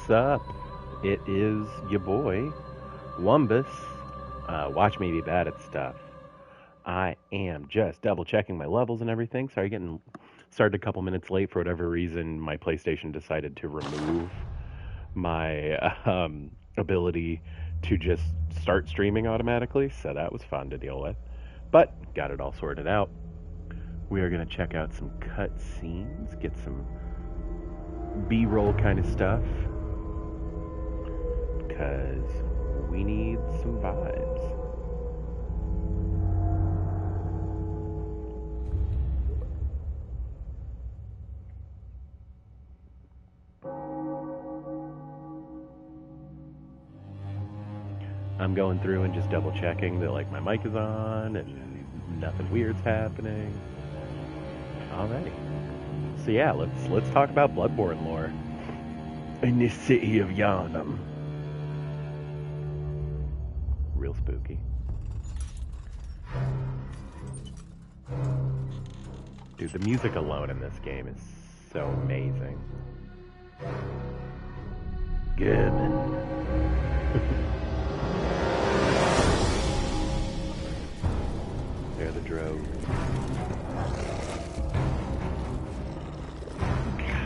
What's up? It is your boy, Wumbus. Watch me be bad at stuff. I am just double checking my levels and everything. Sorry, getting started a couple minutes late for whatever reason. My PlayStation decided to remove my ability to just start streaming automatically, so that was fun to deal with. But got it all sorted out. We are going to check out some cutscenes, get some B-roll kind of stuff, because we need some vibes. I'm going through and just double checking that like my mic is on and nothing weird's happening. Alrighty. So yeah, let's talk about Bloodborne lore. In this city of Yharnam. Real spooky. Dude, the music alone in this game is so amazing. German. They're the droves.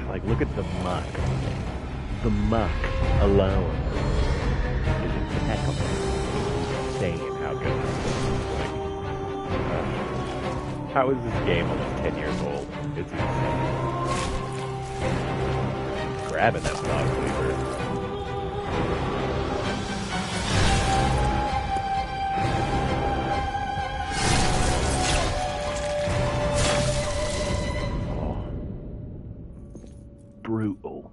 Like, look at the muck. The muck alone is impeccable. Insane how good this is. Like, how is this game almost 10 years old? It's insane. Grabbing that dog sleeper. Brutal.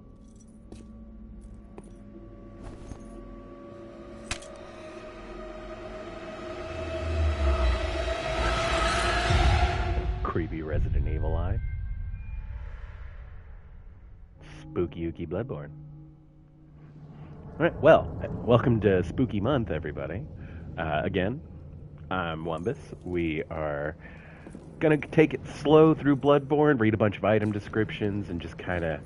Creepy Resident Evil eye. Spooky Yuki Bloodborne. Alright, well, welcome to Spooky Month, everybody. Again, I'm Wumbus. We are gonna take it slow through Bloodborne, read a bunch of item descriptions, and just kind of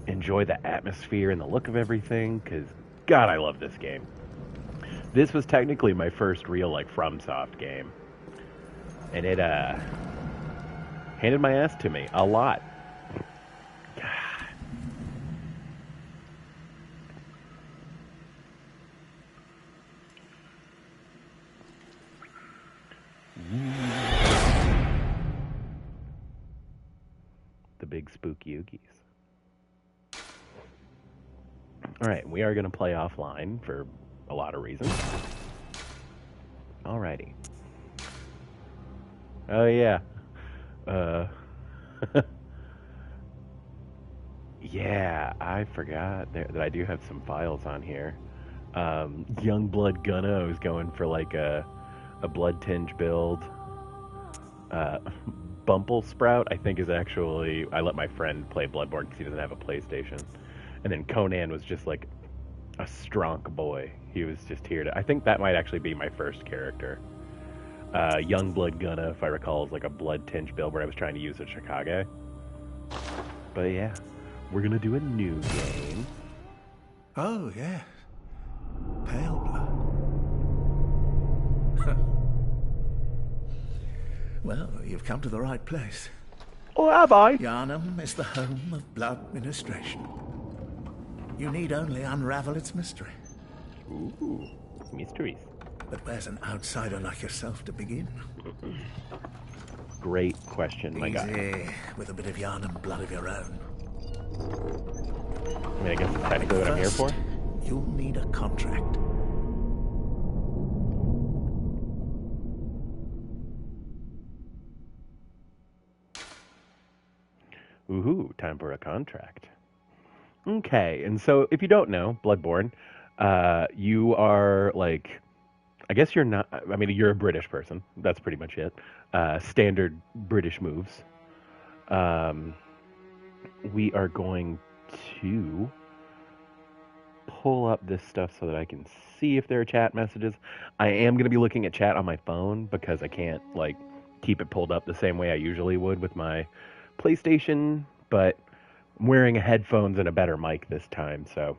enjoy the atmosphere and the look of everything, because, God, I love this game. This was technically my first real, like, FromSoft game. And it, handed my ass to me a lot. God. The big spooky oogies. Alright, we are going to play offline for a lot of reasons. Alrighty. Oh, yeah. Yeah, I forgot that I do have some files on here. Youngblood Gunno is going for like a blood tinge build. Bumble Sprout, I think, is actually... I let my friend play Bloodborne because he doesn't have a PlayStation. And then Conan was just like a strong boy. He was just here to... I think that might actually be my first character. Youngblood Gunna, if I recall, is like a blood tinge build where I was trying to use a Chicago. But yeah, we're gonna do a new game. Oh, yeah. Pale blood. Well, you've come to the right place. Oh, have I? Yharnam is the home of blood ministration. You need only unravel its mystery. Ooh, mysteries. But where's an outsider like yourself to begin? Great question, my guy. Easy, with a bit of Yharnam blood of your own. I mean, I guess that's technically what I'm here for. You'll need a contract. Ooh, time for a contract. Okay, and so if you don't know, Bloodborne, you are like... I guess you're not... I mean, you're a British person. That's pretty much it. Standard British moves. We are going to pull up this stuff so that I can see if there are chat messages. I am going to be looking at chat on my phone because I can't, like, keep it pulled up the same way I usually would with my PlayStation, but I'm wearing headphones and a better mic this time, so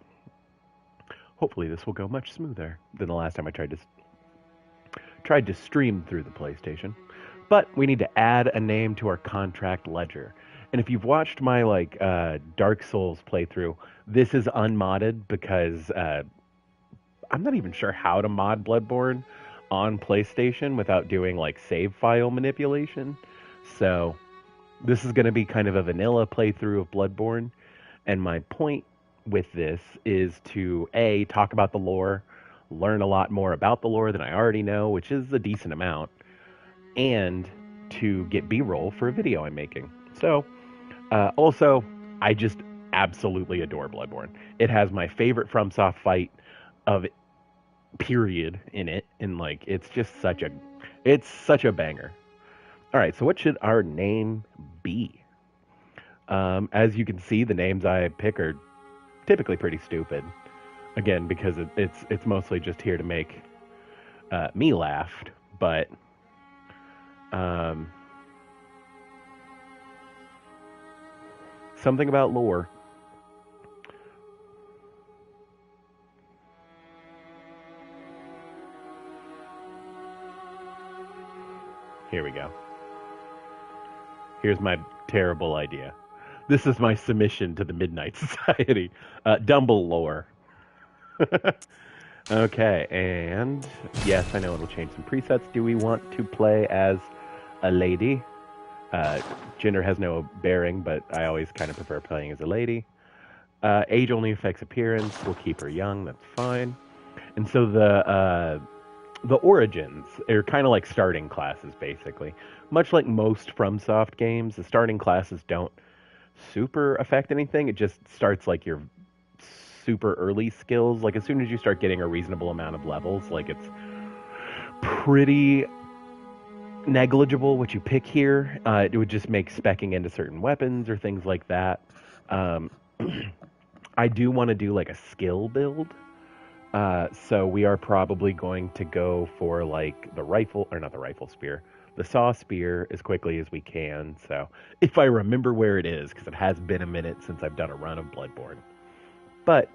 Hopefully this will go much smoother than the last time I tried to stream through the PlayStation. But we need to add a name to our contract ledger. And if you've watched my Dark Souls playthrough, this is unmodded because I'm not even sure how to mod Bloodborne on PlayStation without doing like save file manipulation. So this is going to be kind of a vanilla playthrough of Bloodborne. And my point with this is to talk about the lore, learn a lot more about the lore than I already know, which is a decent amount, and to get B-roll for a video I'm making. So, also, I just absolutely adore Bloodborne. It has my favorite FromSoft fight of period in it, and like it's such a banger. All right, so what should our name be? As you can see, the names I pick are typically pretty stupid. Again, because it's mostly just here to make me laugh. But something about lore. Here we go. Here's my terrible idea. This is my submission to the Midnight Society. Dumble lore. Okay, and yes, I know it'll change some presets. Do we want to play as a lady? Gender has no bearing, but I always kind of prefer playing as a lady. Age only affects appearance. We'll keep her young. That's fine. And so the origins are kind of like starting classes, basically. Much like most FromSoft games, the starting classes don't super affect anything. It just starts like your super early skills. Like as soon as you start getting a reasonable amount of levels, like it's pretty negligible what you pick here. It would just make speccing into certain weapons or things like that. I do want to do like a skill build. So we are probably going to go for like the rifle, or not the rifle spear, the saw spear as quickly as we can. So if I remember where it is, because it has been a minute since I've done a run of Bloodborne. But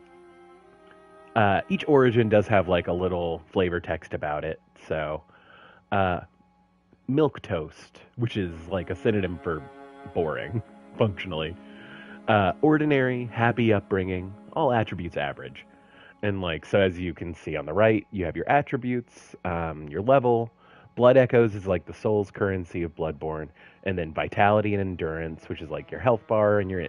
each origin does have like a little flavor text about it. So milk toast, which is like a synonym for boring, functionally. Ordinary, happy upbringing, all attributes average. And like, so as you can see on the right, you have your attributes, your level. Blood Echoes is like the soul's currency of Bloodborne. And then Vitality and Endurance, which is like your health bar and your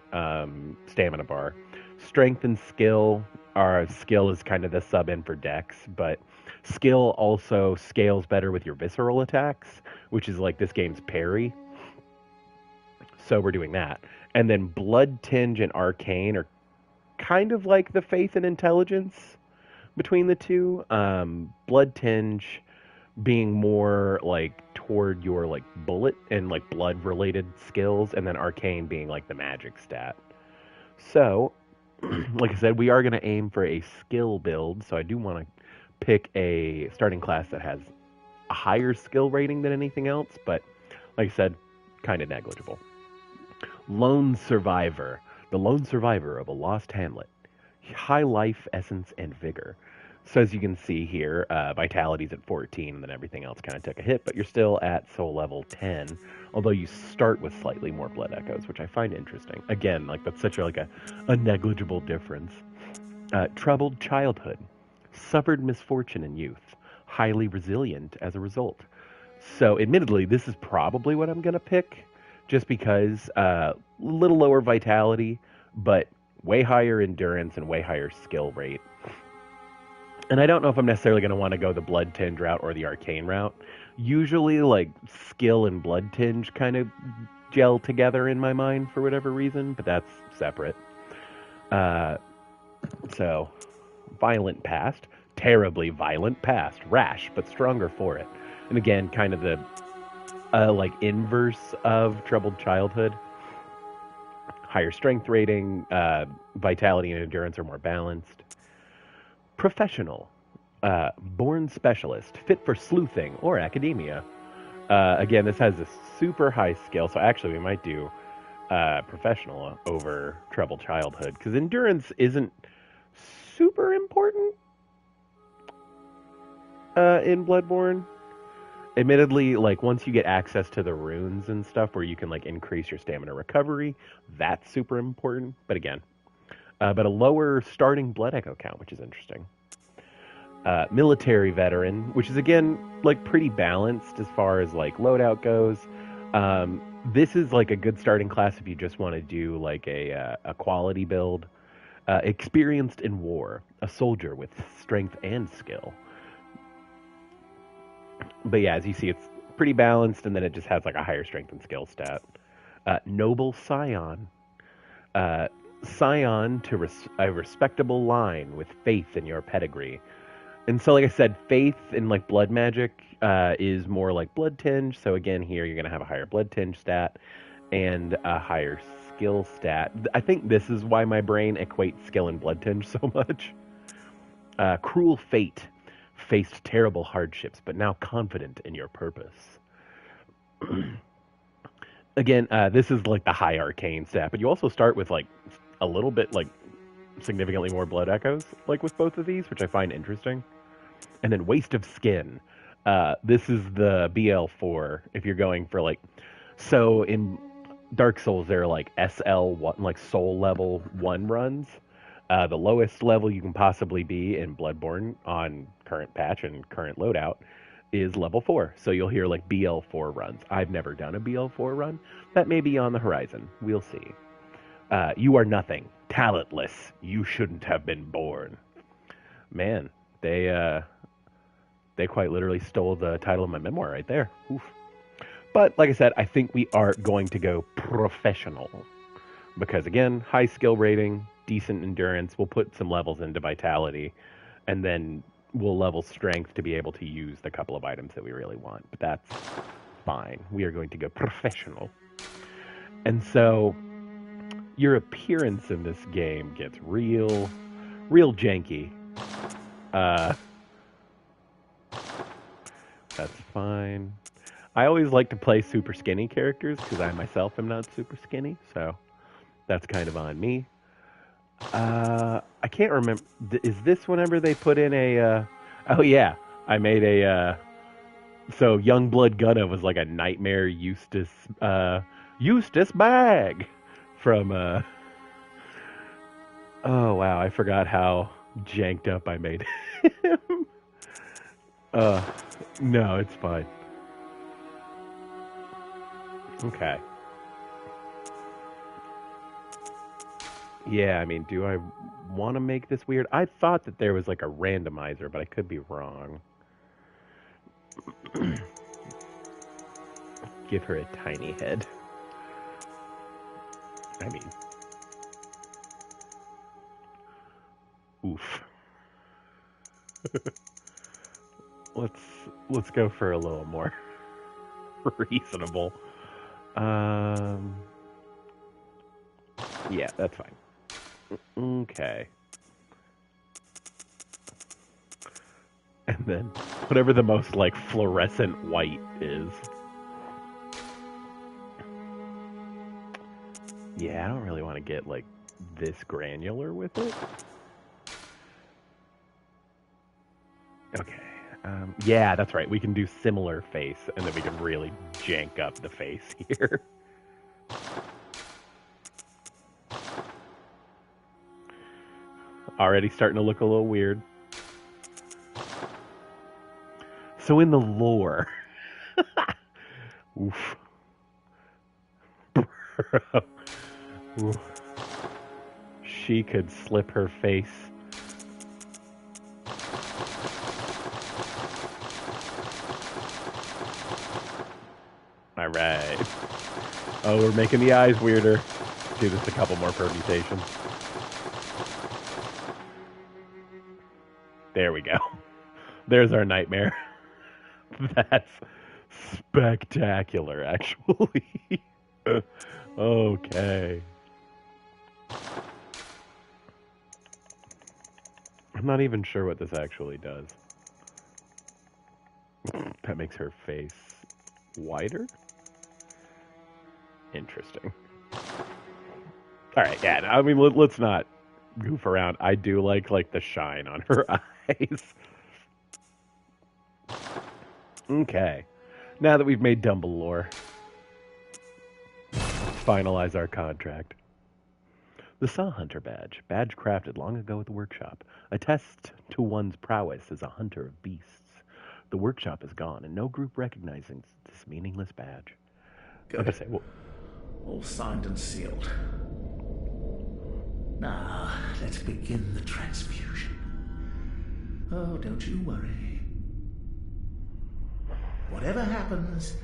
stamina bar. Strength and skill, our skill is kind of the sub-in for Dex, but skill also scales better with your visceral attacks, which is like this game's parry. So we're doing that. And then Blood Tinge and Arcane are kind of like the faith and intelligence between the two. Blood Tinge being more like toward your like bullet and like blood related skills, and then Arcane being like the magic stat. So, like I said, we are going to aim for a skill build. So I do want to pick a starting class that has a higher skill rating than anything else, but like I said, kind of negligible. Lone Survivor. The lone survivor of a lost hamlet. High life, essence, and vigor. So as you can see here, Vitality's at 14, and then everything else kind of took a hit, but you're still at soul level 10, although you start with slightly more blood echoes, which I find interesting. Again, like that's such a negligible difference. Troubled childhood. Suffered misfortune in youth. Highly resilient as a result. So admittedly, this is probably what I'm going to pick, just because little lower vitality, but way higher endurance and way higher skill rate. And I don't know if I'm necessarily going to want to go the Blood Tinge route or the Arcane route. Usually, like, skill and Blood Tinge kind of gel together in my mind for whatever reason, but that's separate. So, violent past. Terribly violent past. Rash, but stronger for it. And again, kind of the, like, inverse of troubled childhood. Higher strength rating, vitality and endurance are more balanced. Professional, born specialist, fit for sleuthing or academia. Again, this has a super high skill, so actually we might do professional over troubled childhood, because endurance isn't super important, in Bloodborne. Admittedly, like once you get access to the runes and stuff where you can like increase your stamina recovery, that's super important. But again, but a lower starting blood echo count, which is interesting. Military veteran, which is again like pretty balanced as far as like loadout goes. This is like a good starting class if you just want to do like a quality build. Experienced in war, a soldier with strength and skill. But yeah, as you see, it's pretty balanced, and then it just has like a higher strength and skill stat. Noble Scion. Uh, Scion to a respectable line with faith in your pedigree. And so, like I said, faith in like blood magic is more like blood tinge. So again, here you're gonna have a higher blood tinge stat and a higher skill stat. I think this is why my brain equates skill and blood tinge so much. Cruel fate. Faced terrible hardships, but now confident in your purpose. Again, this is like the high arcane stat, but you also start with like a little bit like significantly more blood echoes, like with both of these, which I find interesting. And then waste of skin. This is the BL4 if you're going for like. So in Dark Souls, there are like SL1, like soul level 1 runs. The lowest level you can possibly be in Bloodborne on current patch and current loadout is level 4. So you'll hear like BL4 runs. I've never done a BL4 run. That may be on the horizon. We'll see. You are nothing. Talentless. You shouldn't have been born. Man, they quite literally stole the title of my memoir right there. Oof. But like I said, I think we are going to go professional. Because again, high skill rating, decent endurance. We'll put some levels into vitality, and then we'll level strength to be able to use the couple of items that we really want. But that's fine. We are going to go professional. And so your appearance in this game gets real janky. That's fine. I always like to play super skinny characters because I myself am not super skinny, so that's kind of on me. I can't remember. Is this whenever they put in a? Oh yeah, I made a. So Youngblood Gunna was like a nightmare Eustace bag from. Oh wow, I forgot how janked up I made him. uh, no, it's fine. Okay. Yeah, I mean, do I want to make this weird? I thought that there was like a randomizer, but I could be wrong. Give her a tiny head. I mean, oof. let's let's go for a little more reasonable. Um, yeah, that's fine. Okay. And then whatever the most like fluorescent white is. Yeah, I don't really want to get like this granular with it. Okay. Yeah, that's right. We can do similar face, and then we can really jank up the face here. Already starting to look a little weird. So in the lore, oof, oof. She could slip her face. All right. Oh, we're making the eyes weirder. Do this a couple more permutations. There we go. There's our nightmare. That's spectacular, actually. Okay. I'm not even sure what this actually does. That makes her face wider? Interesting. Alright, yeah, I mean, let's not goof around. I do like the shine on her eyes. Okay. Now that we've made Dumbledore, let's finalize our contract. The Saw Hunter badge. Badge crafted long ago at the workshop. Attests to one's prowess as a hunter of beasts. The workshop is gone, and no group recognizes this meaningless badge. Good. All signed and sealed. Now, let's begin the transfusion. Oh, don't you worry. Whatever happens,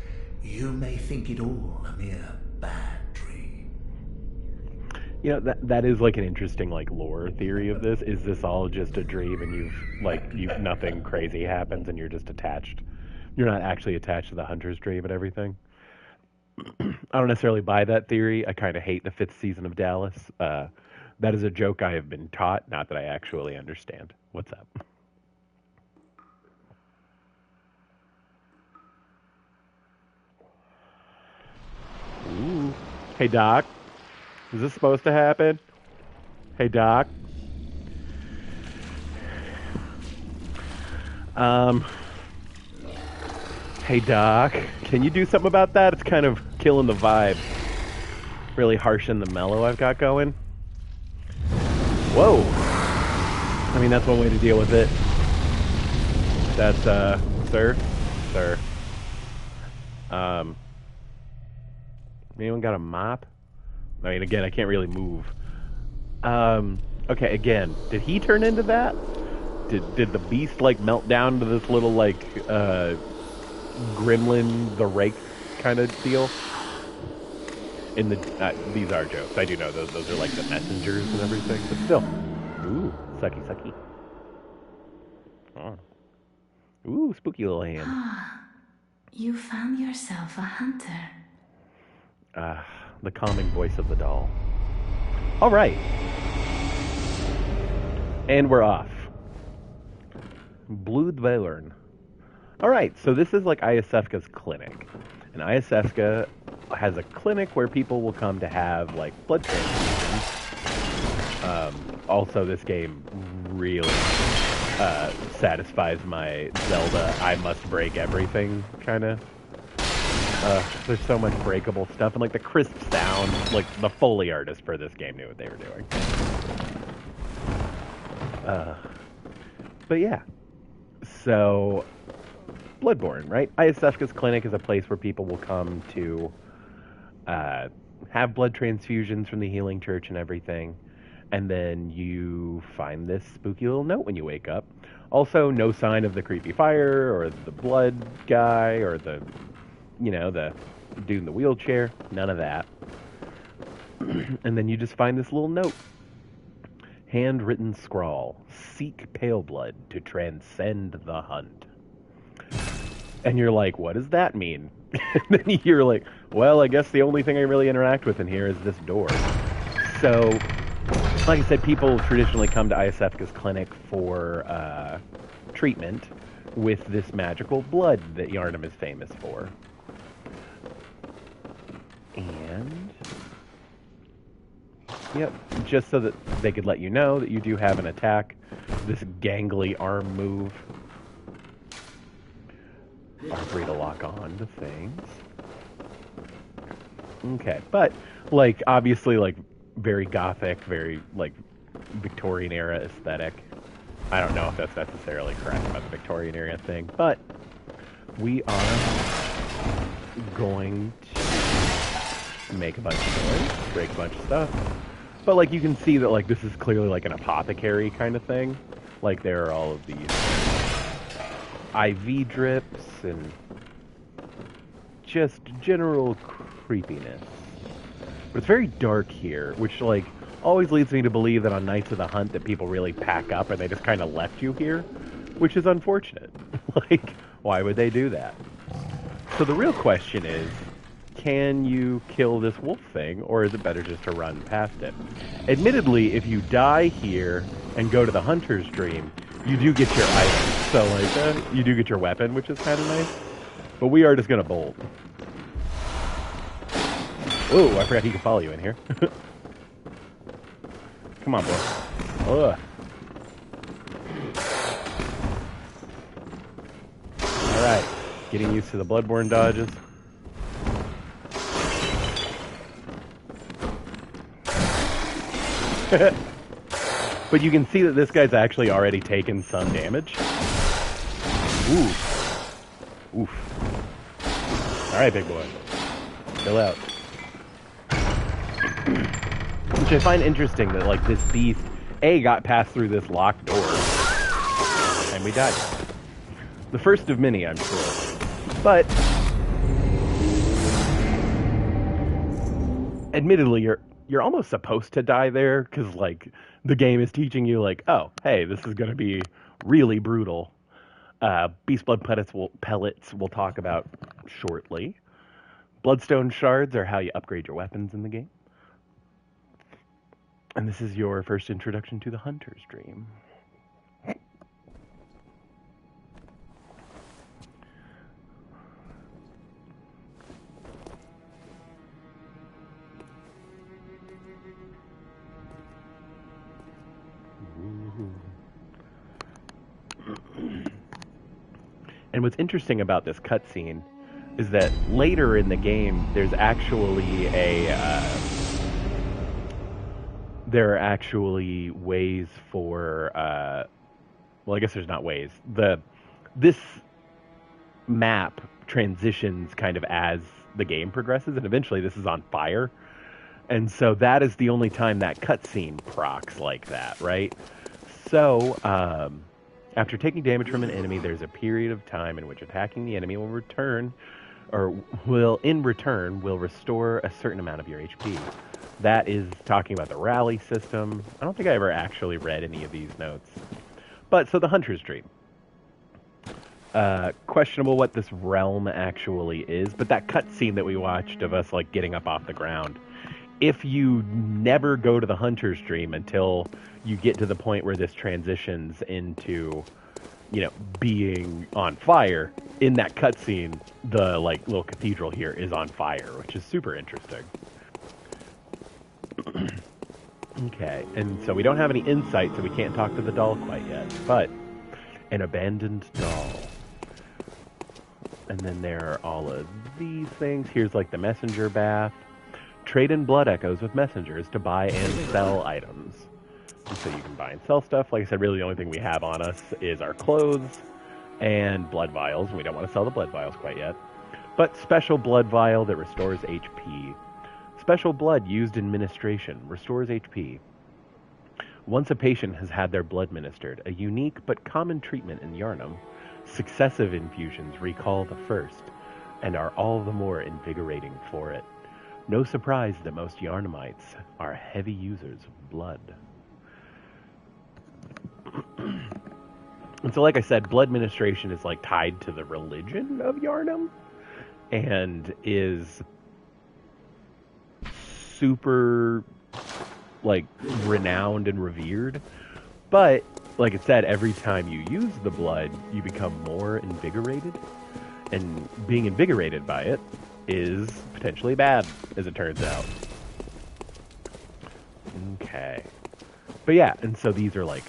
you may think it all a mere bad dream. You know, that is like an interesting like lore theory of this. Is this all just a dream and you've nothing crazy happens and you're just attached? You're not actually attached to the hunter's dream and everything. I don't necessarily buy that theory. I kind of hate the 5th season of Dallas. That is a joke I have been taught, not that I actually understand. What's up? Ooh. Hey, Doc. Is this supposed to happen? Hey, Doc. Hey, Doc. Can you do something about that? It's kind of killing the vibe. Really harshing the mellow I've got going. Whoa. I mean, that's one way to deal with it. That's, sir. Anyone got a mop? I mean, again, I can't really move. Okay, again, did he turn into that? Did the beast, like, melt down to this little, like, gremlin the rake kind of deal? In the, these are jokes. I do know those are, like, the messengers and everything, but still. Ooh, sucky. Oh. Ooh, spooky little hand. You found yourself a hunter. The calming voice of the doll. All right. And we're off. Bloodborne. All right, so this is like Iosefka's clinic. And Iosefka has a clinic where people will come to have, like, blood transfusions. Also, this game really satisfies my Zelda, I must break everything kind of. There's so much breakable stuff, and like the crisp sound, like the Foley artist for this game knew what they were doing. But yeah, so Bloodborne, right? Iosefka's clinic is a place where people will come to have blood transfusions from the healing church and everything, and then you find this spooky little note when you wake up. Also, no sign of the creepy fire or the blood guy or the dude in the wheelchair. None of that. And then you just find this little note. Handwritten scrawl. Seek pale blood to transcend the hunt. And you're like, what does that mean? And then you're like, well, I guess the only thing I really interact with in here is this door. So, like I said, people traditionally come to Iosefka's clinic for treatment with this magical blood that Yharnam is famous for. And yep, just so that they could let you know that you do have an attack, this gangly arm move. R3 to lock on to things. Okay, but like obviously like very gothic, very like Victorian era aesthetic. I don't know if that's necessarily correct about the Victorian era thing, but we are going to make a bunch of noise, break a bunch of stuff. But like you can see that like this is clearly like an apothecary kind of thing. Like there are all of these IV drips and just general creepiness. But it's very dark here, which like always leads me to believe that on nights of the hunt that people really pack up and they just kind of left you here, which is unfortunate. Like, why would they do that? So the real question is, can you kill this wolf thing, or is it better just to run past it? Admittedly, if you die here and go to the hunter's dream, you do get your item. So, like, you do get your weapon, which is kind of nice. But we are just going to bolt. Whoa, I forgot he could follow you in here. Come on, boy. Ugh. Alright. Getting used to the Bloodborne dodges. But you can see that this guy's actually already taken some damage. Ooh. Oof. Alright, big boy. Chill out. Which I find interesting that, like, this beast, got passed through this locked door. And we died. The first of many, I'm sure. But admittedly, you're almost supposed to die there, because, like, the game is teaching you, like, oh, hey, this is going to be really brutal. Beast blood pellets we'll talk about shortly. Bloodstone shards are how you upgrade your weapons in the game. And this is your first introduction to the Hunter's Dream. And what's interesting about this cutscene is that later in the game, there's actually there are actually ways for, well, I guess there's not ways. This map transitions kind of as the game progresses, and eventually this is on fire. And so that is the only time that cutscene procs like that, right? So, after taking damage from an enemy, there's a period of time in which attacking the enemy will in return restore a certain amount of your HP. That is talking about the rally system. I don't think I ever actually read any of these notes. But, so the Hunter's Dream. Questionable what this realm actually is, but that cutscene that we watched of us, like, getting up off the ground, if you never go to the Hunter's Dream until you get to the point where this transitions into, being on fire, in that cutscene, the, like, little cathedral here is on fire, which is super interesting. Okay, and so we don't have any insight, so we can't talk to the doll quite yet, but an abandoned doll. And then there are all of these things. Here's, like, the messenger bath. Trade in blood echoes with messengers to buy and sell items. And so you can buy and sell stuff. Like I said, really the only thing we have on us is our clothes and blood vials. And we don't want to sell the blood vials quite yet. But special blood vial that restores HP. Special blood used in ministration restores HP. Once a patient has had their blood ministered, a unique but common treatment in Yharnam, successive infusions recall the first and are all the more invigorating for it. No surprise that most Yharnamites are heavy users of blood. And so, like I said, blood ministration is, like, tied to the religion of Yharnam and is super, like, renowned and revered. But, like I said, every time you use the blood, you become more invigorated. And being invigorated by it is potentially bad, as it turns out. Okay. But yeah, and so these are, like,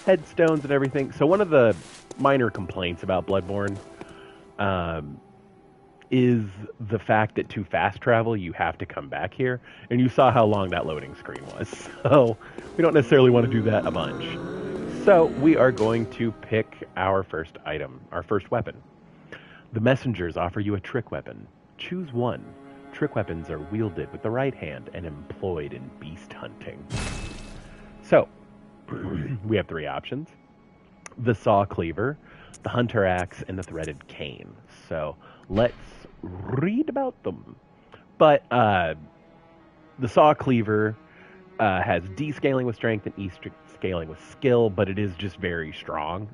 headstones and everything. So one of the minor complaints about Bloodborne is the fact that to fast travel, you have to come back here. And you saw how long that loading screen was. So we don't necessarily want to do that a bunch. So we are going to pick our first item, our first weapon. The messengers offer you a trick weapon. Choose one. Trick weapons are wielded with the right hand and employed in beast hunting. So, we have three options. The saw cleaver, the hunter axe, and the threaded cane. So, let's read about them. But, the saw cleaver has D scaling with strength and E scaling with skill, but it is just very strong,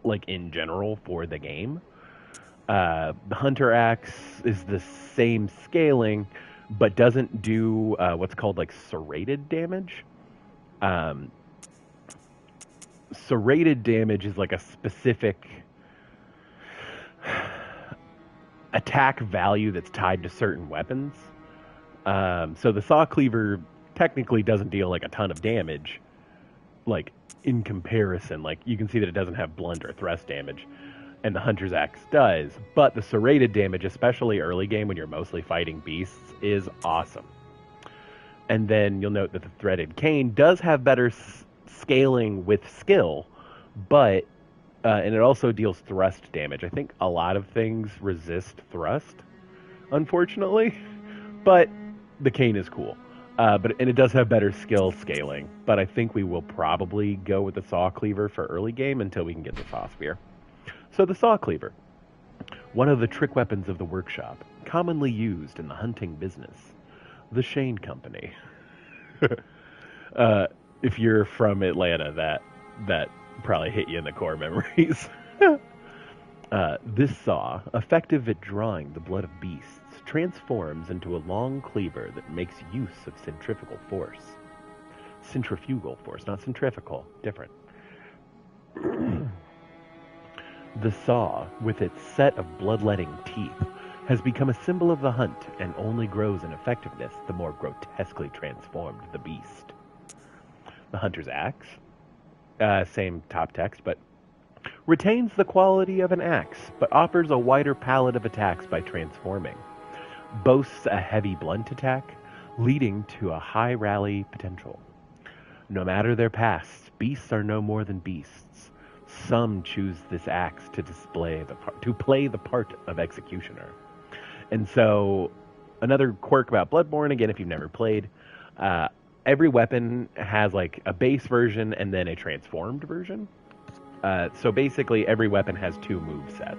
like, in general for the game. The hunter axe is the same scaling, but doesn't do what's called, like, serrated damage. Serrated damage is, like, a specific attack value that's tied to certain weapons. So the saw cleaver technically doesn't deal, like, a ton of damage, like, in comparison. Like, you can see that it doesn't have blunt or thrust damage. and the Hunter's Axe does, but the serrated damage, especially early game when you're mostly fighting beasts, is awesome. And then you'll note that the threaded cane does have better scaling with skill, but and it also deals thrust damage. I think a lot of things resist thrust, unfortunately, but the cane is cool. And it does have better skill scaling, but I think we will probably go with the saw cleaver for early game until we can get the saw spear. So the saw cleaver, one of the trick weapons of the workshop, commonly used in the hunting business. The Shane Company. If you're from Atlanta, that probably hit you in the core memories. This saw, effective at drawing the blood of beasts, transforms into a long cleaver that makes use of centrifugal force. Centrifugal force, not centrifugal, different. The saw, with its set of bloodletting teeth, has become a symbol of the hunt and only grows in effectiveness the more grotesquely transformed the beast. The Hunter's Axe, same top text, but retains the quality of an axe, but offers a wider palette of attacks by transforming. Boasts a heavy blunt attack, leading to a high rally potential. No matter their pasts, beasts are no more than beasts. Some choose this axe to play the part of executioner. And so, another quirk about Bloodborne, again, if you've never played, every weapon has like a base version and then a transformed version. So basically, every weapon has two move sets.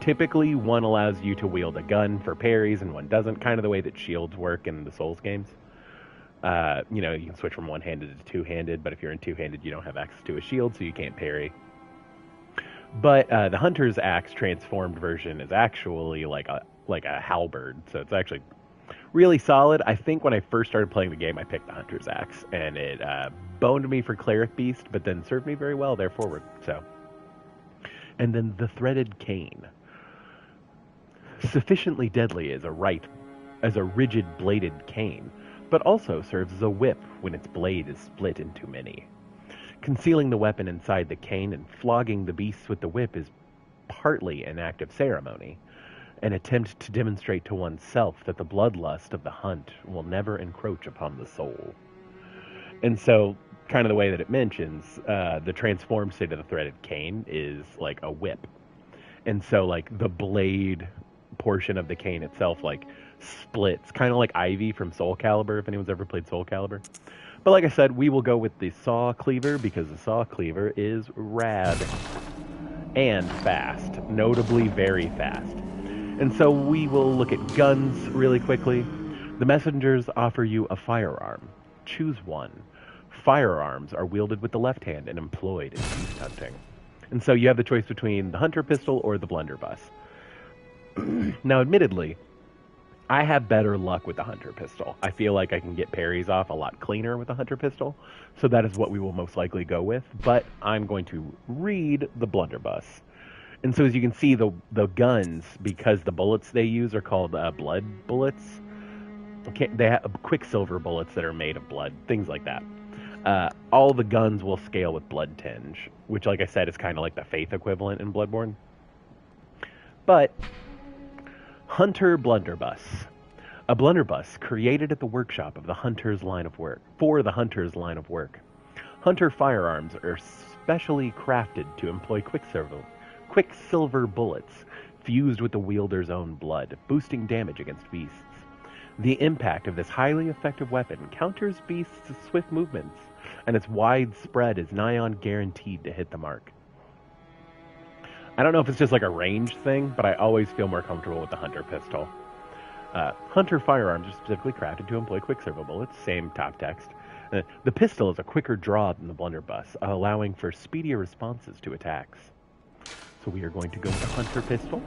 Typically, one allows you to wield a gun for parries, and one doesn't. Kind of the way that shields work in the Souls games. You can switch from one-handed to two-handed, but if you're in two-handed, you don't have access to a shield, so you can't parry. But the Hunter's Axe transformed version is actually like a halberd, so it's actually really solid. I think when I first started playing the game, I picked the Hunter's Axe, and it boned me for Cleric Beast, but then served me very well there forward. So, and then the Threaded Cane, sufficiently deadly as a rigid bladed cane, but also serves as a whip when its blade is split into many. Concealing the weapon inside the cane and flogging the beasts with the whip is partly an act of ceremony, an attempt to demonstrate to oneself that the bloodlust of the hunt will never encroach upon the soul. And so, kind of the way that it mentions, the transformed state of the threaded cane is like a whip. And so, like, the blade portion of the cane itself, like, splits, kind of like Ivy from Soul Calibur, if anyone's ever played Soul Calibur. But like I said, we will go with the saw cleaver because the saw cleaver is rad and fast, notably very fast. And so we will look at guns really quickly. The messengers offer you a firearm. Choose one. Firearms are wielded with the left hand and employed in beast hunting. And so you have the choice between the hunter pistol or the blunderbuss. Now, admittedly, I have better luck with the hunter pistol. I feel like I can get parries off a lot cleaner with the hunter pistol, so that is what we will most likely go with, but I'm going to read the blunderbuss. And so as you can see, the guns, because the bullets they use are called blood bullets, they have quicksilver bullets that are made of blood, things like that. All the guns will scale with blood tinge, which, like I said, is kind of like the faith equivalent in Bloodborne. But Hunter Blunderbuss. A blunderbuss created at the workshop of the Hunter's line of work, for the Hunter's line of work. Hunter firearms are specially crafted to employ quicksilver bullets fused with the wielder's own blood, boosting damage against beasts. The impact of this highly effective weapon counters beasts' swift movements, and its wide spread is nigh on guaranteed to hit the mark. I don't know if it's just like a range thing, but I always feel more comfortable with the Hunter pistol. Hunter firearms are specifically crafted to employ quicksilver bullets, same top text. The pistol is a quicker draw than the blunderbuss, allowing for speedier responses to attacks. So we are going to go with the Hunter pistol.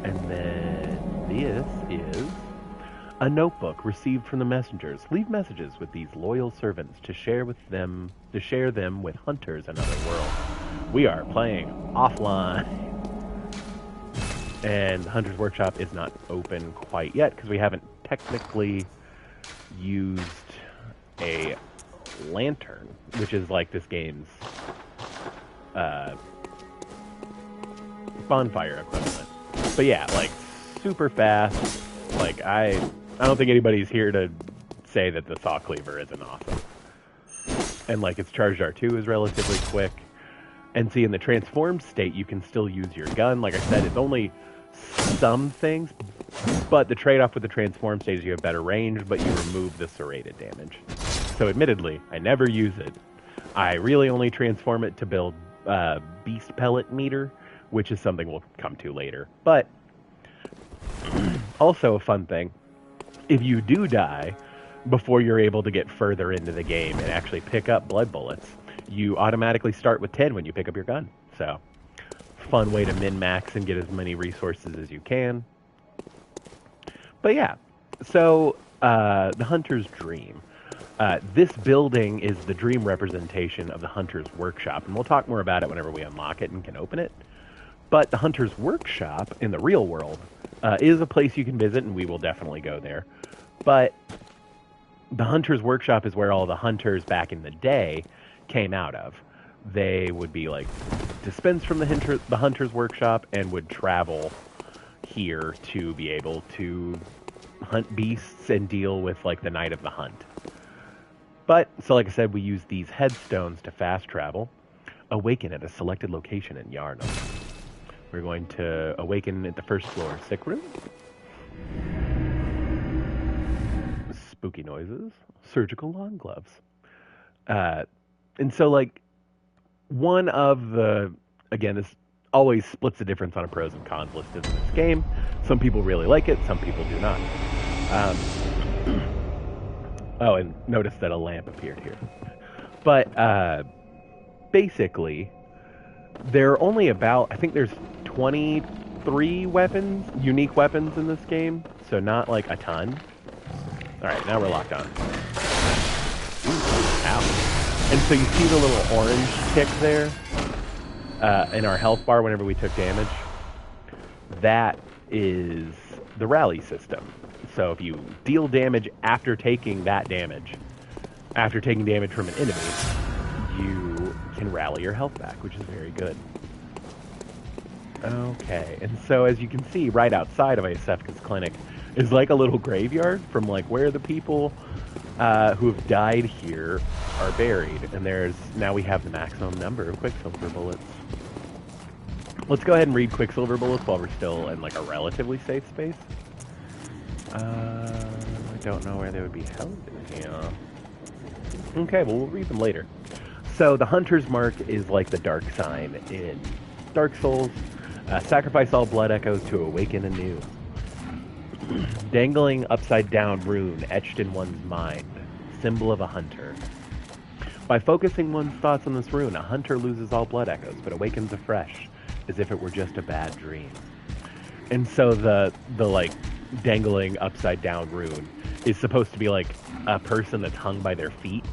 And then this is a notebook received from the messengers. Leave messages with these loyal servants to share them with hunters in other worlds. We are playing offline. And Hunter's Workshop is not open quite yet because we haven't technically used a lantern, which is like this game's bonfire equivalent. But yeah, like super fast. Like I don't think anybody's here to say that the saw cleaver isn't awesome. And like its charged R2 is relatively quick. And see, in the transformed state, you can still use your gun. Like I said, it's only some things, but the trade-off with the transformed state is you have better range, but you remove the serrated damage. So admittedly, I never use it. I really only transform it to build beast pellet meter, which is something we'll come to later. But also a fun thing, if you do die before you're able to get further into the game and actually pick up blood bullets, you automatically start with 10 when you pick up your gun. So, fun way to min-max and get as many resources as you can. But yeah, so the Hunter's Dream. This building is the dream representation of the Hunter's Workshop, and we'll talk more about it whenever we unlock it and can open it. But the Hunter's Workshop in the real world is a place you can visit, and we will definitely go there. But the Hunter's Workshop is where all the hunters back in the day came out of. They would be like dispensed from the Hunter's Workshop and would travel here to be able to hunt beasts and deal with like the night of the hunt. But, so like I said, we use these headstones to fast travel. Awaken at a selected location in Yarnum. We're going to awaken at the first floor sick room. Spooky noises. Surgical lawn gloves. And so, like, one of the, again, this always splits the difference on a pros and cons list in this game. Some people really like it, some people do not. Oh, and notice that a lamp appeared here. But, basically, there are only about, I think there's 23 weapons, unique weapons in this game, so not, like, a ton. Alright, now we're locked on. Ooh, ow. And so you see the little orange tick there in our health bar whenever we took damage. That is the rally system. So if you deal damage after taking that damage, after taking damage from an enemy, you can rally your health back, which is very good. Okay, and so as you can see, right outside of Asefka's clinic is like a little graveyard from like where the people who have died here are buried. And now we have the maximum number of Quicksilver bullets. Let's go ahead and read Quicksilver bullets while we're still in like a relatively safe space. I don't know where they would be held in here. Okay, well we'll read them later. So the Hunter's Mark is like the dark sign in Dark Souls. Sacrifice all blood echoes to awaken anew. Dangling upside down rune etched in one's mind, symbol of a hunter. By focusing one's thoughts on this rune, a hunter loses all blood echoes, but awakens afresh, as if it were just a bad dream. And so the like dangling upside down rune is supposed to be like a person that's hung by their feet,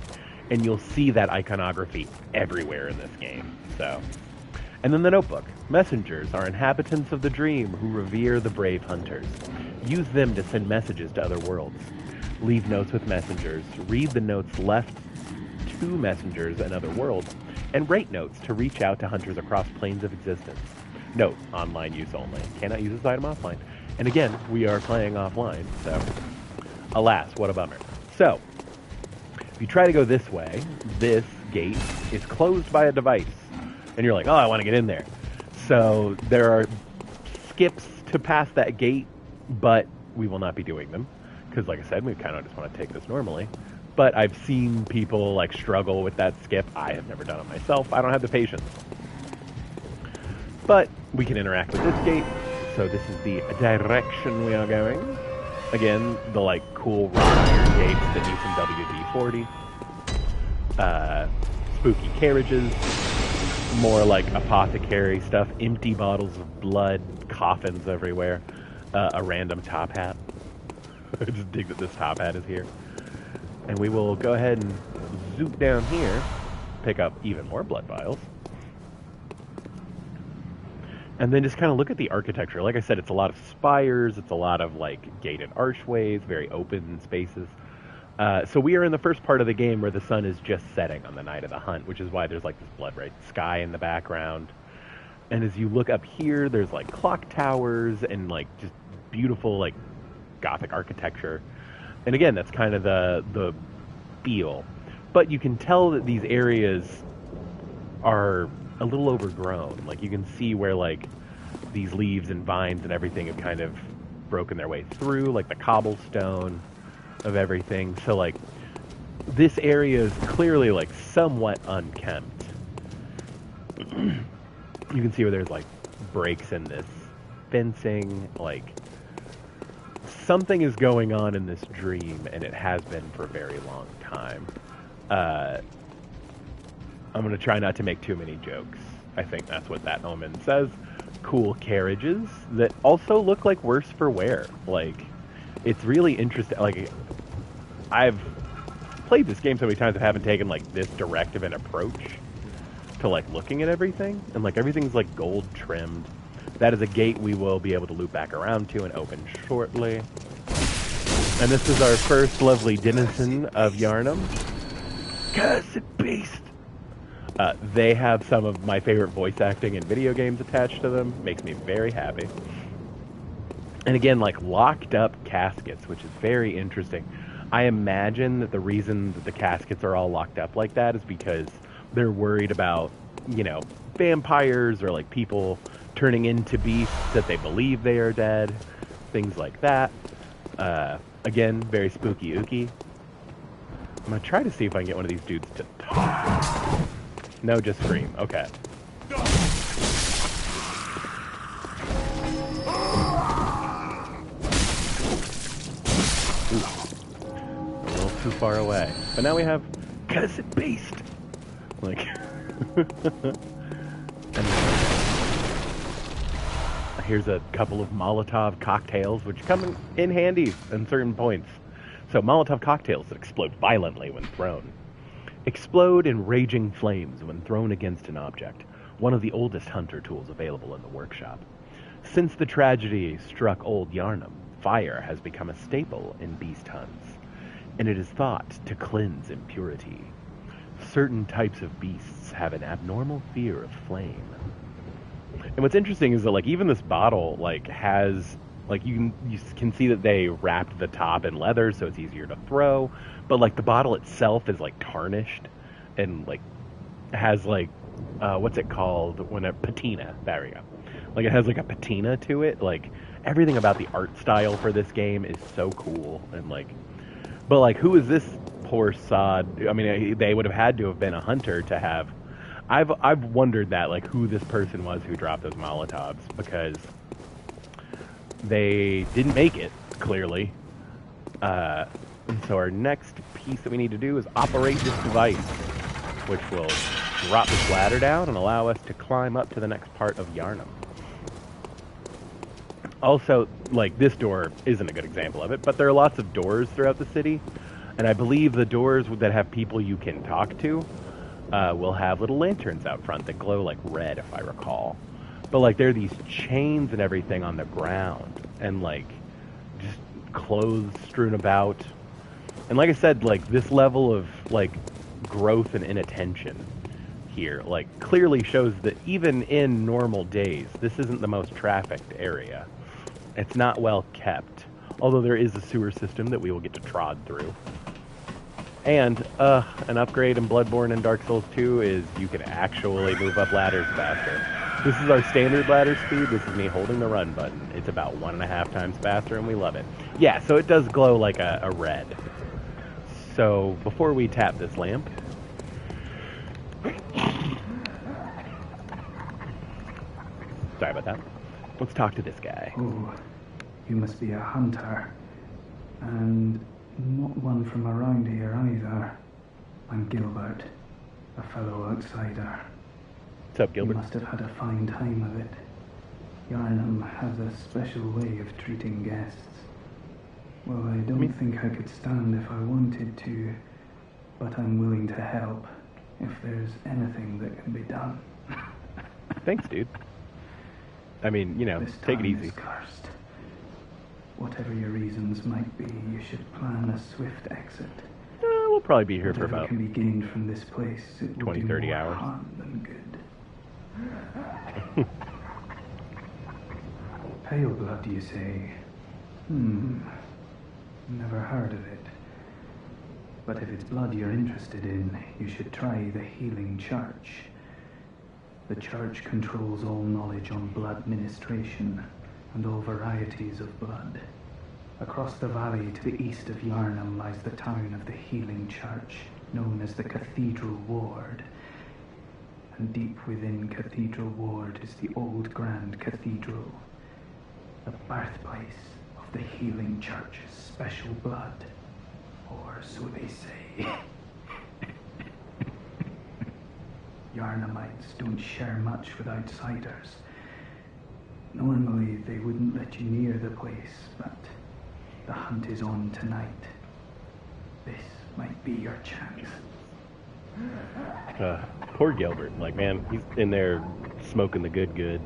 and you'll see that iconography everywhere in this game. So, and then the notebook. Messengers are inhabitants of the dream who revere the brave hunters. Use them to send messages to other worlds. Leave notes with messengers. Read the notes left to messengers and other worlds, and write notes to reach out to hunters across planes of existence. Note, online use only. Cannot use this item offline. And again, we are playing offline, so alas, what a bummer. So, if you try to go this way, this gate is closed by a device. And you're like, oh, I want to get in there. So there are skips to pass that gate, but we will not be doing them. Because like I said, we kind of just want to take this normally. But I've seen people like struggle with that skip. I have never done it myself. I don't have the patience. But we can interact with this gate. So this is the direction we are going. Again, the like cool rock iron gates that need some WD-40. Spooky carriages. More like apothecary stuff. Empty bottles of blood. Coffins everywhere. A random top hat. I just dig that this top hat is here. And we will go ahead and zoop down here. Pick up even more blood vials. And then just kind of look at the architecture. Like I said, it's a lot of spires. It's a lot of like gated archways. Very open spaces. So we are in the first part of the game where the sun is just setting on the night of the hunt, which is why there's like this blood red sky in the background. And as you look up here, there's like clock towers and like just beautiful like Gothic architecture. And again, that's kind of the feel. But you can tell that these areas are a little overgrown. Like you can see where like these leaves and vines and everything have kind of broken their way through, like the cobblestone of everything. So like this area is clearly like somewhat unkempt. You can see where there's like breaks in this fencing, like something is going on in this dream, and it has been for a very long time. I'm going to try not to make too many jokes. I think that's what that omen says. Cool carriages that also look like worse for wear. Like, it's really interesting. Like, I've played this game so many times I haven't taken, like, this direct of an approach to, like, looking at everything. And, like, everything's, like, gold trimmed. That is a gate we will be able to loop back around to and open shortly. And this is our first lovely denizen of Yharnam. Cursed beast! They have some of my favorite voice acting in video games attached to them. Makes me very happy. And again, like, locked up caskets, which is very interesting. I imagine that the reason that the caskets are all locked up like that is because they're worried about, you know, vampires or, like, people turning into beasts that they believe they are dead. Things like that. Again, very spooky ooky. I'm going to try to see if I can get one of these dudes to talk. No, just scream. Okay. Ooh, a little too far away. But now we have Cursed Beast. Like, and here's a couple of Molotov cocktails, which come in handy at certain points. So Molotov cocktails that explode violently when thrown. Explode in raging flames when thrown against an object, one of the oldest hunter tools available in the workshop. Since the tragedy struck old Yharnam, fire has become a staple in beast hunts, and it is thought to cleanse impurity. Certain types of beasts have an abnormal fear of flame. And what's interesting is that, like, even this bottle, like, has, like, you can see that they wrapped the top in leather so it's easier to throw, but, like, the bottle itself is, like, tarnished and, like, has, like, what's it called when a patina, there we go. Like, it has, like, a patina to it. Like, everything about the art style for this game is so cool. And, like, but, like, who is this poor sod? I mean, they would have had to have been a hunter to have. I've wondered that, like, who this person was who dropped those Molotovs, because they didn't make it, clearly. And so our next piece that we need to do is operate this device, which will drop this ladder down and allow us to climb up to the next part of Yharnam. Also, like, this door isn't a good example of it, but there are lots of doors throughout the city, and I believe the doors that have people you can talk to will have little lanterns out front that glow like red, if I recall. But, like, there are these chains and everything on the ground, and, like, just clothes strewn about. And like I said, like, this level of, like, growth and inattention here, like, clearly shows that even in normal days, this isn't the most trafficked area. It's not well kept, although there is a sewer system that we will get to trod through. And an upgrade in Bloodborne and Dark Souls 2 is you can actually move up ladders faster. This is our standard ladder speed. This is me holding the run button. It's about 1.5 times faster, and we love it. Yeah, so it does glow like a red. So before we tap this lamp, sorry about that. Let's talk to this guy. Oh, you must be a hunter. And not one from around here either. I'm Gilbert, a fellow outsider. What's up, Gilbert? You must have had a fine time of it. Yharnam has a special way of treating guests. Well, I don't think I could stand if I wanted to, but I'm willing to help if there's anything that can be done. Thanks, dude. I mean, you know, This take it town easy. is cursed. Whatever your reasons might be, you should plan a swift exit. We'll probably be here for Whatever about can be gained from this place, it will 20, do 30 more hours. harm than good. Pale blood, you say? Never heard of it. But if it's blood you're interested in, you should try the Healing Church. The church controls all knowledge on blood ministration and all varieties of blood. Across the valley to the east of Yarnum lies the town of the Healing Church, known as the Cathedral Ward. And deep within Cathedral Ward is the old Grand Cathedral, the birthplace of the Healing Church's special blood, or so they say. Yarnumites don't share much with outsiders. Normally they wouldn't let you near the place, but the hunt is on tonight. This might be your chance. Poor Gilbert. Like, man, he's in there smoking the good,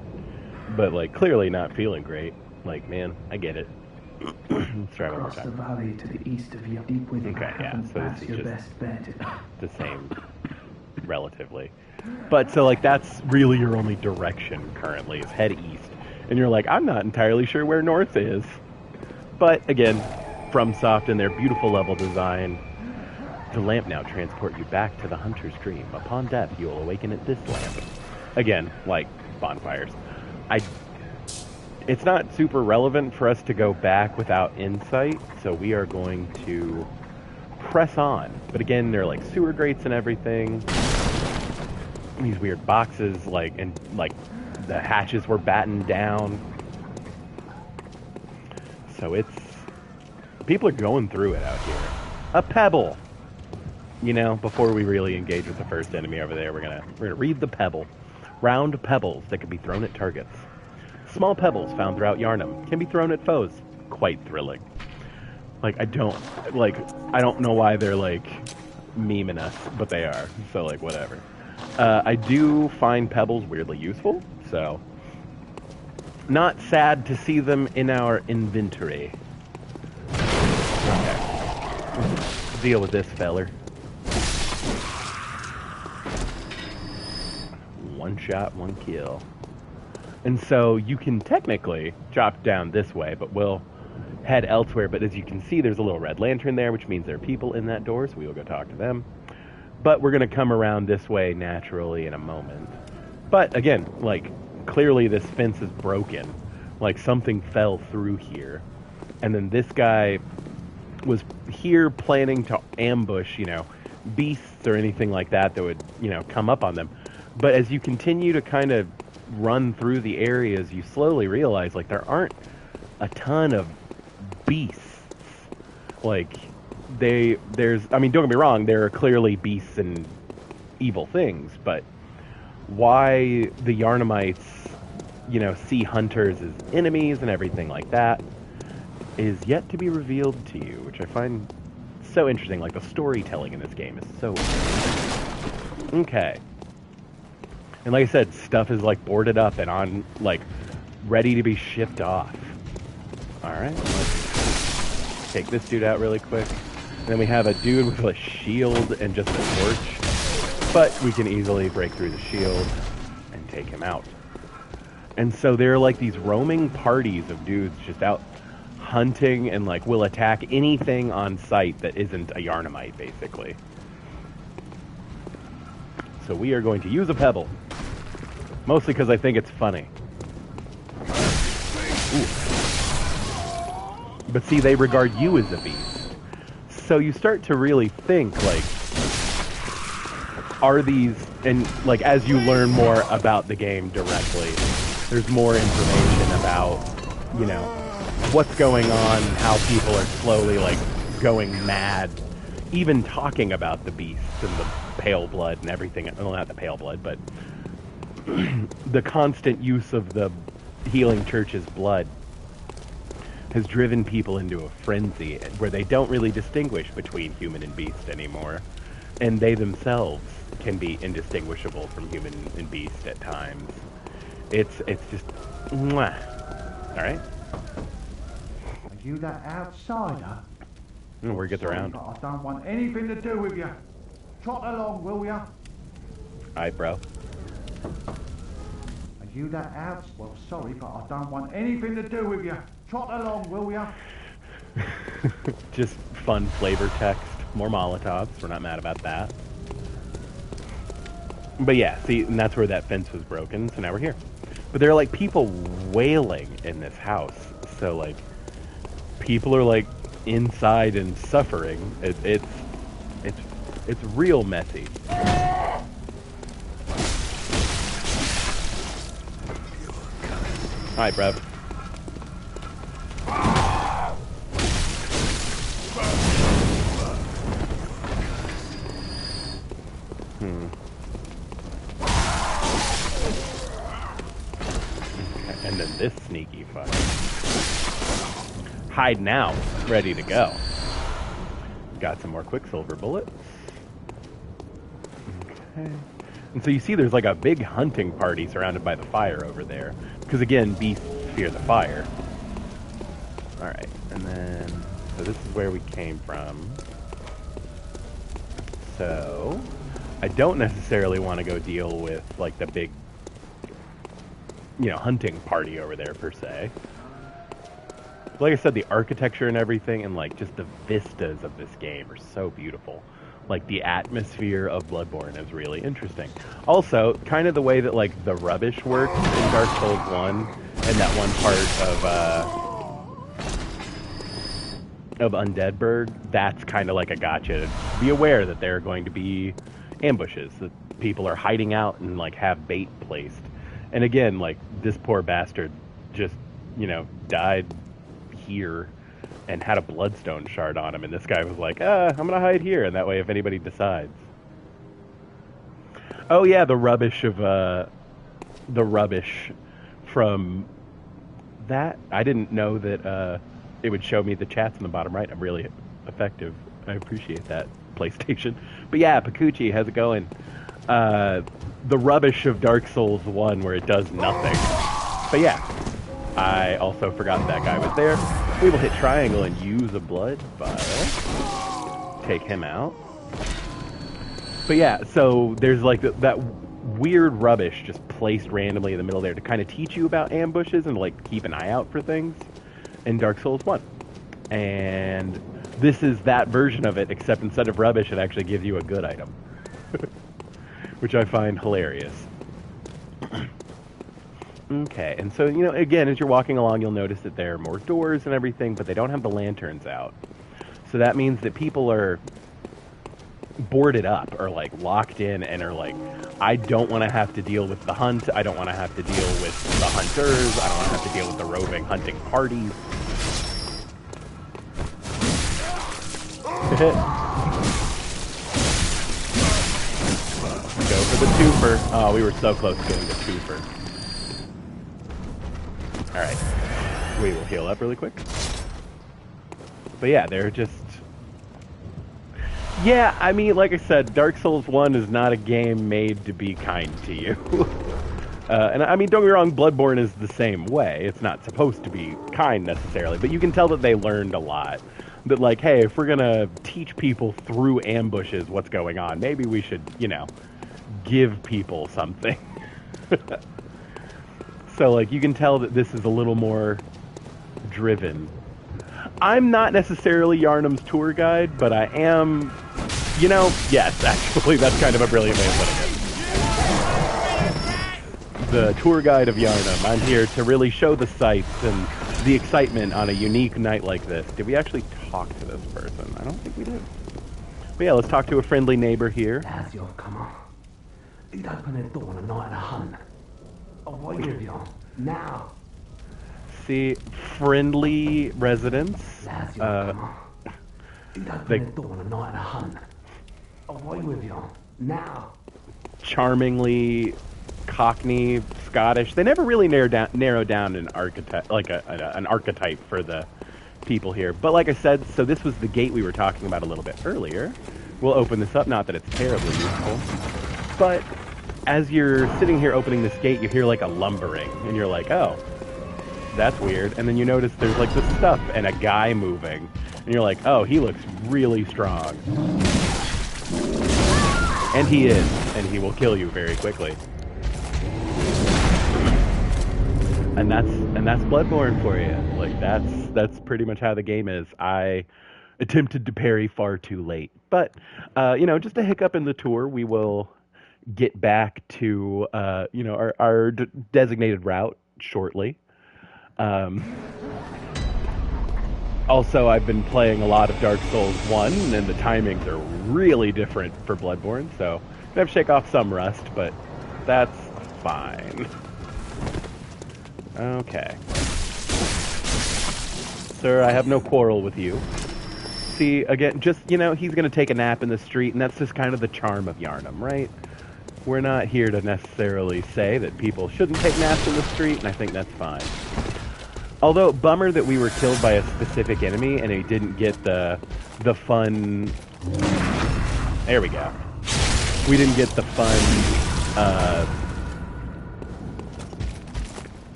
but, like, clearly not feeling great. Like, man, I get it. Let's try one more Across the time. valley to the east of you, deep within Okay, yeah, so that's this is your just best bet. the same, relatively. But, so, like, that's really your only direction currently, is head east. And you're like, I'm not entirely sure where north is. But, again, FromSoft and their beautiful level design, the lamp now transport you back to the hunter's dream. Upon death, you will awaken at this lamp. Again, like bonfires. It's not super relevant for us to go back without insight, so we are going to press on. But again, there are like sewer grates and everything. These weird boxes, like the hatches were battened down. So people are going through it out here. A pebble. You know, before we really engage with the first enemy over there, we're gonna read the pebble. Round pebbles that can be thrown at targets. Small pebbles found throughout Yarnum can be thrown at foes. Quite thrilling. Like, I don't know why they're like memeing us, but they are. So like whatever. I do find pebbles weirdly useful, so not sad to see them in our inventory. Okay. Let's deal with this feller. One shot, one kill. And so you can technically drop down this way, but we'll head elsewhere. But as you can see, there's a little red lantern there, which means there are people in that door, so we will go talk to them. But we're going to come around this way naturally in a moment. But again, like, clearly this fence is broken. Like, something fell through here. And then this guy was here planning to ambush, beasts or anything like that would, come up on them. But as you continue to kind of run through the areas, you slowly realize, like, there aren't a ton of beasts. Like, don't get me wrong, there are clearly beasts and evil things, but why the Yarnumites, see hunters as enemies and everything like that is yet to be revealed to you, which I find so interesting. Like, the storytelling in this game is so interesting. Okay. And like I said, stuff is like boarded up and on, like, ready to be shipped off. Alright, let's take this dude out really quick. And then we have a dude with a shield and just a torch. But we can easily break through the shield and take him out. And so there are like these roaming parties of dudes just out hunting and like will attack anything on sight that isn't a Yarnumite, basically. So we are going to use a pebble. Mostly because I think it's funny. Ooh. But see, they regard you as a beast. So you start to really think, like, are these... And, like, as you learn more about the game directly, there's more information about, what's going on, how people are slowly, like, going mad. Even talking about the beasts and the pale blood and everything. Well, not the pale blood, but the constant use of the Healing Church's blood has driven people into a frenzy where they don't really distinguish between human and beast anymore. And they themselves can be indistinguishable from human and beast at times. It's just... Mwah. Alright? Are you that outsider? Where it gets around. But I don't want anything to do with you. Trot along, will ya? Alright, bro. Are you that out? Well, sorry, but I don't want anything to do with you. Trot along, will ya? Just fun flavor text. More Molotovs. We're not mad about that. But yeah, see, and that's where that fence was broken, so now we're here. But there are, like, people wailing in this house. So, like, people are, like, inside and suffering. It's real messy. Alright, bruv. And then this sneaky fuck. Hiding out, ready to go. Got some more Quicksilver bullets. Okay. And so you see there's like a big hunting party surrounded by the fire over there. Because again, beasts fear the fire. Alright, and then... So this is where we came from. So... I don't necessarily want to go deal with, like, the big, you know, hunting party over there, per se. Like I said, the architecture and everything, and, like, just the vistas of this game are so beautiful. Like, the atmosphere of Bloodborne is really interesting. Also, kind of the way that, like, the rubbish works in Dark Souls 1, and that one part of Undeadburg, that's kind of like a gotcha. Be aware that there are going to be ambushes, that people are hiding out and, like, have bait placed. And again, like, this poor bastard just, you know, died here and had a bloodstone shard on him, and this guy was like, I'm gonna hide here, and that way if anybody decides. Oh yeah, the rubbish from that. I didn't know that it would show me the chats in the bottom right. I'm really effective. I appreciate that, PlayStation. But yeah, Pakuchi, how's it going? The rubbish of Dark Souls 1 where it does nothing. But yeah, I also forgot that guy was there. We will hit triangle and use a blood vial. Take him out. But yeah, so there's like that weird rubbish just placed randomly in the middle there to kind of teach you about ambushes and like keep an eye out for things in Dark Souls 1. And this is that version of it, except instead of rubbish, it actually gives you a good item. Which I find hilarious. Okay, and so, you know, again, as you're walking along, you'll notice that there are more doors and everything, but they don't have the lanterns out. So that means that people are boarded up, or, like, locked in, and are like, I don't want to have to deal with the hunt, I don't want to have to deal with the hunters, I don't want to have to deal with the roving hunting parties. Go for the twofer. Oh, we were so close to getting the twofer. Alright. We will heal up really quick. But yeah, they're just... Yeah, I mean, like I said, Dark Souls 1 is not a game made to be kind to you. And I mean, don't get me wrong, Bloodborne is the same way. It's not supposed to be kind necessarily, but you can tell that they learned a lot. That, like, hey, if we're gonna teach people through ambushes what's going on, maybe we should, you know, give people something. So, like, you can tell that this is a little more driven. I'm not necessarily Yarnum's tour guide, but I am, you know, yes, actually, that's kind of a brilliant way of putting it. The tour guide of Yarnum. I'm here to really show the sights and the excitement on a unique night like this. Did we actually talk to this person? I don't think we did. But yeah, let's talk to a friendly neighbor here. As you've come on, you'd open the door on a night of the hunt. Away with you, now. See, friendly residents. As you've come on, you'd open the door on a night of the hunt. Away with you, now. Charmingly Cockney, Scottish. They never really narrow down an archetype, like an archetype for the people here. But like I said, so this was the gate we were talking about a little bit earlier. We'll open this up, not that it's terribly useful. But as you're sitting here opening this gate, you hear like a lumbering, and you're like, oh, that's weird. And then you notice there's like this stuff and a guy moving, and you're like, oh, he looks really strong. And he is, and he will kill you very quickly. and that's Bloodborne for you. Like that's pretty much how the game is. I attempted to parry far too late, but just a hiccup in the tour. We will get back to our designated route shortly. Um, Also, I've been playing a lot of Dark Souls 1, and the timings are really different for Bloodborne, so I have to shake off some rust, but that's fine. Okay. Sir, I have no quarrel with you. See, again, just, he's going to take a nap in the street, and that's just kind of the charm of Yharnam, right? We're not here to necessarily say that people shouldn't take naps in the street, and I think that's fine. Although, bummer that we were killed by a specific enemy and he didn't get the fun... There we go. We didn't get the fun...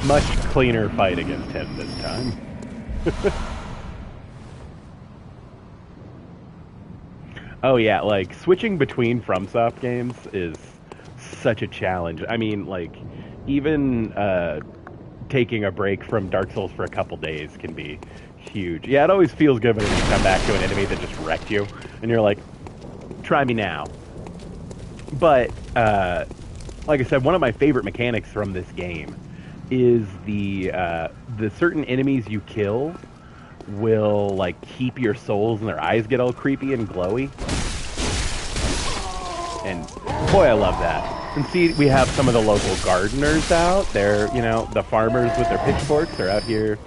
Much cleaner fight against him this time. Oh yeah, like, switching between FromSoft games is such a challenge. I mean, like, even taking a break from Dark Souls for a couple days can be huge. Yeah, it always feels good when you come back to an enemy that just wrecked you, and you're like, try me now. But, like I said, one of my favorite mechanics from this game is the certain enemies you kill will, like, keep your souls and their eyes get all creepy and glowy. And boy, I love that. And see, we have some of the local gardeners out. They're, the farmers with their pitchforks are out here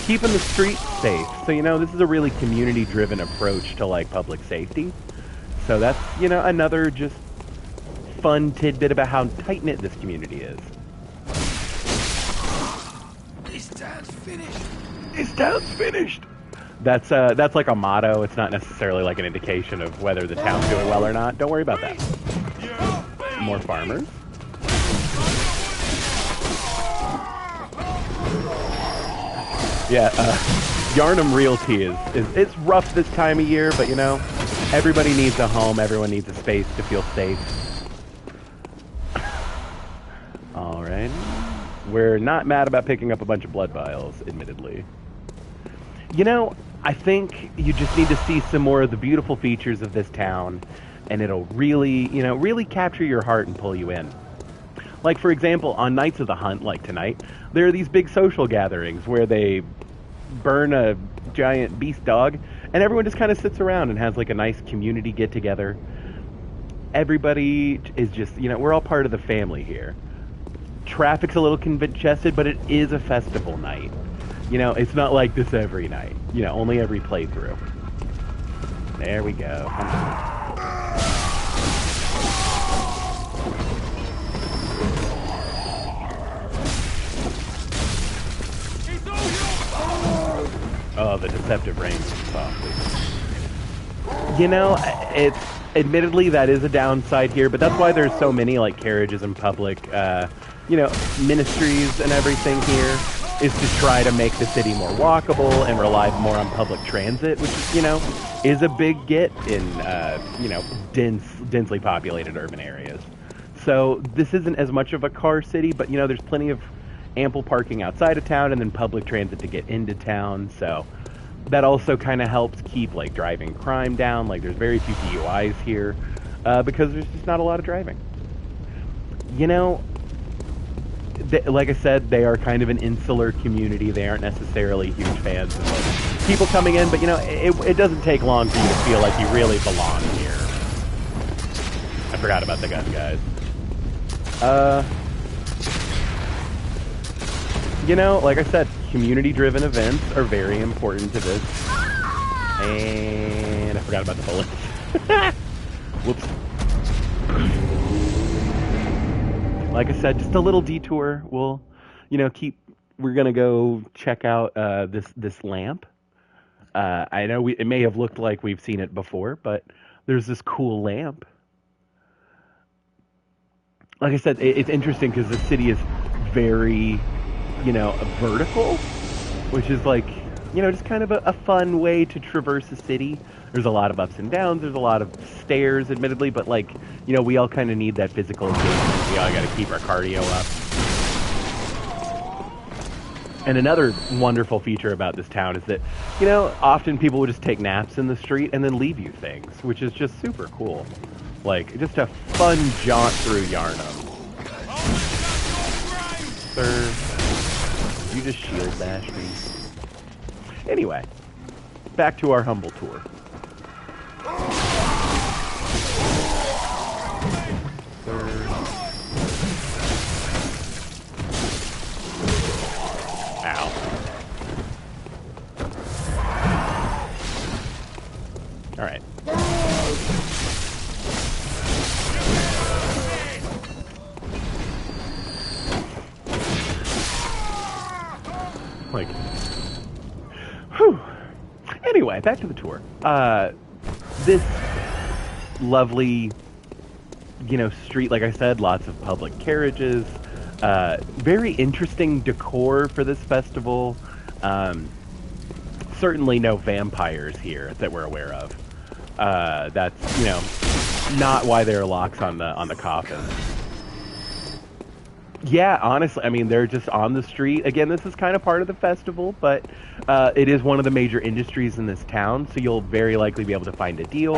keeping the streets safe. So, this is a really community-driven approach to, like, public safety. So that's, another just fun tidbit about how tight-knit this community is. This town's finished. This town's finished. That's like a motto. It's not necessarily like an indication of whether the town's doing well or not. Don't worry about that. More farmers. Yeah, Yharnam Realty is it's rough this time of year, but everybody needs a home. Everyone needs a space to feel safe. All right. We're not mad about picking up a bunch of blood vials, admittedly. I think you just need to see some more of the beautiful features of this town, and it'll really, really capture your heart and pull you in. Like, for example, on nights of the hunt, like tonight, there are these big social gatherings where they burn a giant beast dog, and everyone just kind of sits around and has, like, a nice community get-together. Everybody is just, we're all part of the family here. Traffic's a little congested, but it is a festival night. It's not like this every night. Only every playthrough. There we go. Oh, the deceptive rain softly. It's admittedly that is a downside here, but that's why there's so many like carriages and public, ministries and everything here. Is to try to make the city more walkable and rely more on public transit, which is a big get in densely populated urban areas. So this isn't as much of a car city, but there's plenty of ample parking outside of town and then public transit to get into town. So that also kind of helps keep like driving crime down. Like there's very few DUIs here because there's just not a lot of driving. Like I said, they are kind of an insular community. They aren't necessarily huge fans of like, people coming in, but it doesn't take long for you to feel like you really belong here. I forgot about the gun, guys. Like I said, community-driven events are very important to this. And I forgot about the bullets. Whoops. Like I said, just a little detour. We'll, we're gonna go check out this lamp. I know it may have looked like we've seen it before, but there's this cool lamp. Like I said, it's interesting because the city is very, vertical, which is like just kind of a fun way to traverse a city. There's a lot of ups and downs. There's a lot of stairs, admittedly, but like, we all kind of need that physical engagement. We all got to keep our cardio up. And another wonderful feature about this town is that, often people will just take naps in the street and then leave you things, which is just super cool. Like, just a fun jaunt through Yarnum. Sir, you just shield bash me. Anyway, back to our humble tour. Ow. All right. Like, whew. Anyway, back to the tour. This lovely, street, like I said, lots of public carriages. Very interesting decor for this festival. Certainly no vampires here that we're aware of. That's, not why there are locks on the coffin. Yeah, honestly, I mean, they're just on the street. Again, this is kind of part of the festival, but it is one of the major industries in this town, so you'll very likely be able to find a deal.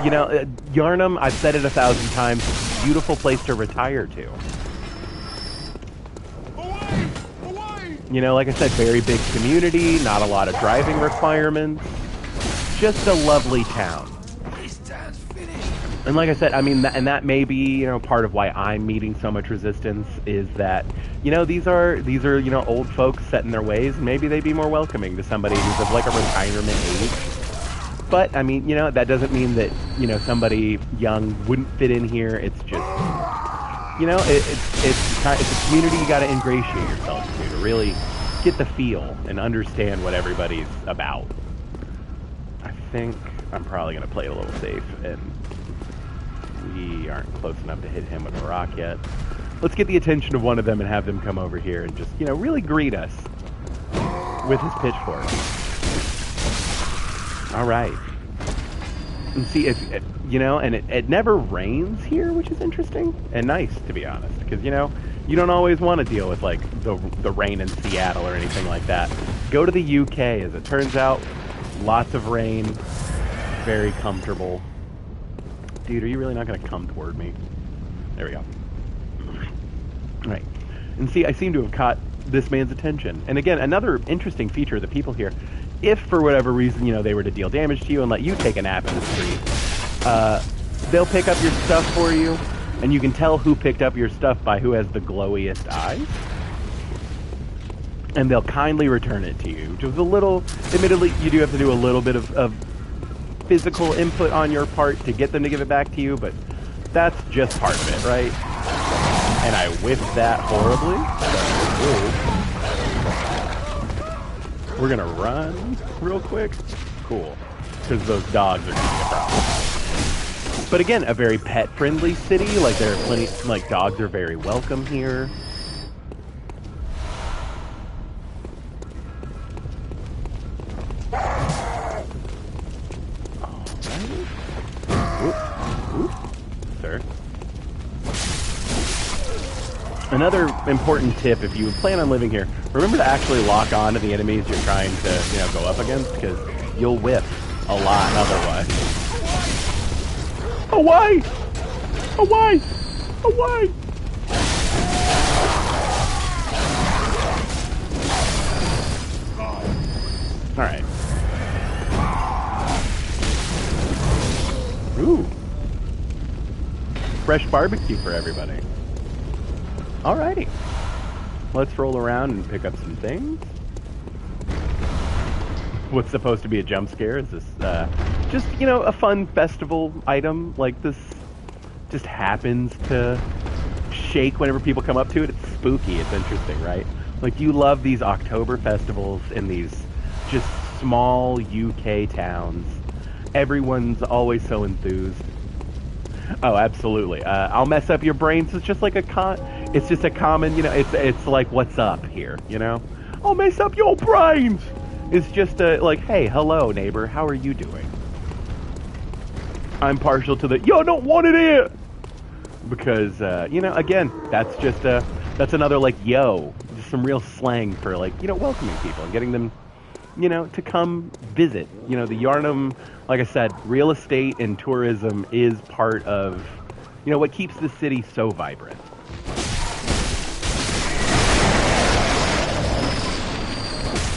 Yarnum, I've said it 1,000 times, beautiful place to retire to. Like I said, very big community, not a lot of driving requirements. Just a lovely town. And like I said, I mean, and that may be, part of why I'm meeting so much resistance is that, these are, old folks set in their ways, and maybe they'd be more welcoming to somebody who's of like a retirement age. But, I mean, that doesn't mean that, somebody young wouldn't fit in here. It's just, it's a community you got to ingratiate yourself to really get the feel and understand what everybody's about. I think I'm probably going to play it a little safe, and we aren't close enough to hit him with a rock yet. Let's get the attention of one of them and have them come over here and just, really greet us with his pitchfork. All right. And see, if and it never rains here, which is interesting and nice, to be honest, because, you don't always want to deal with, like, the rain in Seattle or anything like that. Go to the UK, as it turns out. Lots of rain. Very comfortable. Dude, are you really not going to come toward me? There we go. All right. And see, I seem to have caught this man's attention. And again, another interesting feature of the people here, if for whatever reason, they were to deal damage to you and let you take a nap in the street, they'll pick up your stuff for you, and you can tell who picked up your stuff by who has the glowiest eyes. And they'll kindly return it to you, which is a little, admittedly, you do have to do a little bit of physical input on your part to get them to give it back to you, but that's just part of it, right? And I whiffed that horribly. Ooh. We're gonna run real quick. Cool. Because those dogs are gonna be a problem. But again, a very pet-friendly city. Like, there are plenty, like, dogs are very welcome here. Another important tip, if you plan on living here, remember to actually lock on to the enemies you're trying to, go up against, because you'll whiff a lot otherwise. Away! Away! Away! Alright. Ooh. Fresh barbecue for everybody. Alrighty. Let's roll around and pick up some things. What's supposed to be a jump scare is this, just, a fun festival item. Like, this just happens to shake whenever people come up to it. It's spooky. It's interesting, right? Like, you love these October festivals in these just small UK towns. Everyone's always so enthused. Oh, absolutely. I'll mess up your brains. It's just like it's just a common, it's like, what's up here, I'll mess up your brains. It's just like, hey, hello, neighbor, how are you doing? I'm partial to the, yo, don't want it here! Because, you know, again, that's just, that's another, like, yo, just some real slang for, like, you know, welcoming people and getting them, you know, to come visit. You know, the Yarnum, like I said, real estate and tourism is part of, you know, what keeps the city so vibrant.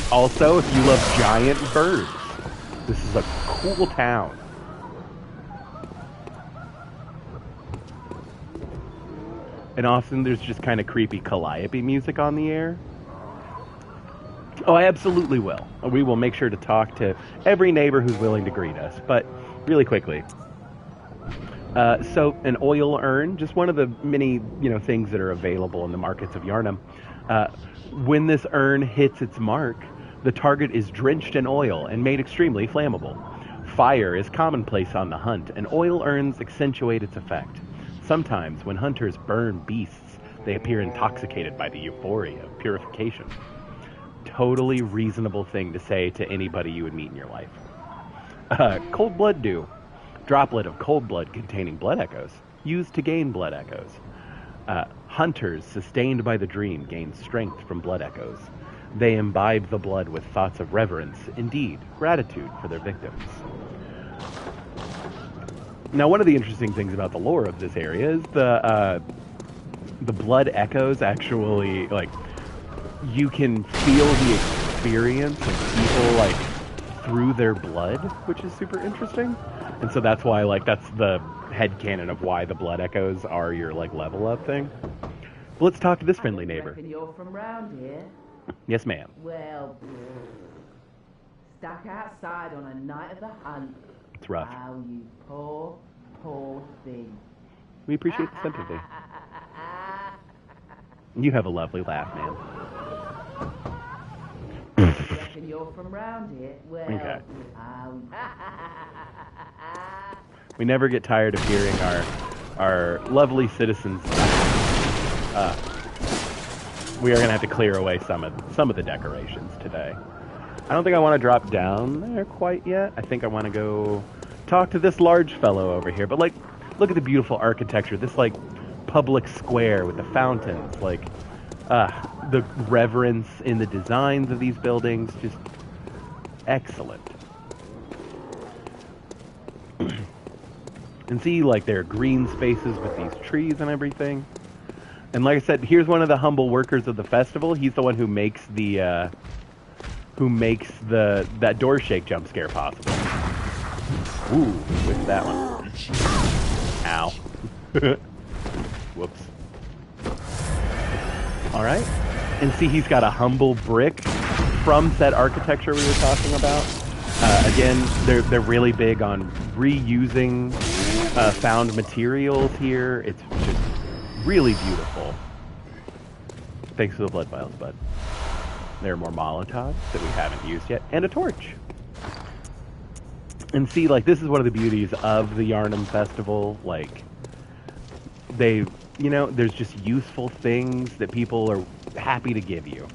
Also, if you love giant birds, this is a cool town. And often there's just kind of creepy calliope music on the air. Oh, I absolutely will. We will make sure to talk to every neighbor who's willing to greet us. But really quickly, so an oil urn, just one of the many, you know, things that are available in the markets of Yarnum. When this urn hits its mark, the target is drenched in oil and made extremely flammable. Fire is commonplace on the hunt, and oil urns accentuate its effect. Sometimes, when hunters burn beasts, they appear intoxicated by the euphoria of purification. Totally reasonable thing to say to anybody you would meet in your life. Cold blood dew. Droplet of cold blood containing blood echoes, used to gain blood echoes. Hunters sustained by the dream gain strength from blood echoes. They imbibe the blood with thoughts of reverence, indeed, gratitude for their victims. Now, one of the interesting things about the lore of this area is the blood echoes actually, like, you can feel the experience of people, like, through their blood, which is super interesting. And so that's why, like, that's the headcanon of why the blood echoes are your, like, level up thing. But let's talk to this friendly neighbor. Reckon you're from round here? Yes, ma'am. Well, stuck outside on a night of the hunt. It's rough. Oh, you poor, poor thing. We appreciate the sympathy. You have a lovely laugh, man. Reckon you're from round here? Well, Okay. We never get tired of hearing our lovely citizens. We are going to have to clear away some of the decorations today. I don't think I want to drop down there quite yet. I think I want to go talk to this large fellow over here. But, like, look at the beautiful architecture. This, like, public square with the fountains. Like, the reverence in the designs of these buildings. Just excellent. And see, like, there are green spaces with these trees and everything. And like I said, here's one of the humble workers of the festival. He's the one who makes that door shake jump scare possible. Ooh, with that one. Ow. Whoops. Alright. And see, he's got a humble brick from said architecture we were talking about. Again, they're really big on reusing found materials here. It's just really beautiful. Thanks for the blood vials, bud. There are more Molotovs that we haven't used yet, and a torch. And see, like, this is one of the beauties of the Yarnum Festival. Like, they, you know, there's just useful things that people are happy to give you.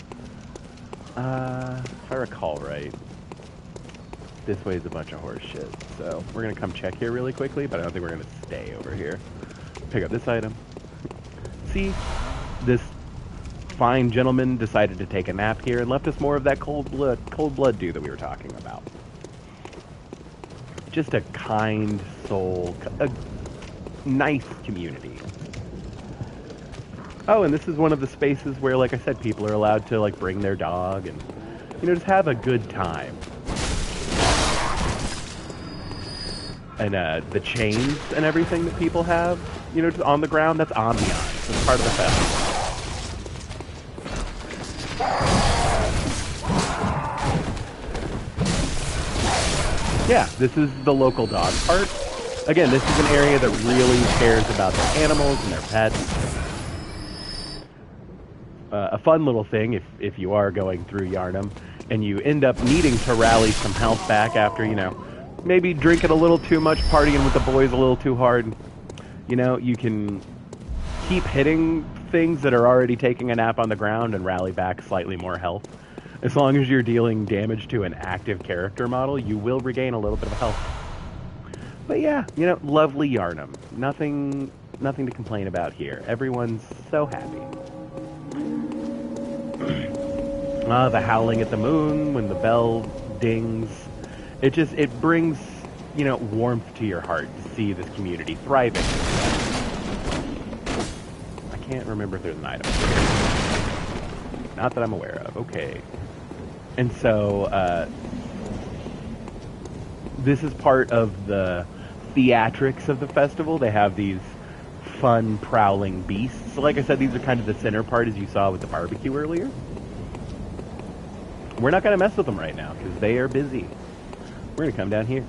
If I recall right, this way is a bunch of horse shit. So we're gonna come check here really quickly, but I don't think we're gonna stay over here. Pick up this item. See, this fine gentleman decided to take a nap here and left us more of that cold blood dew that we were talking about. Just a kind soul, a nice community. Oh, and this is one of the spaces where, like I said, people are allowed to, like, bring their dog and, you know, just have a good time. And the chains and everything that people have, you know, just on the ground, that's ambiance. That's part of the festival. Yeah, this is the local dog park. Again, this is an area that really cares about their animals and their pets. A fun little thing, if you are going through Yarnum, and you end up needing to rally some health back after, you know, maybe drinking a little too much, partying with the boys a little too hard, you know, you can keep hitting things that are already taking a nap on the ground and rally back slightly more health. As long as you're dealing damage to an active character model, you will regain a little bit of health. But yeah, you know, lovely Yarnum. Nothing to complain about here. Everyone's so happy. The howling at the moon when the bell dings. It brings, you know, warmth to your heart to see this community thriving. I can't remember if there's an item here. Not that I'm aware of. Okay. And so, this is part of the theatrics of the festival. They have these fun, prowling beasts. So like I said, these are kind of the center part, as you saw with the barbecue earlier. We're not going to mess with them right now, because they are busy. We're going to come down here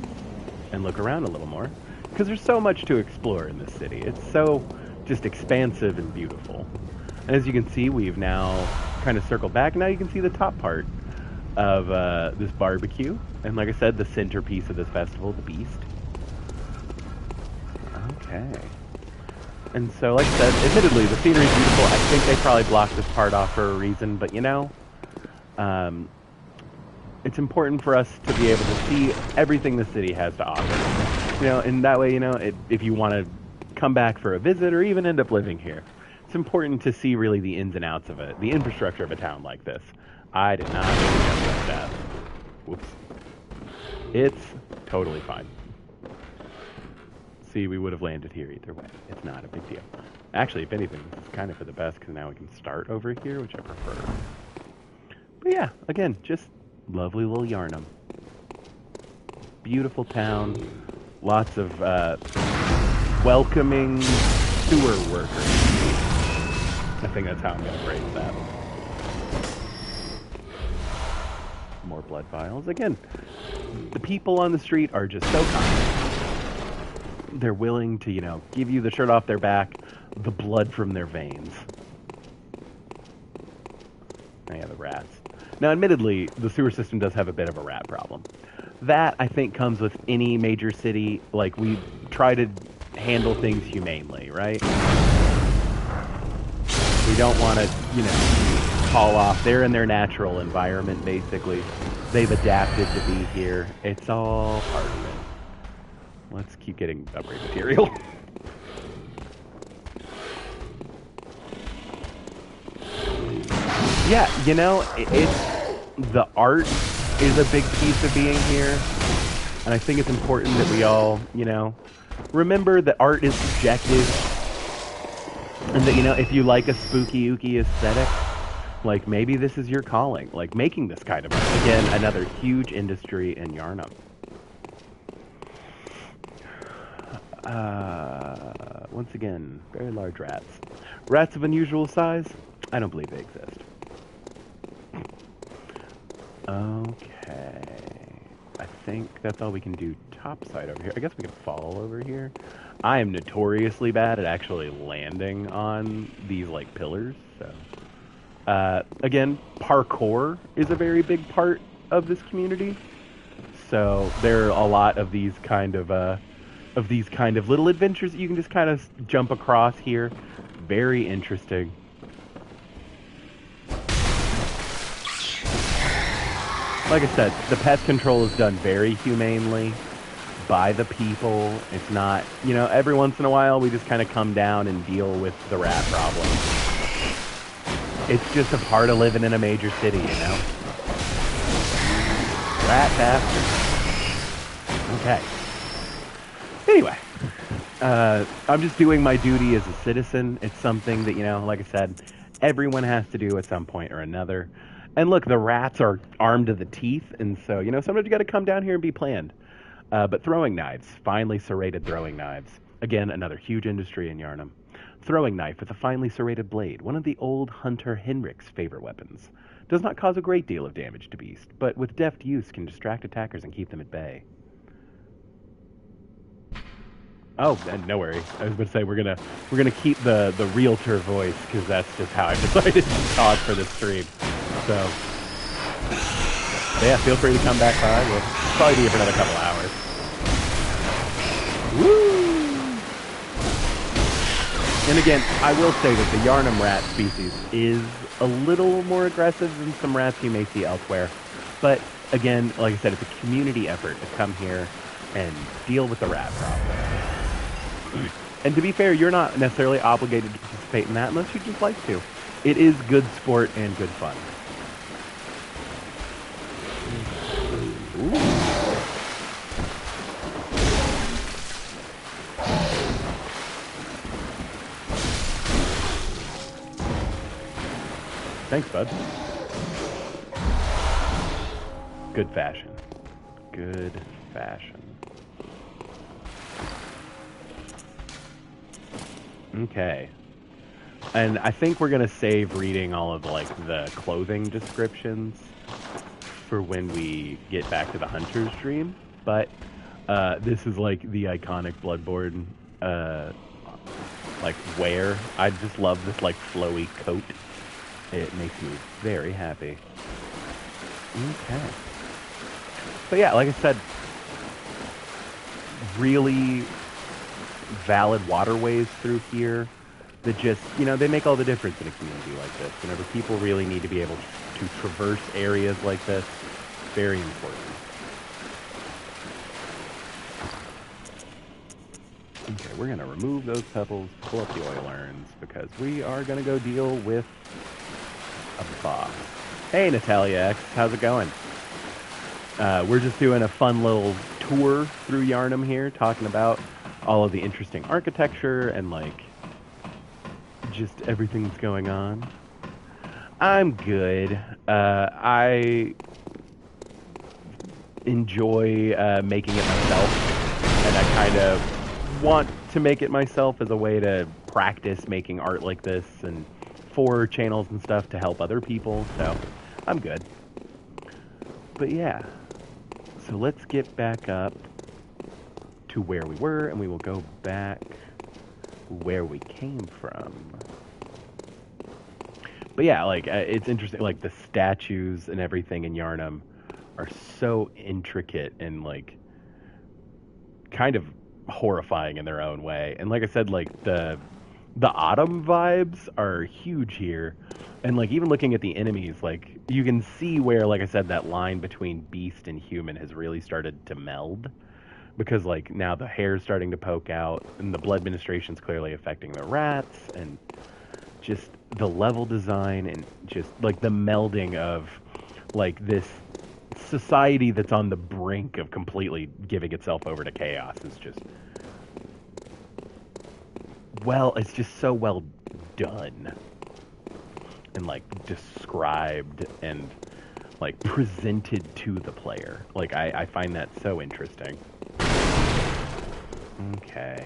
and look around a little more, because there's so much to explore in this city. It's so just expansive and beautiful. And as you can see, we've now kind of circled back. Now you can see the top part of this barbecue. And like I said, the centerpiece of this festival, the beast. Okay. And so, like I said, admittedly, the scenery is beautiful. I think they probably blocked this part off for a reason, but you know, it's important for us to be able to see everything the city has to offer. You know, and that way, you know, if you want to come back for a visit or even end up living here, it's important to see really the ins and outs of it, the infrastructure of a town like this. I did not expect that. Whoops. It's totally fine. See, we would have landed here either way. It's not a big deal. Actually, if anything, it's kind of for the best, because now we can start over here, which I prefer. But yeah, again, just lovely little Yarnum. Beautiful town. Lots of welcoming sewer workers. I think that's how I'm going to phrase that. More blood vials. Again, the people on the street are just so kind. They're willing to, you know, give you the shirt off their back, the blood from their veins. Oh yeah, the rats. Now, admittedly, the sewer system does have a bit of a rat problem. That, I think, comes with any major city. Like, we try to handle things humanely, right? We don't want to, you know, haul off. They're in their natural environment, basically. They've adapted to be here. It's all part of it. Let's keep getting upgrade material. Yeah, you know, the art is a big piece of being here. And I think it's important that we all, you know, remember that art is subjective. And that, you know, if you like a spooky, ooky aesthetic, like, maybe this is your calling. Like, making this kind of art. Again, another huge industry in Yarnum. Once again, very large rats. Rats of unusual size? I don't believe they exist. Okay. I think that's all we can do topside over here. I guess we can fall over here. I am notoriously bad at actually landing on these, like, pillars, so... again, parkour is a very big part of this community. So there are a lot of these kind of little adventures that you can just kind of jump across here. Very interesting. Like I said, the pest control is done very humanely by the people. It's not, you know, every once in a while we just kind of come down and deal with the rat problem. It's just a part of living in a major city, you know? Rat bastard. Okay. Anyway, I'm just doing my duty as a citizen. It's something that, you know, like I said, everyone has to do at some point or another. And look, the rats are armed to the teeth, and so, you know, sometimes you got to come down here and be planned. But throwing knives, finely serrated throwing knives. Again, another huge industry in Yarnum. Throwing knife with a finely serrated blade, one of the old hunter Henrik's favorite weapons. Does not cause a great deal of damage to beast, but with deft use can distract attackers and keep them at bay. Oh, and no worry. I was going to say we're gonna keep the realtor voice, because that's just how I decided to talk for this stream. So yeah, feel free to come back by. We'll probably be here for another couple hours. Woo! And again, I will say that the Yarnum rat species is a little more aggressive than some rats you may see elsewhere. But again, like I said, it's a community effort to come here and deal with the rat problem. And to be fair, you're not necessarily obligated to participate in that unless you just like to. It is good sport and good fun. Ooh. Thanks, bud. Good fashion. Good fashion. Okay. And I think we're gonna save reading all of like the clothing descriptions for when we get back to the Hunter's Dream. But this is like the iconic Bloodborne like wear. I just love this like flowy coat. It makes me very happy. Okay. But yeah, like I said, really valid waterways through here that just, you know, they make all the difference in a community like this. Whenever people really need to be able to traverse areas like this, very important. Okay, we're going to remove those pebbles, pull up the oil urns, because we are going to go deal with a boss. Hey, Natalia X, how's it going? We're just doing a fun little tour through Yarnum here, talking about all of the interesting architecture and, like, just everything that's going on. I'm good. I enjoy making it myself, and I kind of want to make it myself as a way to practice making art like this and for channels and stuff to help other people, so I'm good. But yeah, so let's get back up to where we were, and we will go back where we came from. But yeah, like, it's interesting, like, the statues and everything in Yarnum are so intricate and, like, kind of horrifying in their own way. And like I said, like, the autumn vibes are huge here. And, like, even looking at the enemies, like, you can see where, like I said, that line between beast and human has really started to meld. Because, like, now the hair's starting to poke out, and the blood administration's clearly affecting the rats, and just the level design, and just, like, the melding of, like, this society that's on the brink of completely giving itself over to chaos is just... well, it's just so well done. And, like, described and, like, presented to the player. Like, I find that so interesting. Okay.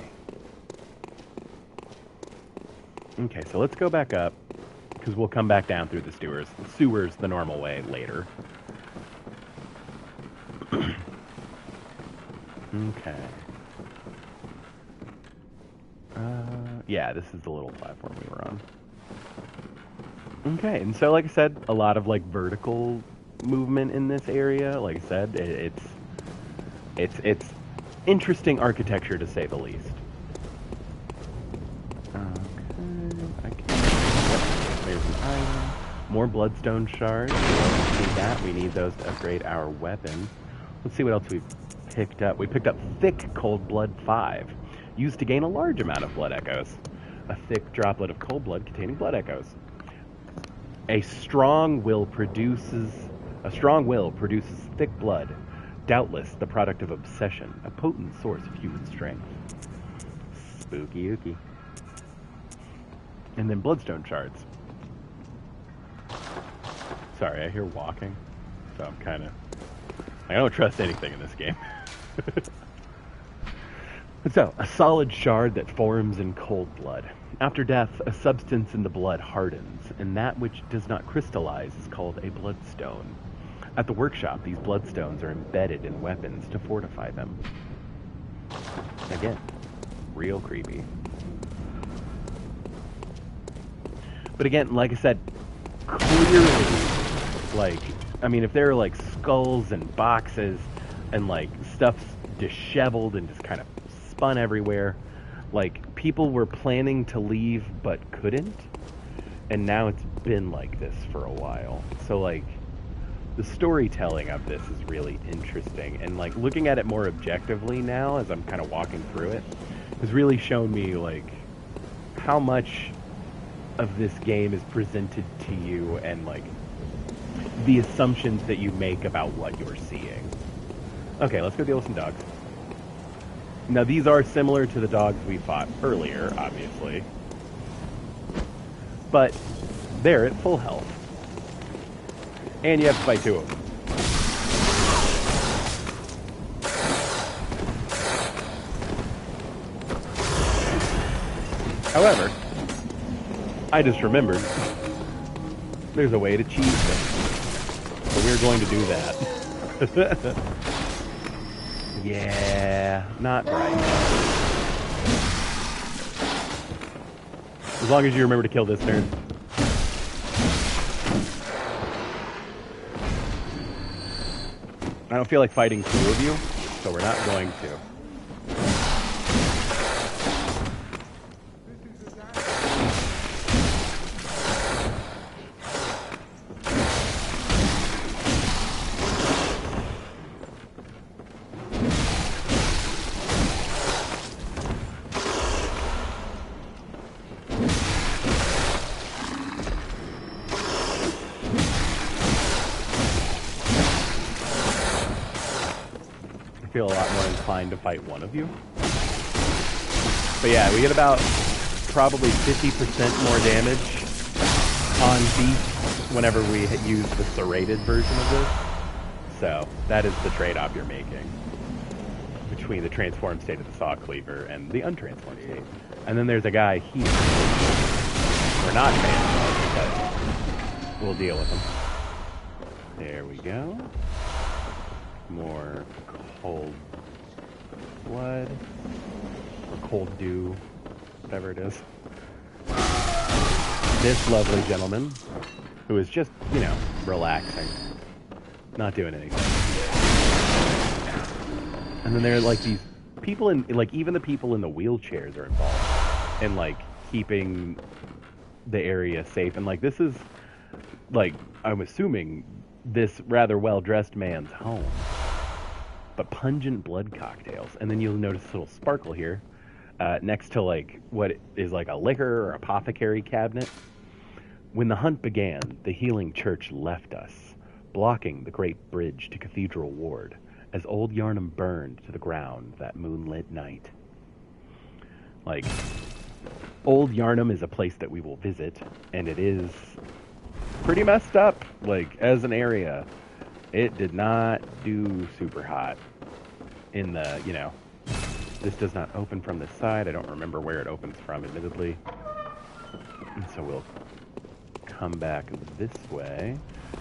Okay, so let's go back up, because we'll come back down through the sewers the normal way later. Okay. Yeah, this is the little platform we were on. Okay, and so like I said, a lot of like vertical movement in this area. Like I said, it's interesting architecture to say the least. Okay, there's an item. More bloodstone shards. We need that. We need those to upgrade our weapons. Let's see what else we picked up. We picked up Thick Cold Blood 5, used to gain a large amount of blood echoes. A thick droplet of cold blood containing blood echoes. A strong will produces thick blood, doubtless the product of obsession, a potent source of human strength. Spooky ooky. And then bloodstone shards. Sorry, I hear walking, so I'm kind of... I don't trust anything in this game. So, a solid shard that forms in cold blood. After death, a substance in the blood hardens, and that which does not crystallize is called a bloodstone. At the workshop, these bloodstones are embedded in weapons to fortify them. Again, real creepy. But again, like I said, clearly, like, I mean, if there are, like, skulls and boxes and, like, stuff's disheveled and just kind of spun everywhere, like, people were planning to leave but couldn't, and now it's been like this for a while. So like the storytelling of this is really interesting, and like looking at it more objectively now as I'm kind of walking through it has really shown me like how much of this game is presented to you and like the assumptions that you make about what you're seeing. Okay, let's go deal with some dogs. Now these are similar to the dogs we fought earlier, obviously, but they're at full health. And you have to fight 2 of them. However, I just remembered there's a way to cheese them. So we're going to do that. Yeah, not right. As long as you remember to kill this turn. I don't feel like fighting 2 of you, so we're not going to. A lot more inclined to fight 1 of you. But yeah, we get about probably 50% more damage on beast whenever we use the serrated version of this. So that is the trade-off you're making between the transformed state of the saw cleaver and the untransformed state. And then there's a guy here. We're not fans of, but we'll deal with him. There we go. More cold blood, or cold dew, whatever it is. This lovely gentleman, who is just, you know, relaxing, not doing anything. And then there are like these people in, like even the people in the wheelchairs are involved in like keeping the area safe. And like this is, like, I'm assuming this rather well-dressed man's home. But pungent blood cocktails. And then you'll notice a little sparkle here next to like what is like a liquor or apothecary cabinet. When the hunt began, the healing church left us, blocking the great bridge to Cathedral Ward, as old Yarnum burned to the ground that moonlit night. Like, old Yarnum is a place that we will visit, and it is pretty messed up, like, as an area. It did not do super hot in the, you know, this does not open from this side. I don't remember where it opens from, admittedly. And so we'll come back this way,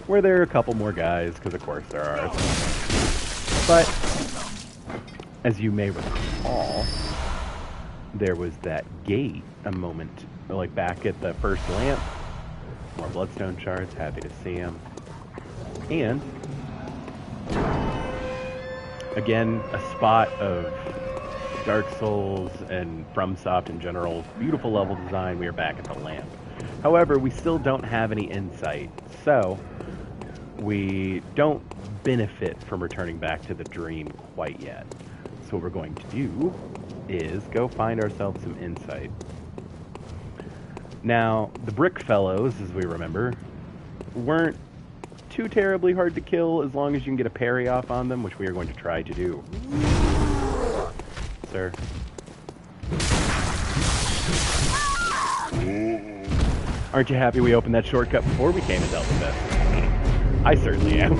where there are a couple more guys, because of course there are. But, as you may recall, there was that gate a moment, like back at the first lamp. More bloodstone shards, happy to see them. And again, a spot of Dark Souls and FromSoft in general, beautiful level design. We are back at the lamp. However, we still don't have any insight, so we don't benefit from returning back to the dream quite yet. So what we're going to do is go find ourselves some insight. Now, the Brick Fellows, as we remember, weren't too terribly hard to kill as long as you can get a parry off on them, which we are going to try to do. Sir. Aren't you happy we opened that shortcut before we came to Delta Fest? I certainly am.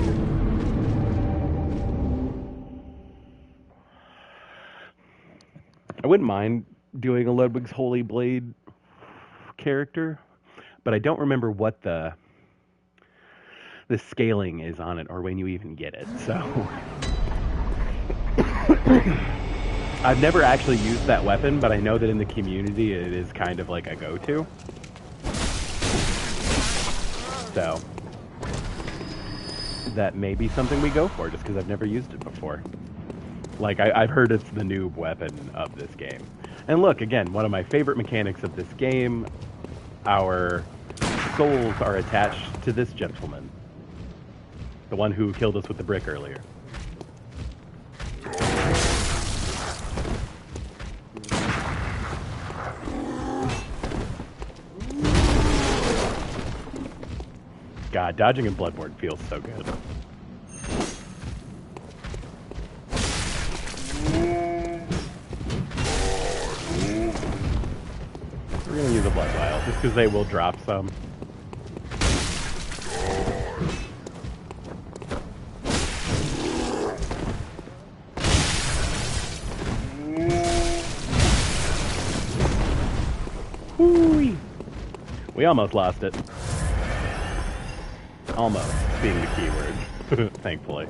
I wouldn't mind doing a Ludwig's Holy Blade character, but I don't remember what the scaling is on it, or when you even get it, so I've never actually used that weapon, but I know that in the community it is kind of like a go-to. So that may be something we go for, just because I've never used it before. Like, I've heard it's the noob weapon of this game. And look, again, one of my favorite mechanics of this game, our souls are attached to this gentleman. The one who killed us with the brick earlier. God, dodging in Bloodborne feels so good. We're gonna use a blood vial, just because they will drop some. Whoo-wee. We almost lost it. Almost being the keyword, thankfully.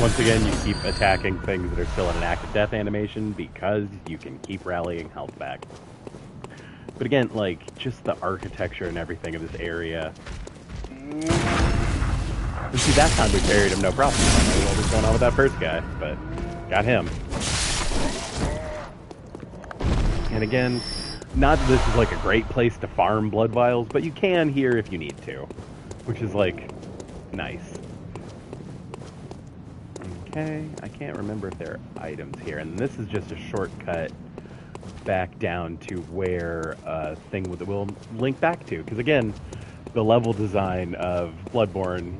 Once again, you keep attacking things that are still in an active death animation because you can keep rallying health back. But again, like, just the architecture and everything of this area. And see, that time we parried him no problem. I don't know what was going on with that first guy, but got him. And again, not that this is like a great place to farm blood vials, but you can here if you need to, which is like nice. Okay, I can't remember if there are items here, and this is just a shortcut back down to where a thing that we'll link back to, because again, the level design of Bloodborne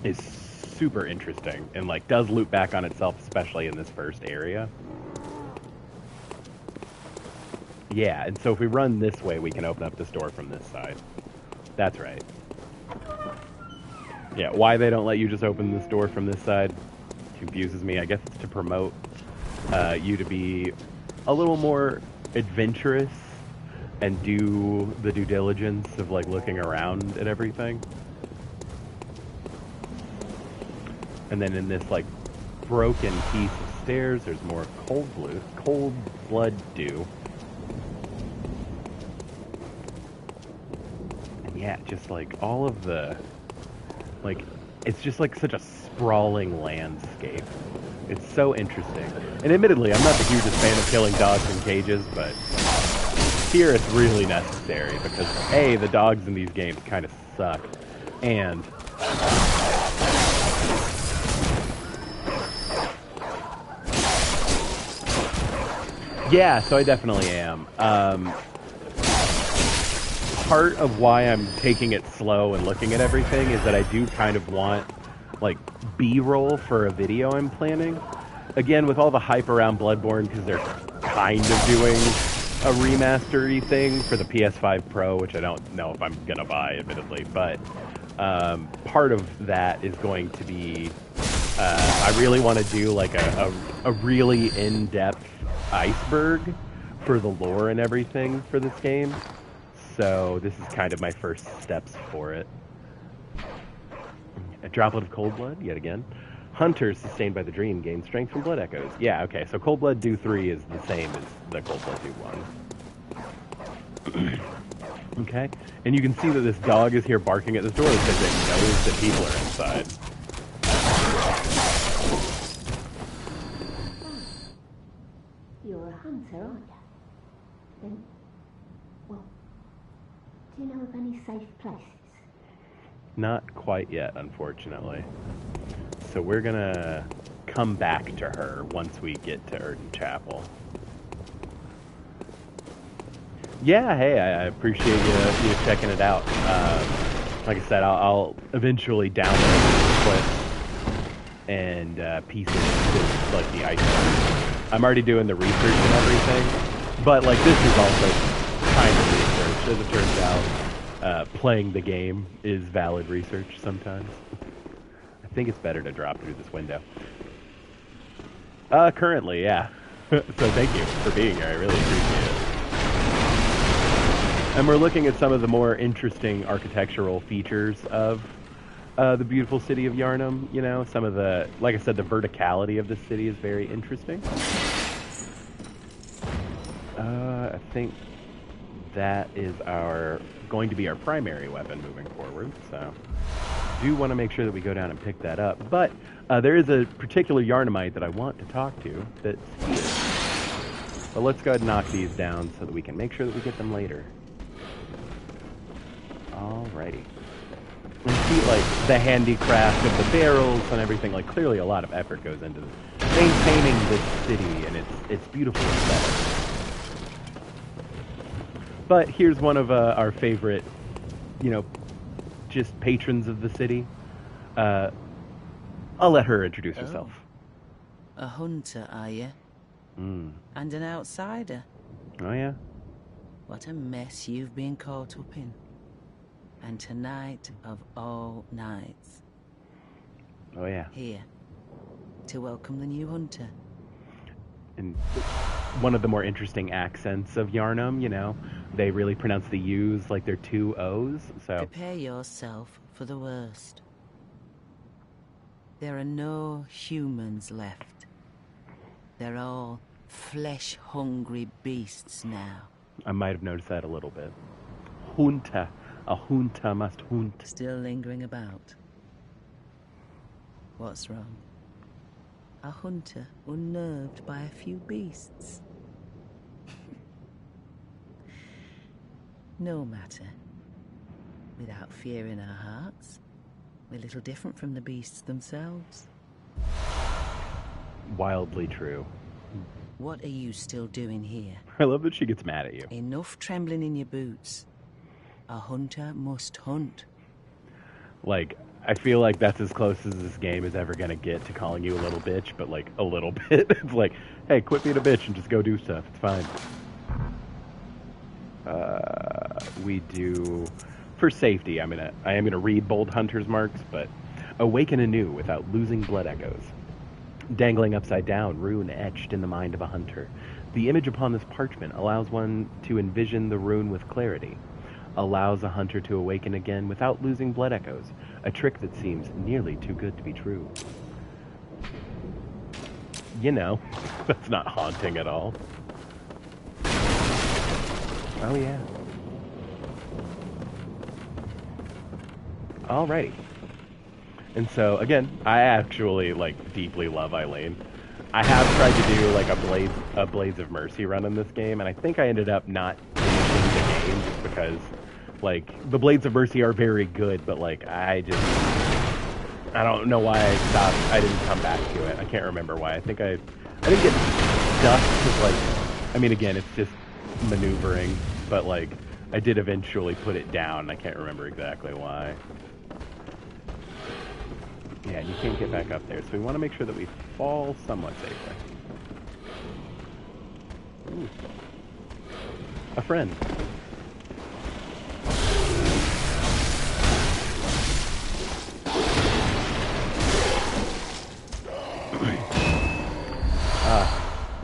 is super interesting and like does loop back on itself, especially in this first area. Yeah, and so if we run this way, we can open up this door from this side. That's right. Yeah, why they don't let you just open this door from this side confuses me. I guess it's to promote you to be a little more adventurous and do the due diligence of like looking around at everything. And then in this like broken piece of stairs, there's more cold blood dew. Yeah, just like all of the, like, it's just like such a sprawling landscape. It's so interesting. And admittedly, I'm not the hugest fan of killing dogs in cages, but here it's really necessary because A, the dogs in these games kind of suck, and yeah, so I definitely am. Part of why I'm taking it slow and looking at everything is that I do kind of want, like, B-roll for a video I'm planning. Again, with all the hype around Bloodborne, because they're kind of doing a remastery thing for the PS5 Pro, which I don't know if I'm going to buy, admittedly. But part of that is going to be, I really want to do, like, a really in-depth iceberg for the lore and everything for this game. So this is kind of my first steps for it. A droplet of cold blood, yet again. Hunters sustained by the dream gain strength from blood echoes. Yeah, okay, so Cold Blood Dew 3 is the same as the Cold Blood Dew 1. Okay, and you can see that this dog is here barking at this door because it knows that people are inside. You're a hunter, aren't you? Then, well, do you know of any safe places? Not quite yet, unfortunately. So we're gonna come back to her once we get to Erden Chapel. Yeah, hey, I appreciate you checking it out. Like I said, I'll eventually download the clips and piece it into like the iceberg. I'm already doing the research and everything, but like this is also kind of research, as it turns out. Playing the game is valid research sometimes. I think it's better to drop through this window. Currently, yeah. So thank you for being here. I really appreciate it. And we're looking at some of the more interesting architectural features of the beautiful city of Yharnam. You know, some of the, like I said, the verticality of the city is very interesting. I think that is going to be our primary weapon moving forward. So do want to make sure that we go down and pick that up. But There is a particular Yarnamite that I want to talk to that's here. But let's go ahead and knock these down so that we can make sure that we get them later. Alrighty. And see, like, the handicraft of the barrels and everything. Like, clearly a lot of effort goes into maintaining this city and its beautiful aesthetic. But here's one of our favorite, you know, just patrons of the city. I'll let her introduce herself. A hunter, are you? And an outsider? Oh, yeah? What a mess you've been caught up in. And tonight of all nights. Oh, yeah. Here, to welcome the new hunter. And one of the more interesting accents of Yarnum, you know, they really pronounce the U's like they're two O's, so... Prepare yourself for the worst. There are no humans left. They're all flesh-hungry beasts now. I might have noticed that a little bit. Junta. A junta must hunt. Still lingering about. What's wrong? A hunter unnerved by a few beasts. No matter. Without fear in our hearts, we're little different from the beasts themselves. Wildly true. What are you still doing here? I love that she gets mad at you. Enough trembling in your boots. A hunter must hunt. Like, I feel like that's as close as this game is ever gonna get to calling you a little bitch, but like, a little bit. It's like, hey, quit being a bitch and just go do stuff. It's fine. We do... For safety, I am gonna read bold hunter's marks, but awaken anew without losing blood echoes. Dangling upside down, rune etched in the mind of a hunter. The image upon this parchment allows one to envision the rune with clarity. Allows a hunter to awaken again without losing blood echoes. A trick that seems nearly too good to be true. You know, that's not haunting at all. Oh yeah. Alrighty. And so, again, I actually, like, deeply love Eileen. I have tried to do, like, a Blades of Mercy run in this game, and I think I ended up not finishing the game just because, like, the Blades of Mercy are very good, but, like, I don't know why I stopped. I didn't come back to it. I can't remember why. I think I didn't get stuck because, like, I mean, again, it's just maneuvering, but, like, I did eventually put it down. I can't remember exactly why. Yeah, you can't get back up there, so we want to make sure that we fall somewhat safely. Ooh. A friend.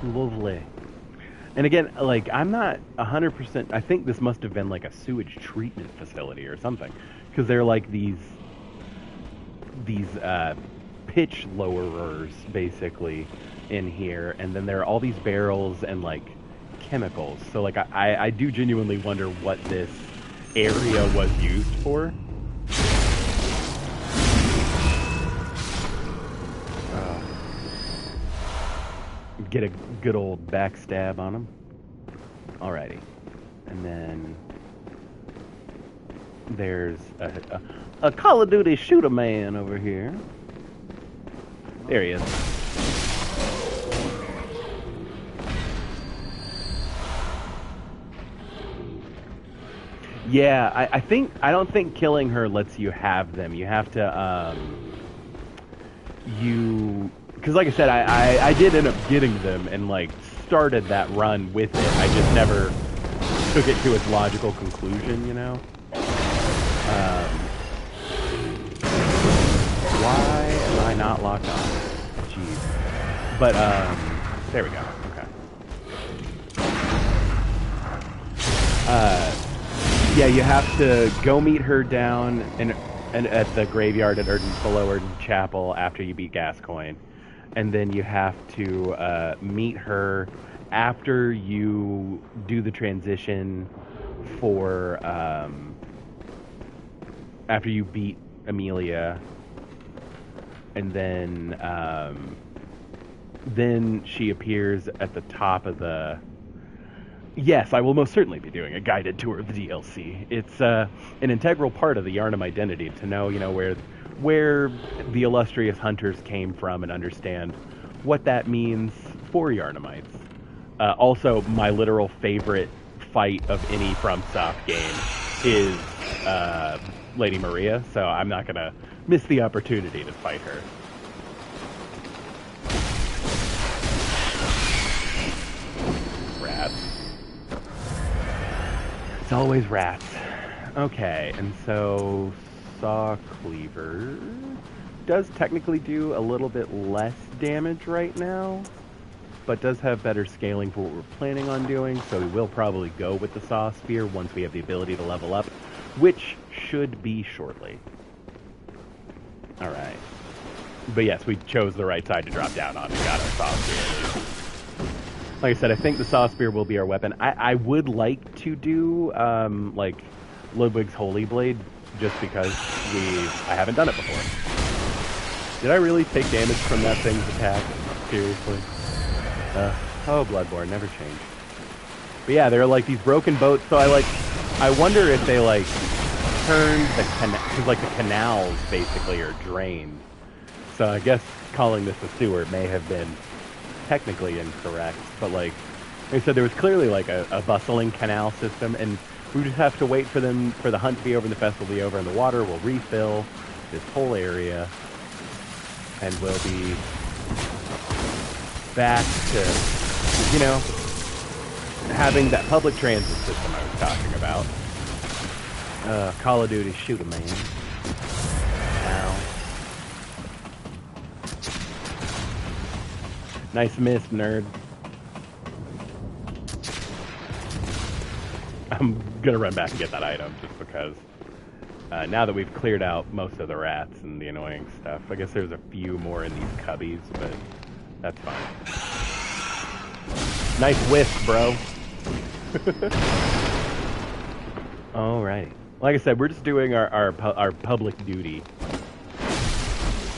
Lovely. And again, like, I'm not 100%... I think this must have been, like, a sewage treatment facility or something. Because they're, like, these pitch lowerers, basically, in here. And then there are all these barrels and, like, chemicals. So, like, I do genuinely wonder what this area was used for. Get a good old backstab on him. Alrighty. And then there's a Call of Duty shooter man over here. There he is. Yeah, I don't think killing her lets you have them. You have to because like I said, I did end up getting them and like started that run with it. I just never took it to its logical conclusion, you know? Why am I not locked on? Jeez. But, there we go. Okay. Yeah, you have to go meet her down and at the graveyard at below Erden Chapel after you beat Gascoigne. And then you have to meet her after you do the transition for after you beat Amelia. and then she appears at the top of the... Yes, I will most certainly be doing a guided tour of the DLC. It's an integral part of the Yharnam identity to know, where the illustrious hunters came from and understand what that means for Yharnamites. Also, my literal favorite fight of any FromSoft game is Lady Maria, so I'm not going to miss the opportunity to fight her. Rats. It's always rats. Okay, and so Saw Cleaver does technically do a little bit less damage right now, but does have better scaling for what we're planning on doing, so we will probably go with the Saw Spear once we have the ability to level up, which should be shortly. Alright. But yes, we chose the right side to drop down on. We got our Saw Spear. Like I said, I think the Saw Spear will be our weapon. I would like to do, like, Ludwig's Holy Blade, just because I haven't done it before. Did I really take damage from that thing's attack? Seriously? Oh, Bloodborne, never change. But yeah, there are like these broken boats, so I wonder if they like turned the canal, because like the canals basically are drained. So I guess calling this a sewer may have been technically incorrect, but like I said, there was clearly like a bustling canal system, and we just have to wait for the hunt to be over and the festival to be over, and the water will refill this whole area, and we'll be back to, having that public transit system I was talking about. Call of Duty, shoot a man. Ow. Nice miss, nerd. I'm gonna run back and get that item, just because now that we've cleared out most of the rats and the annoying stuff. I guess there's a few more in these cubbies, but that's fine. Nice whiff, bro. Alrighty. Like I said, we're just doing our public duty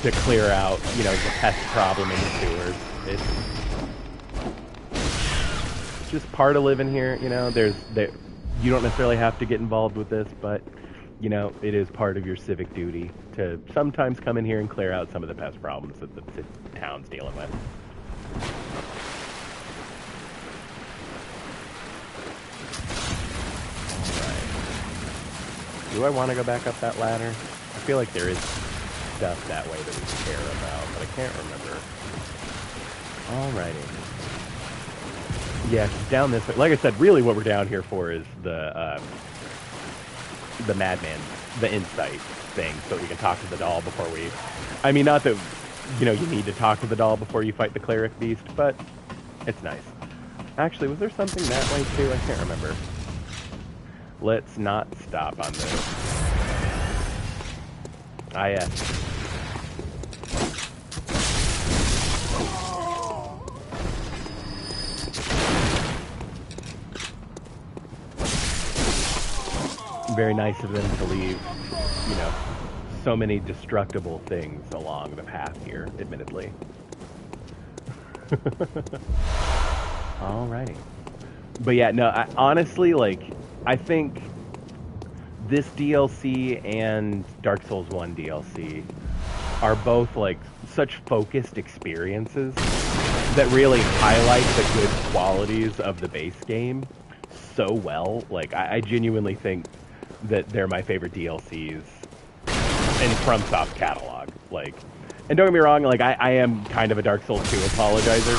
to clear out, the pest problem in the sewers. It's just part of living here, you don't necessarily have to get involved with this, but, it is part of your civic duty to sometimes come in here and clear out some of the pest problems that the town's dealing with. Do I want to go back up that ladder? I feel like there is stuff that way that we care about, but I can't remember. Alrighty. Yeah, down this way. Like I said, really what we're down here for is the madman, the insight thing, so we can talk to the doll before we... I mean, not that, you need to talk to the doll before you fight the cleric beast, but it's nice. Actually, was there something that way too? I can't remember. Let's not stop on this. Ah, yes. Very nice of them to leave, so many destructible things along the path here, admittedly. Alrighty. But yeah, no, honestly, I think this DLC and Dark Souls 1 DLC are both, such focused experiences that really highlight the good qualities of the base game so well. I genuinely think that they're my favorite DLCs in FromSoft catalog. And don't get me wrong, I am kind of a Dark Souls 2 apologizer,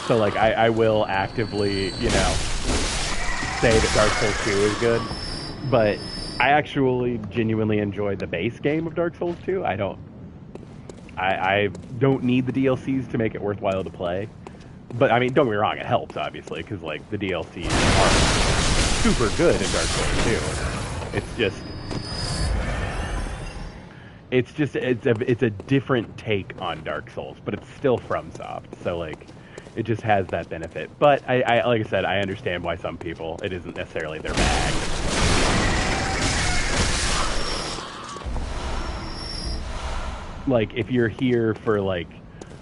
so, I will actively, say that Dark Souls 2 is good, but I actually genuinely enjoy the base game of Dark Souls 2. I don't need the DLCs to make it worthwhile to play, but, I mean, don't get me wrong, it helps, obviously, because, the DLCs are super good in Dark Souls 2. It's a different take on Dark Souls, but it's still FromSoft, so it just has that benefit. But I like I said, I understand why some people it isn't necessarily their bag. like, if you're here for, like,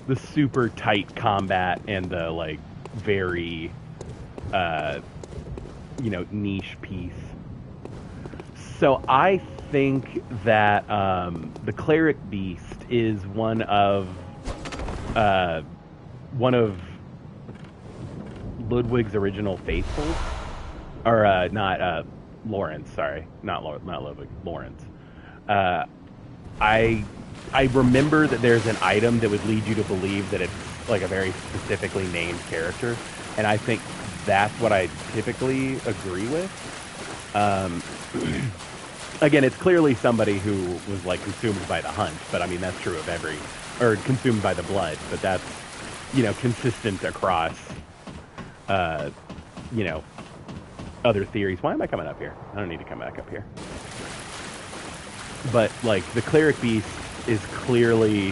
the super tight combat and the, like, very, you know, niche piece. So I think that the Cleric Beast is one of Ludwig's original faithfuls, or not Lawrence. Sorry, not Ludwig. Lawrence. I remember that there's an item that would lead you to believe that it's like a very specifically named character, and I think that's what I typically agree with. Again, it's clearly somebody who was like consumed by the hunt, but I mean that's true of or consumed by the blood, but that's, you know, consistent across, you know, other theories. Why am I coming up here? I don't need to come back up here. But like the Cleric Beast is clearly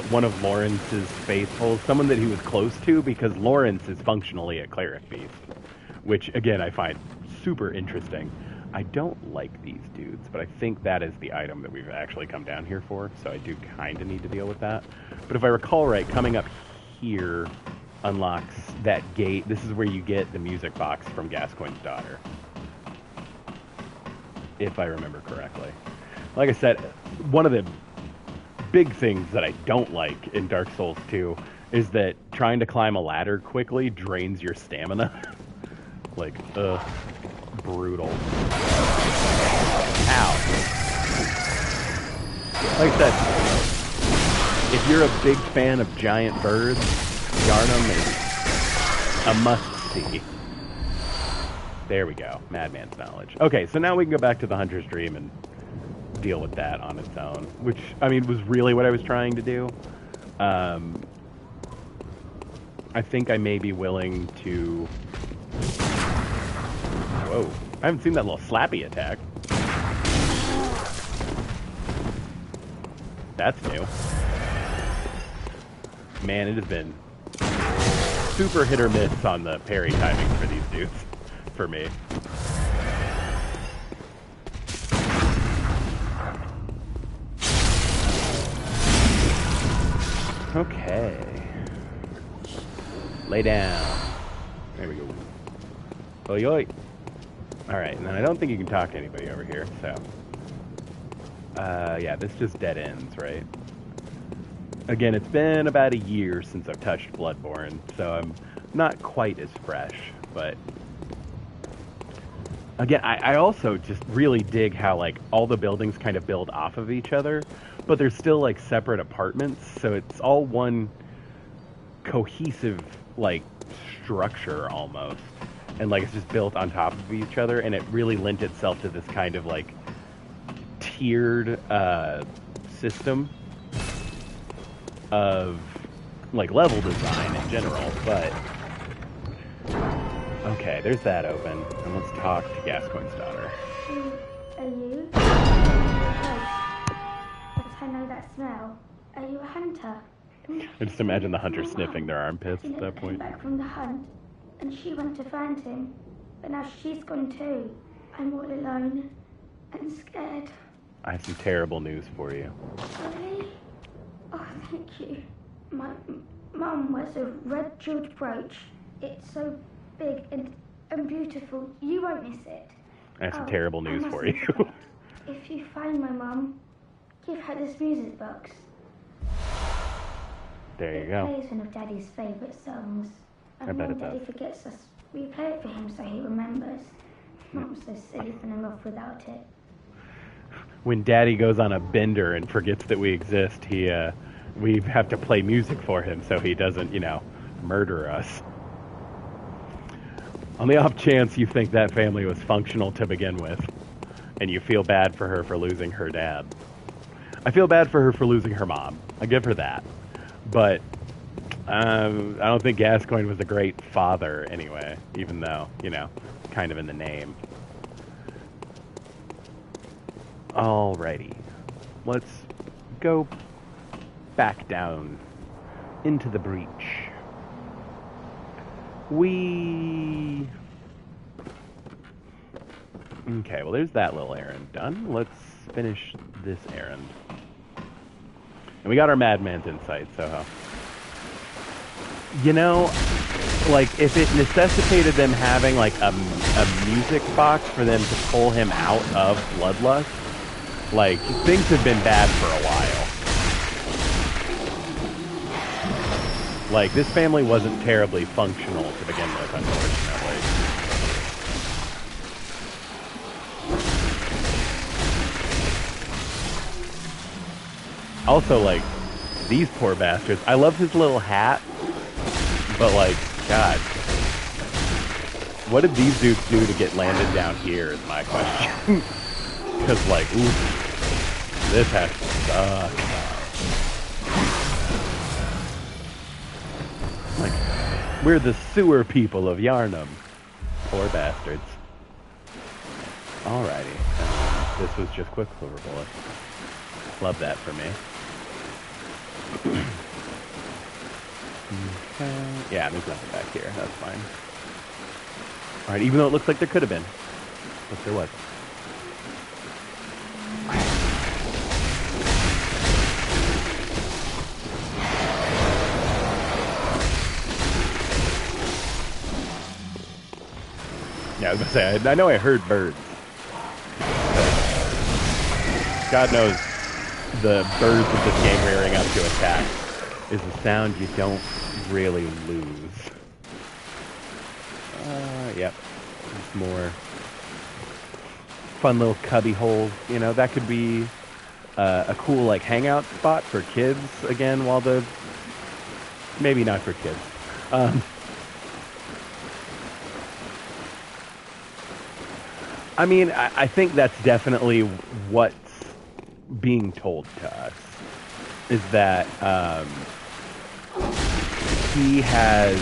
one of Lawrence's faithfuls, someone that he was close to, because Lawrence is functionally a Cleric Beast, which again I find super interesting. I don't like these dudes, but I think that is the item that we've actually come down here for, so I do kind of need to deal with that. But if I recall right, coming up here unlocks that gate. This is where you get the music box from Gascoigne's daughter, if I remember correctly. Like I said, one of the big things that I don't like in Dark Souls 2 is that trying to climb a ladder quickly drains your stamina. Like, brutal. Ow. Like I said, if you're a big fan of giant birds, Yarnum is a must-see. There we go. Madman's knowledge. Okay, so now we can go back to the Hunter's Dream and deal with that on its own, which, I mean, was really what I was trying to do. I think I may be willing to... Whoa. I haven't seen that little slappy attack. That's new. Man, it has been super hit or miss on the parry timing for these dudes, for me. Okay. Lay down. There we go. Oi, oi. Alright, and then I don't think you can talk to anybody over here, so... yeah, this just dead ends, right? Again, it's been about a year since I've touched Bloodborne, so I'm not quite as fresh, but... Again, I also just really dig how, like, all the buildings kind of build off of each other, but they're still, like, separate apartments, so it's all one cohesive, like, structure, almost. And, like, it's just built on top of each other, and it really lent itself to this kind of, like, tiered, system of, like, level design in general, but... Okay, there's that open, and let's talk to Gascoigne's daughter. Are you? But I know that smell. Are you a hunter? I just imagine the hunter sniffing their armpits at that point. Back from the hunt, and she went to find him, but now she's gone too. I'm all alone and scared. I have some terrible news for you. Really? Oh, thank you. My mum wears a red jeweled brooch. It's so big and beautiful. You won't miss it. I have some terrible news for you. If you find my mum, give her this music box. There you go. It plays one of Daddy's favourite songs. I bet it Daddy does. forgets us. We play it for him so he remembers. Mum's so silly for him off without it. When Daddy goes on a bender and forgets that we exist, we have to play music for him so he doesn't, you know, murder us. On the off chance you think that family was functional to begin with, and you feel bad for her for losing her dad. I feel bad for her for losing her mom. I give her that. But I don't think Gascoigne was a great father anyway, even though, you know, kind of in the name. Alrighty. Let's go back down into the breach. Okay, well there's that little errand done. Let's finish this errand. And we got our Madman's insight, so... You know, like, if it necessitated them having, like, a music box for them to pull him out of Bloodlust, like, things have been bad for a while. Like, this family wasn't terribly functional to begin with, unfortunately. Also, like, these poor bastards. I love his little hat, but, like, God. What did these dudes do to get landed down here is my question. Because, like, oof, this has to suck. Like, we're the sewer people of Yharnam. Poor bastards. Alrighty. This was just Quicksilver Bullet. Love that for me. Okay. Yeah, there's nothing back here. That's fine. Alright, even though it looks like there could have been. But there wasn't. Yeah, I was gonna say, I know I heard birds. God knows the birds of this game rearing up to attack is a sound you don't really lose. Yep. It's more fun little cubby holes. You know, that could be a cool, like, hangout spot for kids, again, while the... Maybe not for kids. I mean, I think that's definitely what's being told to us, is that he has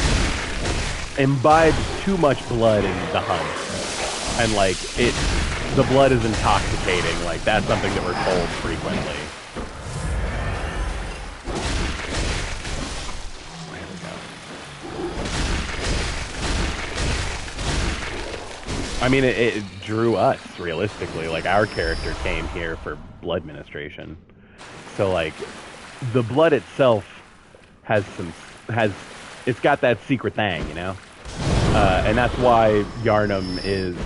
imbibed too much blood in the hunt, and like the blood is intoxicating. Like, that's something that we're told frequently. There we go. I mean, it drew us, realistically. Like, our character came here for blood ministration. So, like, the blood itself it's got that secret thing, you know? And that's why Yharnam is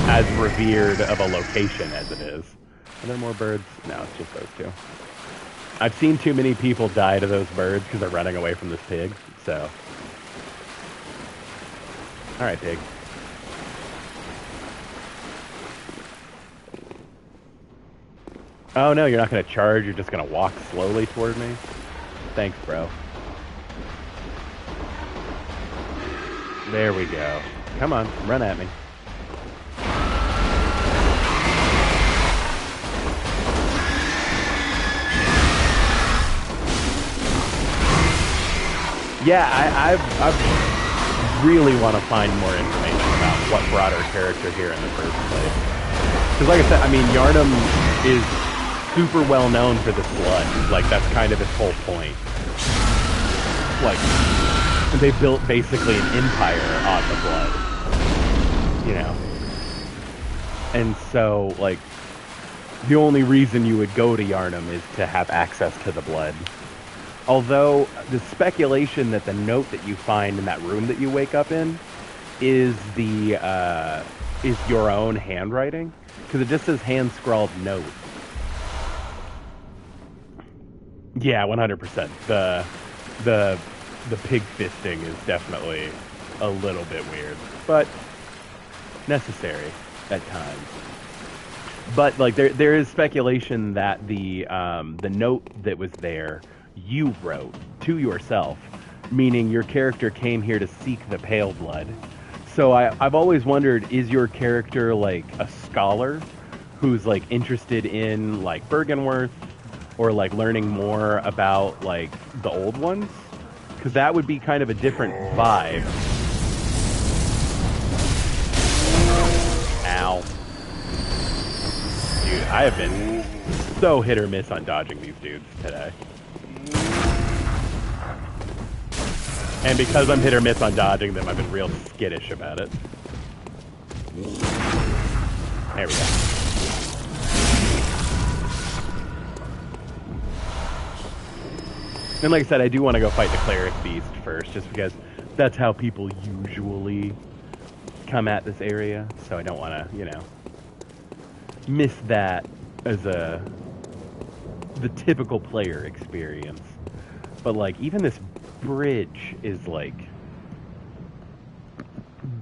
as revered of a location as it is. Are there more birds? No, it's just those two. I've seen too many people die to those birds because they're running away from this pig, so. Alright, pig. Oh no, you're not gonna charge, you're just gonna walk slowly toward me? Thanks, bro. There we go. Come on, run at me. Yeah, I really want to find more information about what brought our character here in the first place. Because like I said, I mean, Yharnam is super well known for this blood. Like, that's kind of its whole point. Like, they built basically an empire on the blood. You know? And so, like, the only reason you would go to Yharnam is to have access to the blood. Although, the speculation that the note that you find in that room that you wake up in is is your own handwriting. Because it just says hand-scrawled note. Yeah, 100%. The pig fisting is definitely a little bit weird, but necessary at times. But like there is speculation that the note that was there you wrote to yourself, meaning your character came here to seek the pale blood. So I've always wondered, is your character like a scholar who's like interested in like Bergenworth or like learning more about like the old ones? Because that would be kind of a different vibe. Ow. Dude, I have been so hit or miss on dodging these dudes today. And because I'm hit or miss on dodging them, I've been real skittish about it. There we go. And like I said, I do want to go fight the cleric beast first, just because that's how people usually come at this area. So I don't want to, you know, miss that as the typical player experience. But like, even this bridge is like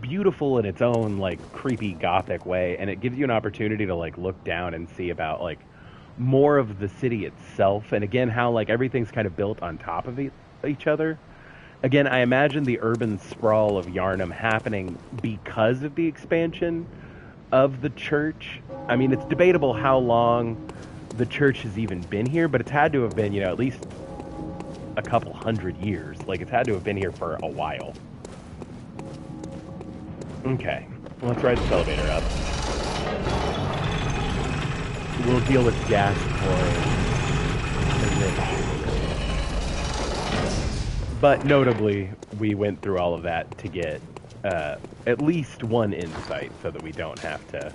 beautiful in its own like creepy gothic way, and it gives you an opportunity to like look down and see about like more of the city itself, and again how like everything's kind of built on top of each other. Again, I imagine the urban sprawl of Yharnam happening because of the expansion of the church. I mean, it's debatable how long the church has even been here, but it's had to have been, you know, at least a couple hundred years. Like, it's had to have been here for a while. Okay, let's ride this elevator up. We'll deal with gas pouring. But notably, we went through all of that to get at least one insight so that we don't have to...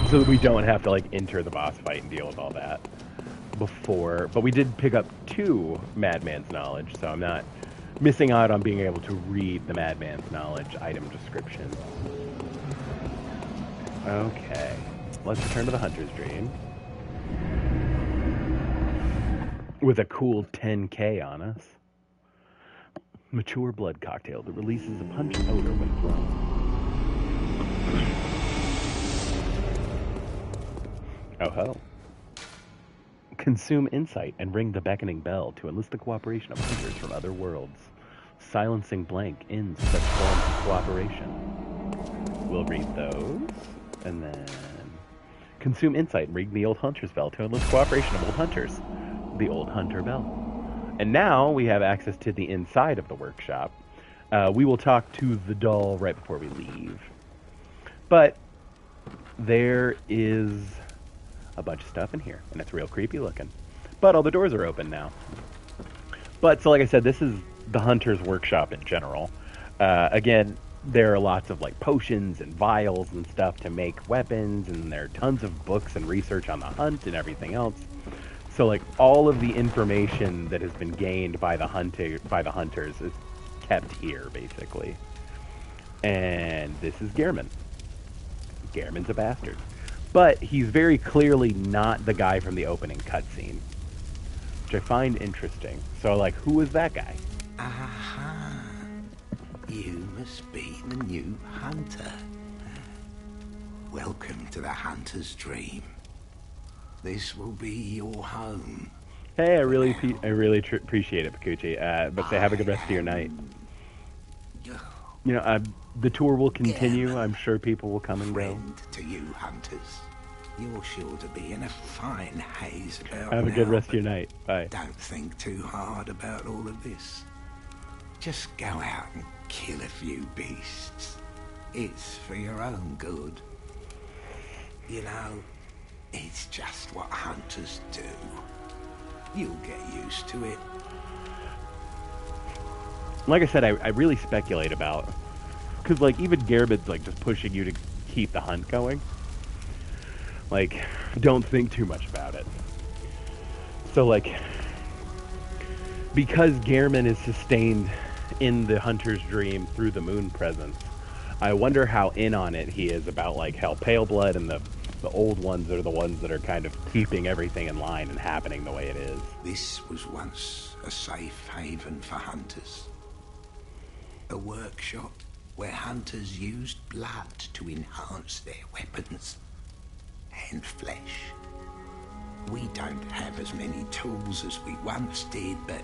So that we don't have to, like, enter the boss fight and deal with all that before. But we did pick up 2 Madman's Knowledge, so I'm not missing out on being able to read the Madman's Knowledge item description. Okay, let's return to the Hunter's Dream. With a cool 10K on us. Mature blood cocktail that releases a pungent odor when thrown. Oh ho. Consume insight and ring the beckoning bell to enlist the cooperation of hunters from other worlds. Silencing blank ends such forms of cooperation. We'll read those, and then consume insight and ring the old hunter's bell to enlist cooperation of old hunters. The old hunter bell. And now we have access to the inside of the workshop. We will talk to the doll right before we leave. But there is a bunch of stuff in here, and it's real creepy looking. But all the doors are open now. But, so like I said, this is the hunter's workshop in general. Again, there are lots of like potions and vials and stuff to make weapons, and there are tons of books and research on the hunt and everything else. So like all of the information that has been gained by the hunters is kept here basically. And this is Gehrman. Gehrman's a bastard. But he's very clearly not the guy from the opening cutscene, which I find interesting. So like, who is that guy? Aha. You must be the new hunter. Welcome to the Hunter's Dream. This will be your home. Hey, I really appreciate it, Pakuchi. But say have a good rest of your night. You know, the tour will continue. I'm sure people will come and go. To you, hunters. You're sure to be in a fine haze about Have a good now, rest of your night. Bye. Don't think too hard about all of this. Just go out and kill a few beasts. It's for your own good. You know, it's just what hunters do. You'll get used to it. Like I said, I really speculate about... Because, like, even Gehrman's, like, just pushing you to keep the hunt going. Like, don't think too much about it. So, like... Because Gehrman is sustained in the hunter's dream through the moon presence, I wonder how in on it he is about, like, how Pale Blood and the old ones are the ones that are kind of keeping everything in line and happening the way it is. This was once a safe haven for hunters. A workshop where hunters used blood to enhance their weapons and flesh. We don't have as many tools as we once did, but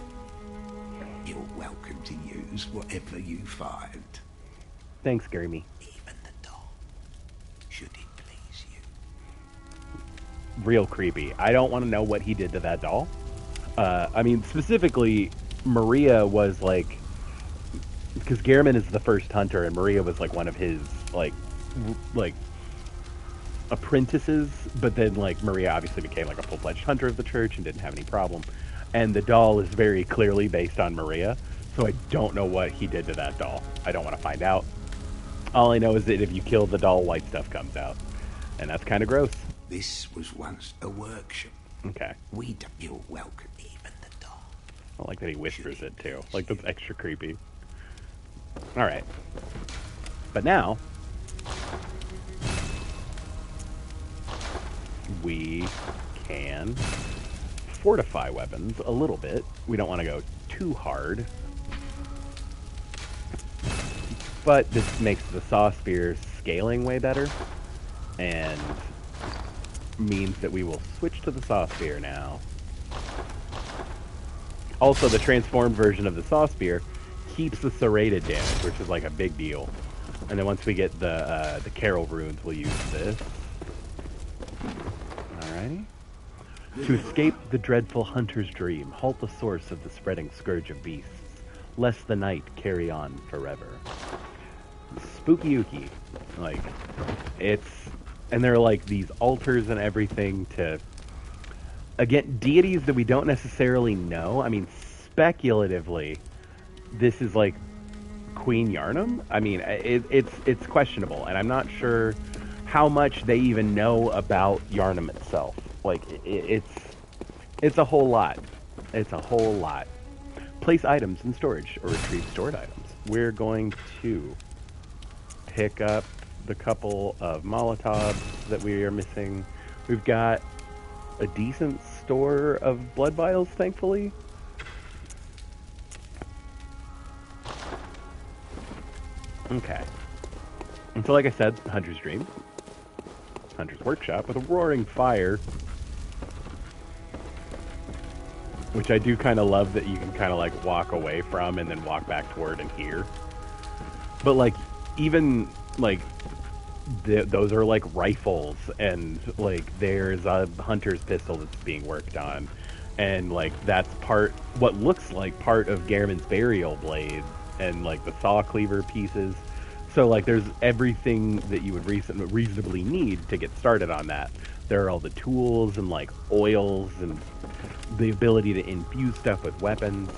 you're welcome to use whatever you find. Thanks, Gurmy. Even the doll, should it please you. Real creepy. I don't want to know what he did to that doll. I mean, specifically, Maria was like... Because Gehrman is the first hunter, and Maria was like one of his, like apprentices, but then, like, Maria obviously became, like, a full-fledged hunter of the church and didn't have any problem. And the doll is very clearly based on Maria, so I don't know what he did to that doll. I don't want to find out. All I know is that if you kill the doll, white stuff comes out. And that's kind of gross. This was once a workshop. Okay. You're welcome, even the dark. I like that he whispers it too. Like, that's extra creepy. Alright. But now, we can fortify weapons a little bit. We don't want to go too hard. But this makes the saw spear scaling way better. And means that we will switch to the saw spear now. Also, the transformed version of the saw spear keeps the serrated damage, which is like a big deal. And then once we get the Carol runes, we'll use this. Alrighty. To escape the dreadful hunter's dream, halt the source of the spreading scourge of beasts, lest the night carry on forever. Spooky ooky. Like, it's... And there are like these altars and everything to... Again, deities that we don't necessarily know. I mean, speculatively, this is like Queen Yarnum. I mean, it's questionable, and I'm not sure how much they even know about Yarnum itself. Like, it's a whole lot. It's a whole lot. Place items in storage or retrieve stored items. We're going to pick up the couple of Molotovs that we are missing. We've got a decent store of blood vials, thankfully. Okay. And so, like I said, Hunter's Dream. Hunter's Workshop with a roaring fire. Which I do kind of love that you can kind of like walk away from and then walk back toward and hear. But like, even like, those are like rifles, and like there's a hunter's pistol that's being worked on, and like that's what looks like part of Gehrman's burial blade, and like the saw cleaver pieces. So like there's everything that you would reasonably need to get started on that. There are all the tools and like oils and the ability to infuse stuff with weapons.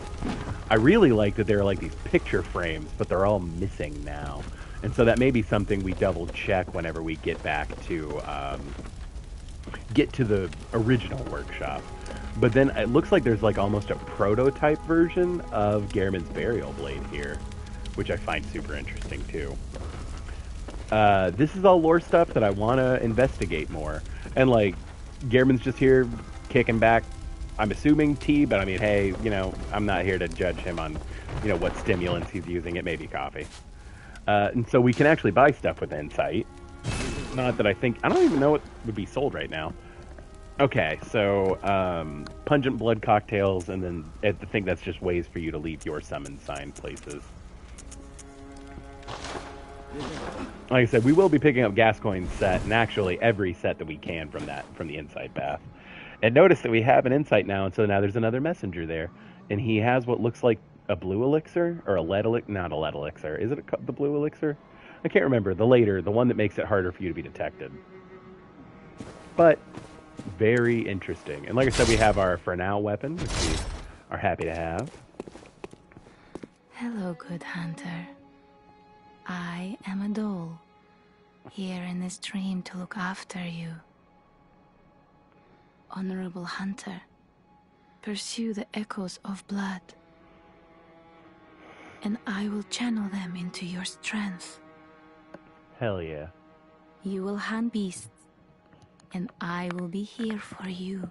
I really like that there are like these picture frames, but they're all missing now. And so that may be something we double check whenever we get back to the original workshop. But then it looks like there's like almost a prototype version of Gehrman's burial blade here, which I find super interesting too. This is all lore stuff that I want to investigate more. And like, Gehrman's just here kicking back. I'm assuming tea, but I mean, hey, you know, I'm not here to judge him on, you know, what stimulants he's using. It may be coffee. And so we can actually buy stuff with Insight. Not that I don't even know what would be sold right now. Okay, so pungent blood cocktails, and then I think that's just ways for you to leave your summon sign places. Like I said, we will be picking up Gascoigne's set, and actually every set that we can from the Insight path. And notice that we have an Insight now, and so now there's another messenger there. And he has what looks like a blue elixir, or a lead elixir, not a lead elixir. Is it the blue elixir? I can't remember. The one that makes it harder for you to be detected. But very interesting. And like I said, we have our for now weapon, which we are happy to have. Hello, good hunter. I am a doll, here in this dream to look after you. Honorable hunter, pursue the echoes of blood, and I will channel them into your strength. Hell yeah. You will hunt beasts, and I will be here for you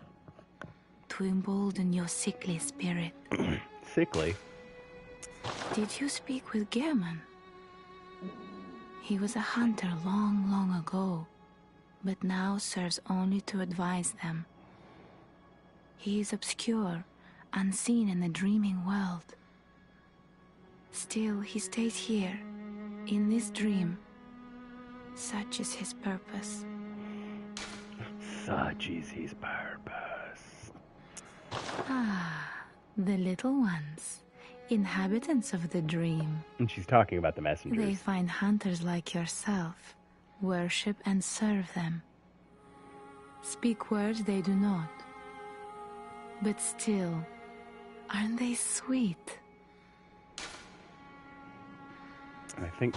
to embolden your sickly spirit. Sickly? Did you speak with Gehrman? He was a hunter long, long ago, but now serves only to advise them. He is obscure, unseen in the dreaming world. Still, he stays here, in this dream. Such is his purpose. Such is his purpose. Ah, the little ones. Inhabitants of the dream. And she's talking about the messengers. They find hunters like yourself, worship and serve them. Speak words they do not. But still, aren't they sweet? I think...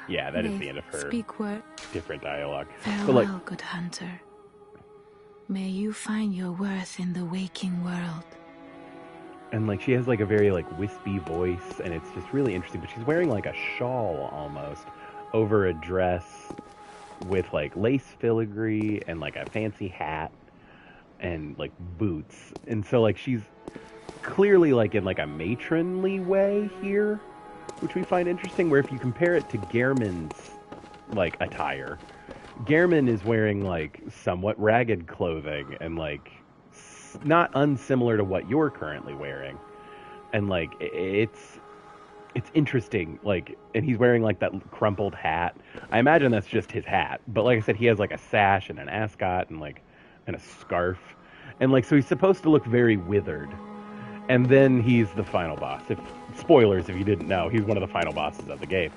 yeah, that is the end of her speak word. different dialogue. Farewell, good hunter. May you find your worth in the waking world. And like she has like a very like wispy voice, and it's just really interesting. But she's wearing like a shawl almost over a dress with like lace filigree and like a fancy hat and like boots. And so like she's clearly like in like a matronly way here, which we find interesting. Where if you compare it to Gehrman's like attire, Gehrman is wearing like somewhat ragged clothing and like not unsimilar to what you're currently wearing, and like it's interesting, like, and he's wearing like that crumpled hat. I imagine that's just his hat, but like I said, he has like a sash and an ascot and like and a scarf, and like so he's supposed to look very withered. And then he's the final boss. If spoilers, if you didn't know, he's one of the final bosses of the game.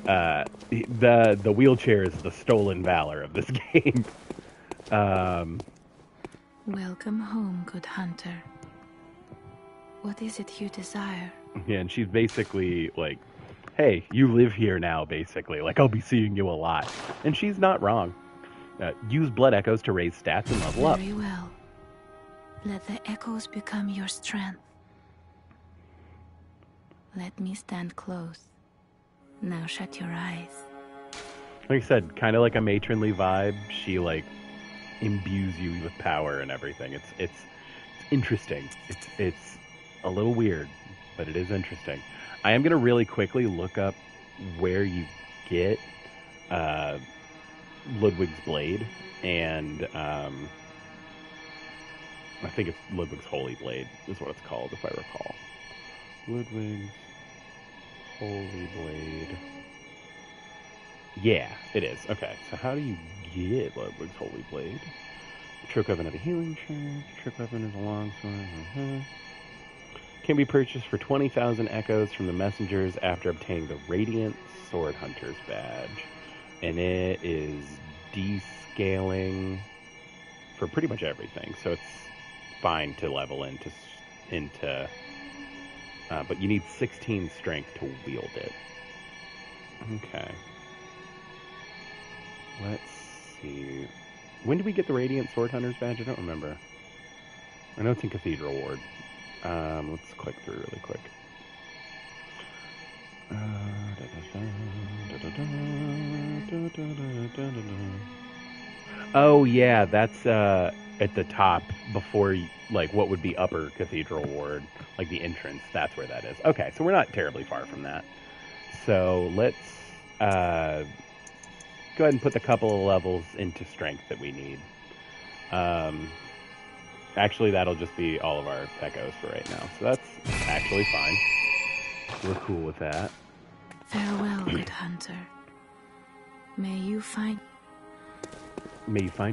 The wheelchair is the stolen valor of this game. Welcome home, good hunter. What is it you desire? Yeah, and she's basically like, hey, you live here now, basically. Like, I'll be seeing you a lot. And she's not wrong. Use blood echoes to raise stats and level up. Very well. Let the echoes become your strength. Let me stand close. Now shut your eyes. Like I said, kind of like a matronly vibe. She like imbues you with power and everything. It's interesting. It's a little weird, but it is interesting. I am gonna really quickly look up where you get Ludwig's blade, and I think it's Ludwig's Holy Blade is what it's called, if I recall. Ludwig's Holy Blade. Yeah, it is. Okay, so how do you get Ludwig's Holy Blade? Trick weapon of a healing charge. Trick weapon is a longsword. Can be purchased for 20,000 echoes from the messengers after obtaining the Radiant Sword Hunter's badge. And it is descaling for pretty much everything, so it's fine to level into but you need 16 strength to wield it. Okay. Let's see. When did we get the Radiant Sword Hunter's badge? I don't remember. I know it's in Cathedral Ward. Let's click through really quick. Oh yeah, that's at the top before, like, what would be Upper Cathedral Ward, like the entrance. That's where that is. Okay, so we're not terribly far from that. So let's go ahead and put the couple of levels into strength that we need. Actually, that'll just be all of our echoes for right now. So that's actually fine. We're cool with that. Farewell, good hunter. May you find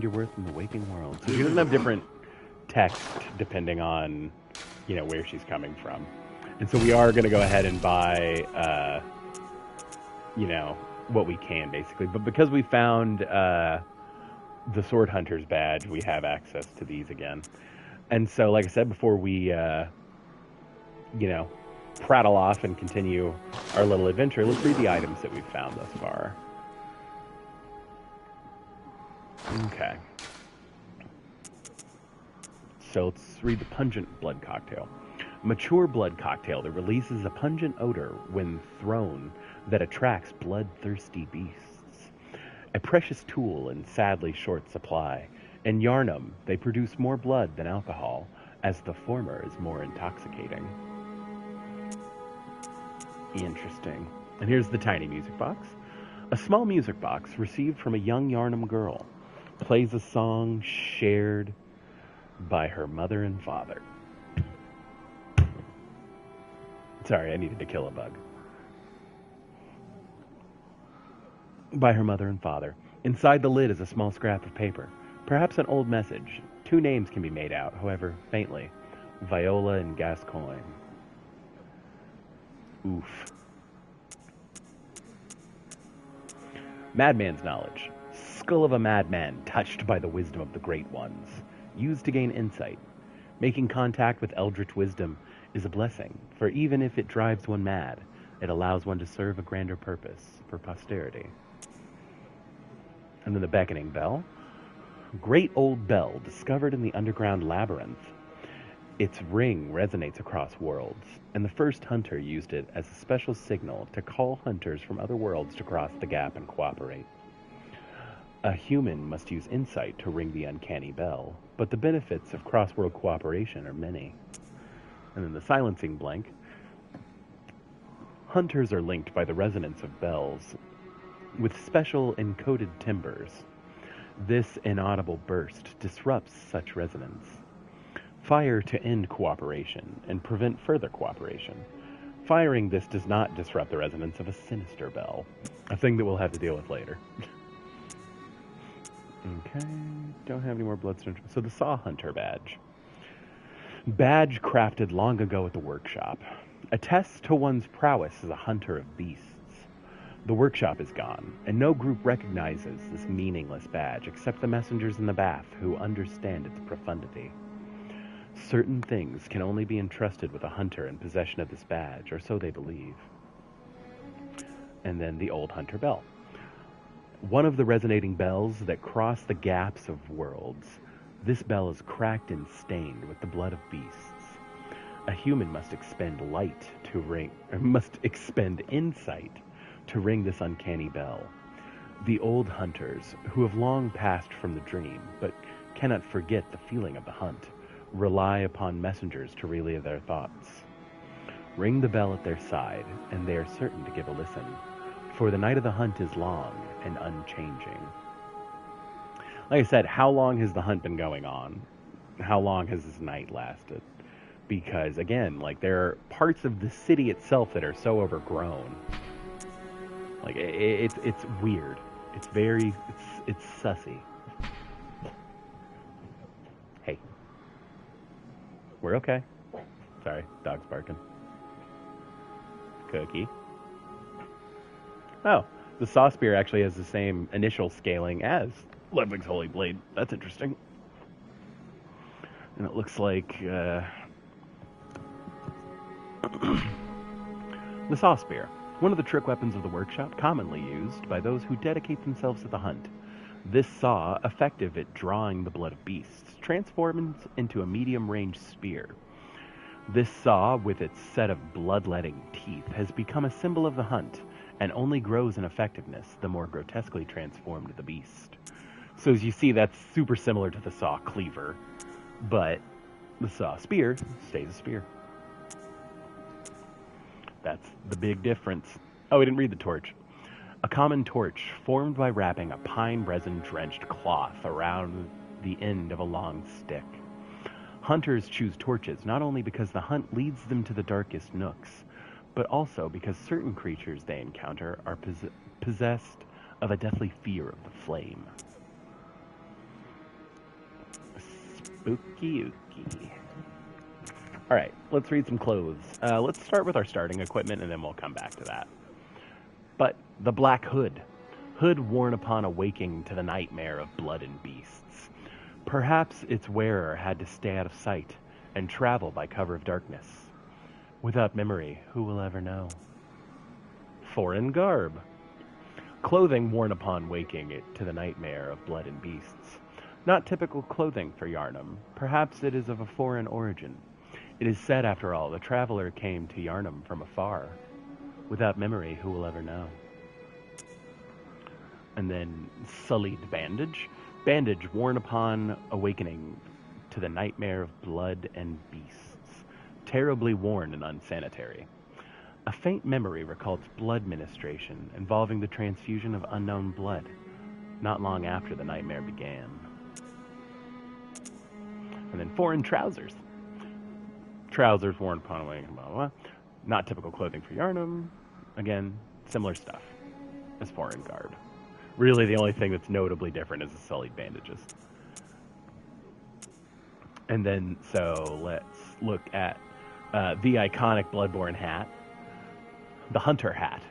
your worth in the waking world. So she doesn't have different text depending on, you know, where she's coming from. And so we are going to go ahead and buy, you know, what we can, basically. But because we found the Sword Hunter's badge, we have access to these again. And so, like I said, before we, you know, prattle off and continue our little adventure, let's read the items that we've found thus far. Okay. So let's read the pungent blood cocktail. Mature blood cocktail that releases a pungent odor when thrown that attracts bloodthirsty beasts. A precious tool in sadly short supply. In Yarnum, they produce more blood than alcohol, as the former is more intoxicating. Interesting. And here's the tiny music box. A small music box received from a young Yarnum girl. Plays a song shared by her mother and father. Sorry, I needed to kill a bug. By her mother and father. Inside the lid is a small scrap of paper. Perhaps an old message. 2 names can be made out, however, faintly. Viola and Gascoigne. Oof. Madman's knowledge. Skull of a madman touched by the wisdom of the great ones. Used to gain insight. Making contact with eldritch wisdom is a blessing, for even if it drives one mad, it allows one to serve a grander purpose for posterity. And then the beckoning bell. Great old bell discovered in the underground labyrinth. Its ring resonates across worlds, and the first hunter used it as a special signal to call hunters from other worlds to cross the gap and cooperate. A human must use insight to ring the uncanny bell, but the benefits of cross-world cooperation are many. And then the silencing blank. Hunters are linked by the resonance of bells with special encoded timbres. This inaudible burst disrupts such resonance. Fire to end cooperation and prevent further cooperation. Firing this does not disrupt the resonance of a sinister bell, a thing that we'll have to deal with later. Okay, don't have any more bloodstone. So the Saw Hunter badge. Badge crafted long ago at the workshop. Attests to one's prowess as a hunter of beasts. The workshop is gone, and no group recognizes this meaningless badge except the messengers in the bath who understand its profundity. Certain things can only be entrusted with a hunter in possession of this badge, or so they believe. And then the old hunter bell. One of the resonating bells that cross the gaps of worlds. This bell is cracked and stained with the blood of beasts. A human must expend insight to ring this uncanny bell. The old hunters, who have long passed from the dream, but cannot forget the feeling of the hunt, rely upon messengers to relay their thoughts. Ring the bell at their side, and they are certain to give a listen, for the night of the hunt is long and unchanging. Like I said, how long has the hunt been going on? How long has this night lasted? Because, again, like, there are parts of the city itself that are so overgrown. Like, it's weird. It's very, it's sussy. Hey. We're okay. Sorry, dog's barking. Cookie. Oh, the Saw Spear actually has the same initial scaling as Ludwig's Holy Blade. That's interesting. And it looks like the Saw Spear, one of the trick weapons of the workshop, commonly used by those who dedicate themselves to the hunt. This saw, effective at drawing the blood of beasts, transforms into a medium-range spear. This saw, with its set of bloodletting teeth, has become a symbol of the hunt, and only grows in effectiveness the more grotesquely transformed the beast. So as you see, that's super similar to the Saw Cleaver, but the Saw Spear stays a spear. That's the big difference. Oh, we didn't read the torch. A common torch formed by wrapping a pine resin-drenched cloth around the end of a long stick. Hunters choose torches not only because the hunt leads them to the darkest nooks, but also because certain creatures they encounter are possessed of a deathly fear of the flame. Spooky-ooky. Alright, let's read some clothes. Let's start with our starting equipment, and then we'll come back to that. But the Black Hood. Hood worn upon awaking to the nightmare of blood and beasts. Perhaps its wearer had to stay out of sight and travel by cover of darkness. Without memory, who will ever know? Foreign garb. Clothing worn upon waking it to the nightmare of blood and beasts. Not typical clothing for Yharnam. Perhaps it is of a foreign origin. It is said, after all, the traveler came to Yharnam from afar. Without memory, who will ever know? And then sullied bandage. Bandage worn upon awakening to the nightmare of blood and beasts. Terribly worn and unsanitary. A faint memory recalls blood ministration involving the transfusion of unknown blood, not long after the nightmare began. And then foreign trousers. Trousers worn upon awakening, blah, blah, blah. Not typical clothing for Yharnam. Again, similar stuff as foreign garb. Really, the only thing that's notably different is the sullied bandages. And then, so let's look at the iconic Bloodborne hat. The Hunter hat.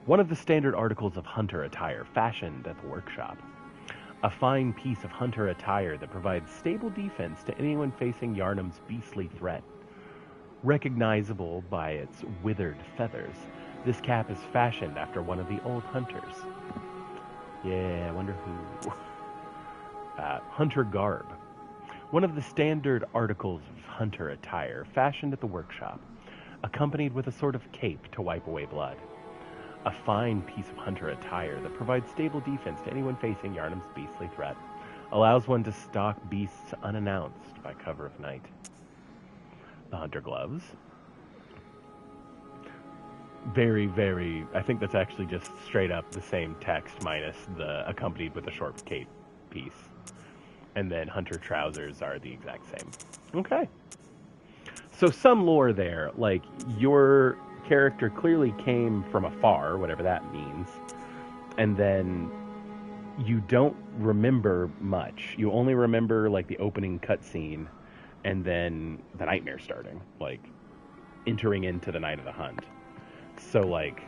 One of the standard articles of hunter attire fashioned at the workshop. A fine piece of hunter attire that provides stable defense to anyone facing Yharnam's beastly threat. Recognizable by its withered feathers, this cap is fashioned after one of the old hunters. Yeah, I wonder who. hunter garb. One of the standard articles of hunter attire fashioned at the workshop, accompanied with a sort of cape to wipe away blood. A fine piece of hunter attire that provides stable defense to anyone facing Yharnam's beastly threat. Allows one to stalk beasts unannounced by cover of night. The hunter gloves. Very, very... I think that's actually just straight up the same text minus the accompanied with a short cape piece. And then hunter trousers are the exact same. Okay. So some lore there. Like, your character clearly came from afar, whatever that means. And then you don't remember much. You only remember, like, the opening cutscene and then the nightmare starting. Like, entering into the night of the hunt. So, like,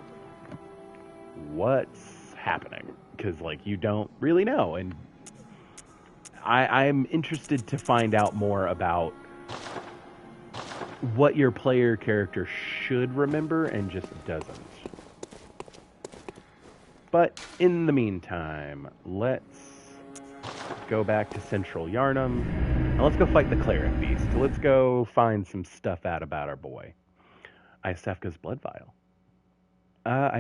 what's happening? Because, like, you don't really know. And I'm interested to find out more about what your player character should remember and just doesn't. But in the meantime, let's go back to Central Yharnam, and let's go fight the Cleric Beast. Let's go find some stuff out about our boy. Isefka's blood vial. I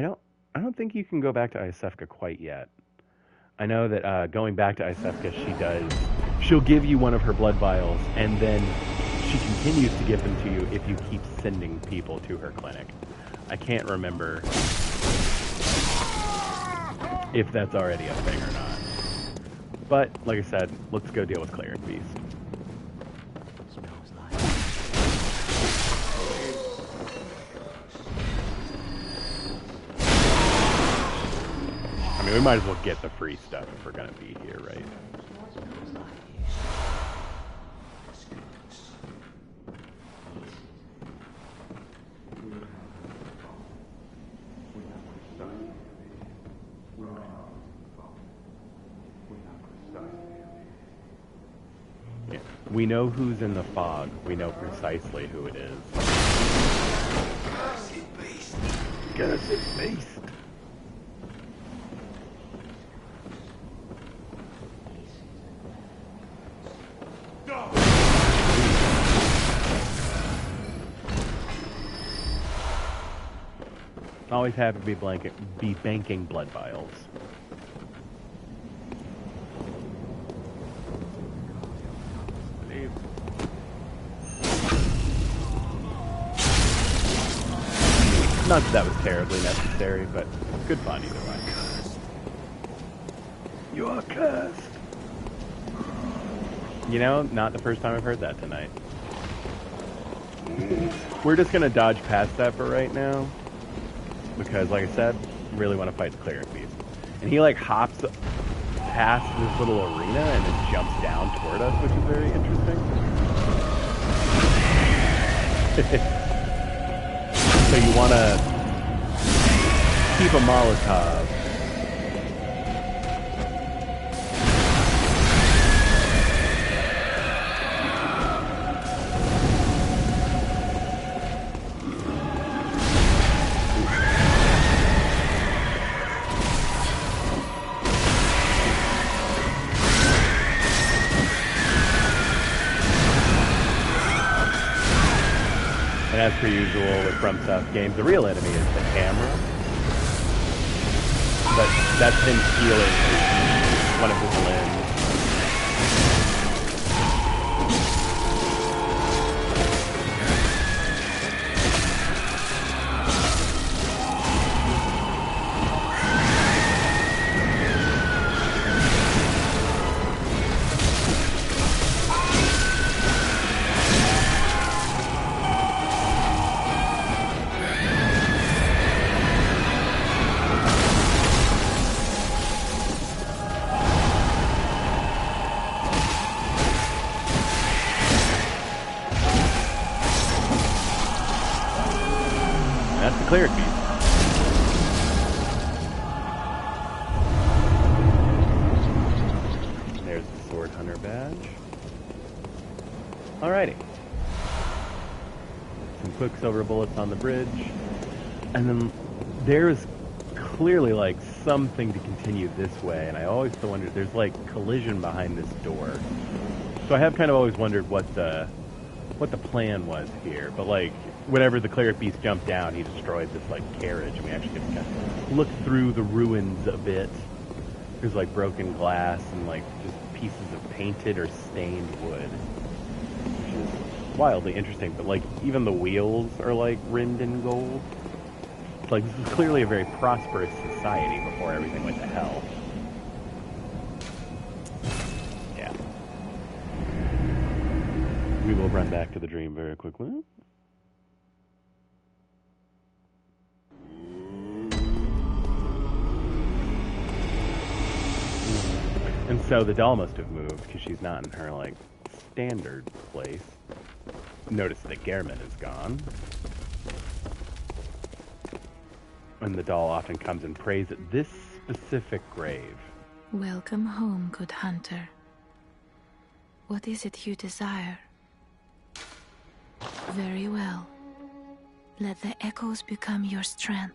don't think you can go back to Isefka quite yet. I know that going back to Isefka, she'll give you one of her blood vials, and then she continues to give them to you if you keep sending people to her clinic. I can't remember if that's already a thing or not. But, like I said, let's go deal with Cleric Beast. Smells like... I mean, we might as well get the free stuff if we're gonna be here, right? Yeah. We know who's in the fog. We know precisely who it is. Cursed beast. Cursed beast. Always happy to be banking blood vials. Not that that was terribly necessary, but good fun either way. You are cursed. You know, not the first time I've heard that tonight. We're just gonna dodge past that for right now. Because, like I said, really want to fight the Cleric Beast. And he, like, hops past this little arena and then jumps down toward us, which is very interesting. So you want to keep a Molotov. And as per usual with FromSoft games, the real enemy is the camera. But that's him stealing one of his limbs. That's the Cleric Beast. There's the Sword Hunter badge. Alrighty. Some quicksilver bullets on the bridge. And then there's clearly like something to continue this way, and I always still wondered, there's like collision behind this door. So I have kind of always wondered what the plan was here. But like, whenever the cleric beast jumped down, he destroyed this like carriage, and we actually get to kind of look through the ruins a bit. There's like broken glass and like just pieces of painted or stained wood, which is wildly interesting. But like, even the wheels are like rimmed in gold. It's like, this is clearly a very prosperous society before everything went to hell. Yeah. We will run back to the dream very quickly. And so the doll must have moved because she's not in her, like, standard place. Notice that Gehrman is gone. And the doll often comes and prays at this specific grave. Welcome home, good hunter. What is it you desire? Very well. Let the echoes become your strength.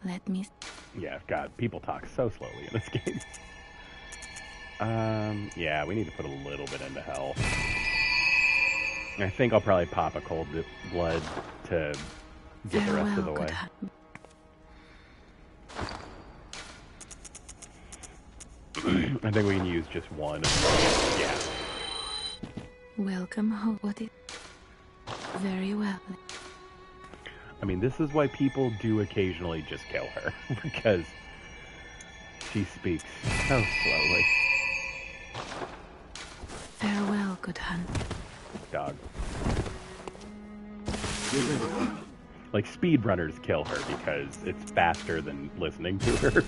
Let me... Yeah, God, people talk so slowly in this game. Yeah, we need to put a little bit into hell. I think I'll probably pop a cold blood to get the rest of the way. I think we can use just one. Yeah. Welcome home. What is... Very well. I mean, this is why people do occasionally just kill her, because she speaks so slowly. Farewell, good hunt. Dog. Like, speedrunners kill her because it's faster than listening to her.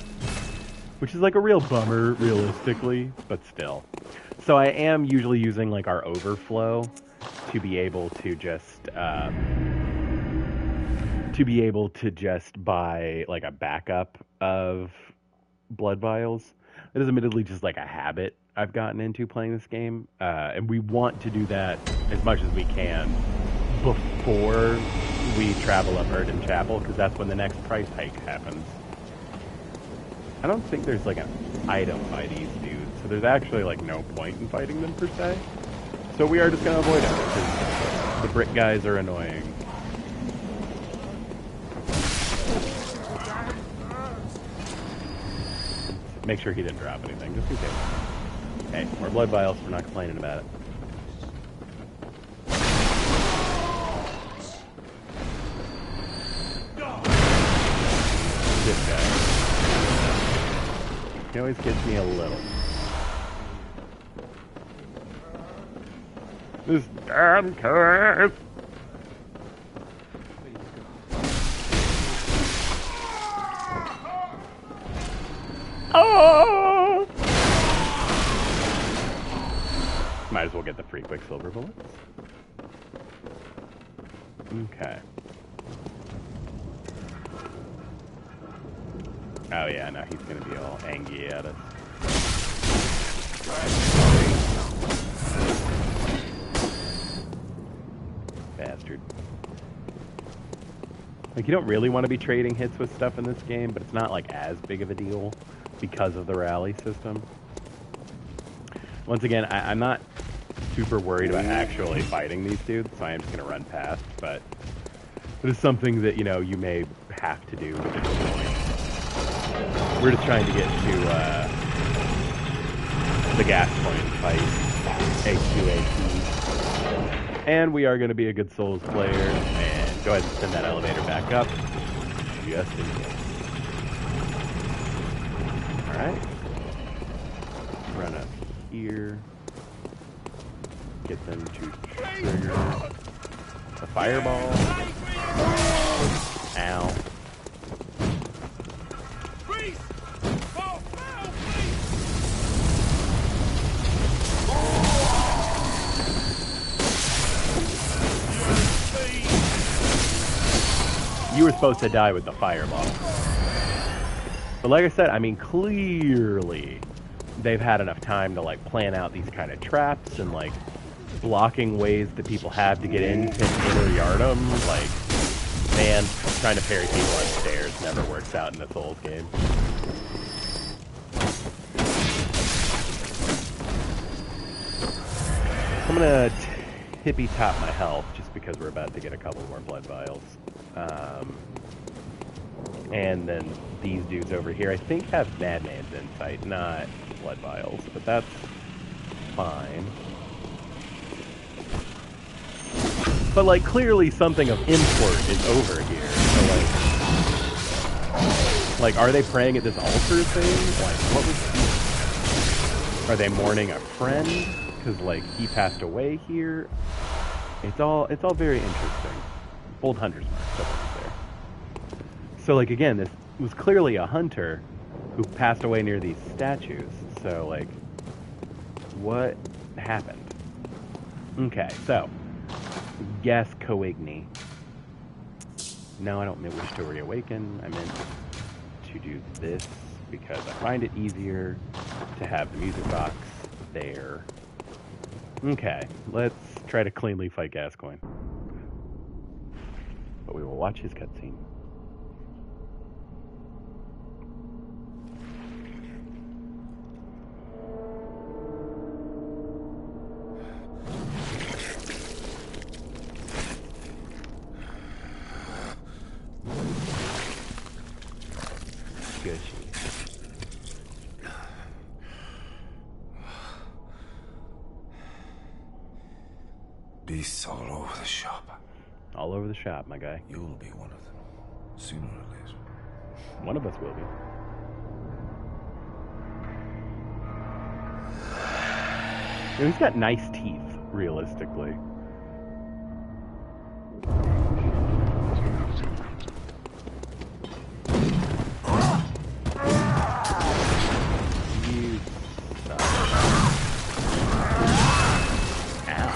Which is like a real bummer, realistically, but still. So I am usually using, like, our overflow to be able to just, buy, like, a backup of blood vials. It is admittedly just, like, a habit I've gotten into playing this game. And we want to do that as much as we can before we travel up Erden Chapel, because that's when the next price hike happens. I don't think there's, like, an item by these dudes, so there's actually, like, no point in fighting them, per se. So we are just going to avoid them, because the brick guys are annoying. Make sure he didn't drop anything, just in case. Hey, more blood vials, we're not complaining about it. This guy. He always gets me a little. This damn curse! Oh! Might as well get the free Quicksilver bullets. Okay. Oh yeah, now he's gonna be all angry at us. Bastard. Like, you don't really want to be trading hits with stuff in this game, but it's not like as big of a deal because of the rally system. Once again, I'm not super worried about actually fighting these dudes, so I am just gonna run past, but it is something that, you know, you may have to do at this point. We're just trying to get to the gas point fight, AQAP. And we are going to be a good Souls player, and go ahead and send that elevator back up, just in case. Alright. Run up here. Get them to trigger the fireball. Ow. You were supposed to die with the fireball. But like I said, I mean, clearly they've had enough time to, like, plan out these kind of traps and, like, blocking ways that people have to get into Inner Yharnam. Like, Man, trying to parry people on stairs never works out in a Souls game. I'm gonna hippie top my health just because we're about to get a couple more blood vials. And then these dudes over here, I think, have Madman's Insight, not blood vials, but that's fine. But, like, clearly something of import is over here. So, like, are they praying at this altar thing? Like, what was... Are they mourning a friend? Because, like, he passed away here? It's all very interesting. Old hunter's mark, that's what there. So, like, again, this was clearly a hunter who passed away near these statues. So, like, what happened? Okay, so, gas coigni. No, I don't wish to reawaken. I meant to do this because I find it easier to have the music box there. Okay, let's try to cleanly fight Gascoigne. But we will watch his cutscene. Beasts all over the shop. All over the shop, my guy. You'll be one of them, sooner or later. One of us will be. And he's got nice teeth, realistically. You suck. Ow.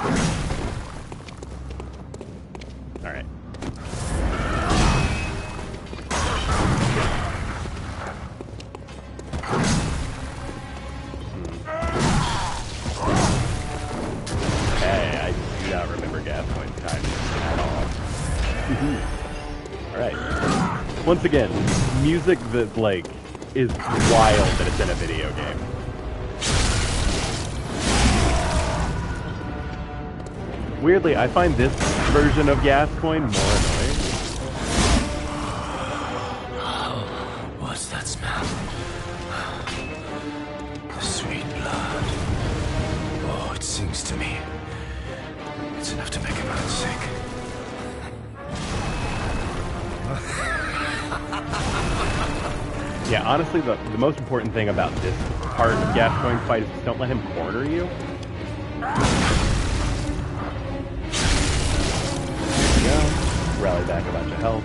Alright. Hey, I do not remember Gascoigne's timing at all. Alright. Once again, music that, like, is wild that it's in a video game. Weirdly, I find this version of Gascoigne more annoying. What's that smell? The sweet blood. Oh, it sings to me. It's enough to make a man sick. Yeah, honestly, the most important thing about this part of Gascoigne's fight is just don't let him corner you. Rally back a bunch of health.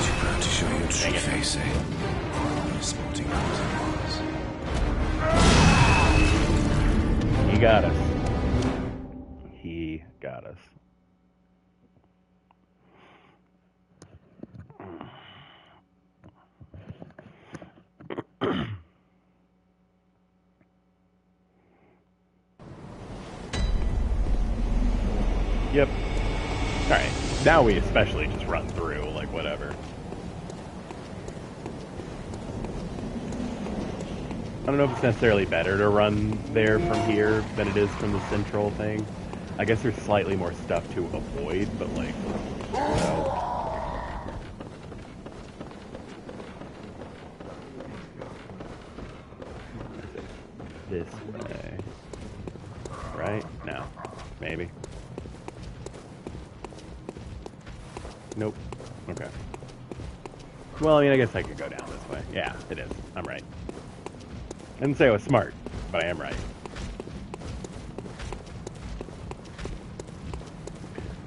Too proud to show your true face, eh? What a sporting was. He got us. He got us. Yep. Alright. Now we especially just run through, like, whatever. I don't know if it's necessarily better to run there from here than it is from the central thing. I guess there's slightly more stuff to avoid, but, like, no. This way. Right? No. Maybe. Nope. Okay. Well, I mean, I guess I could go down this way. Yeah, it is. I'm right. I didn't say I was smart, but I am right.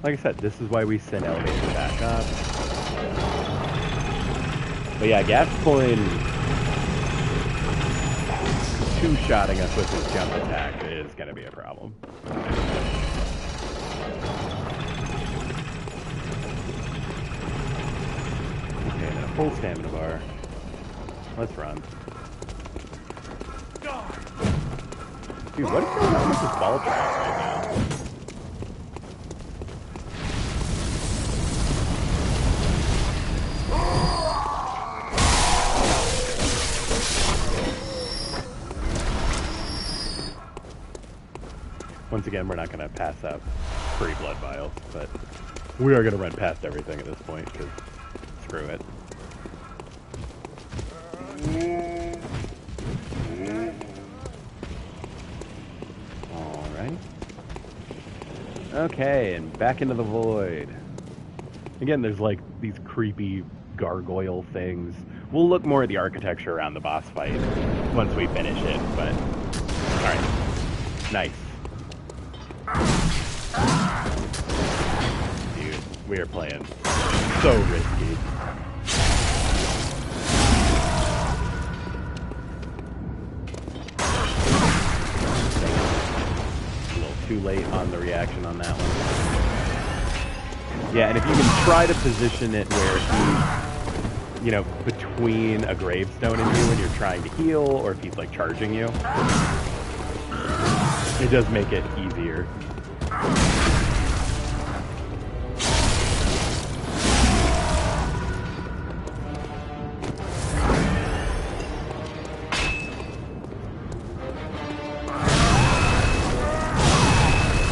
Like I said, this is why we send elevators back up. But yeah, Gascoigne two-shotting us with his jump attack is going to be a problem. Okay, and a full stamina bar. Let's run. Dude, what is going on with this ball trap right now? once again, we're not going to pass up free blood vials, but we are going to run past everything at this point, because screw it. Alright. Okay, and back into the void. Again, there's like these creepy gargoyle things. We'll look more at the architecture around the boss fight once we finish it, but... Alright. Nice. Dude, we are playing so risky. A little too late on the reaction on that one. Yeah, and if you can try to position it where he's, you know, between a gravestone and you when you're trying to heal, or if he's like charging you, it does make it easier.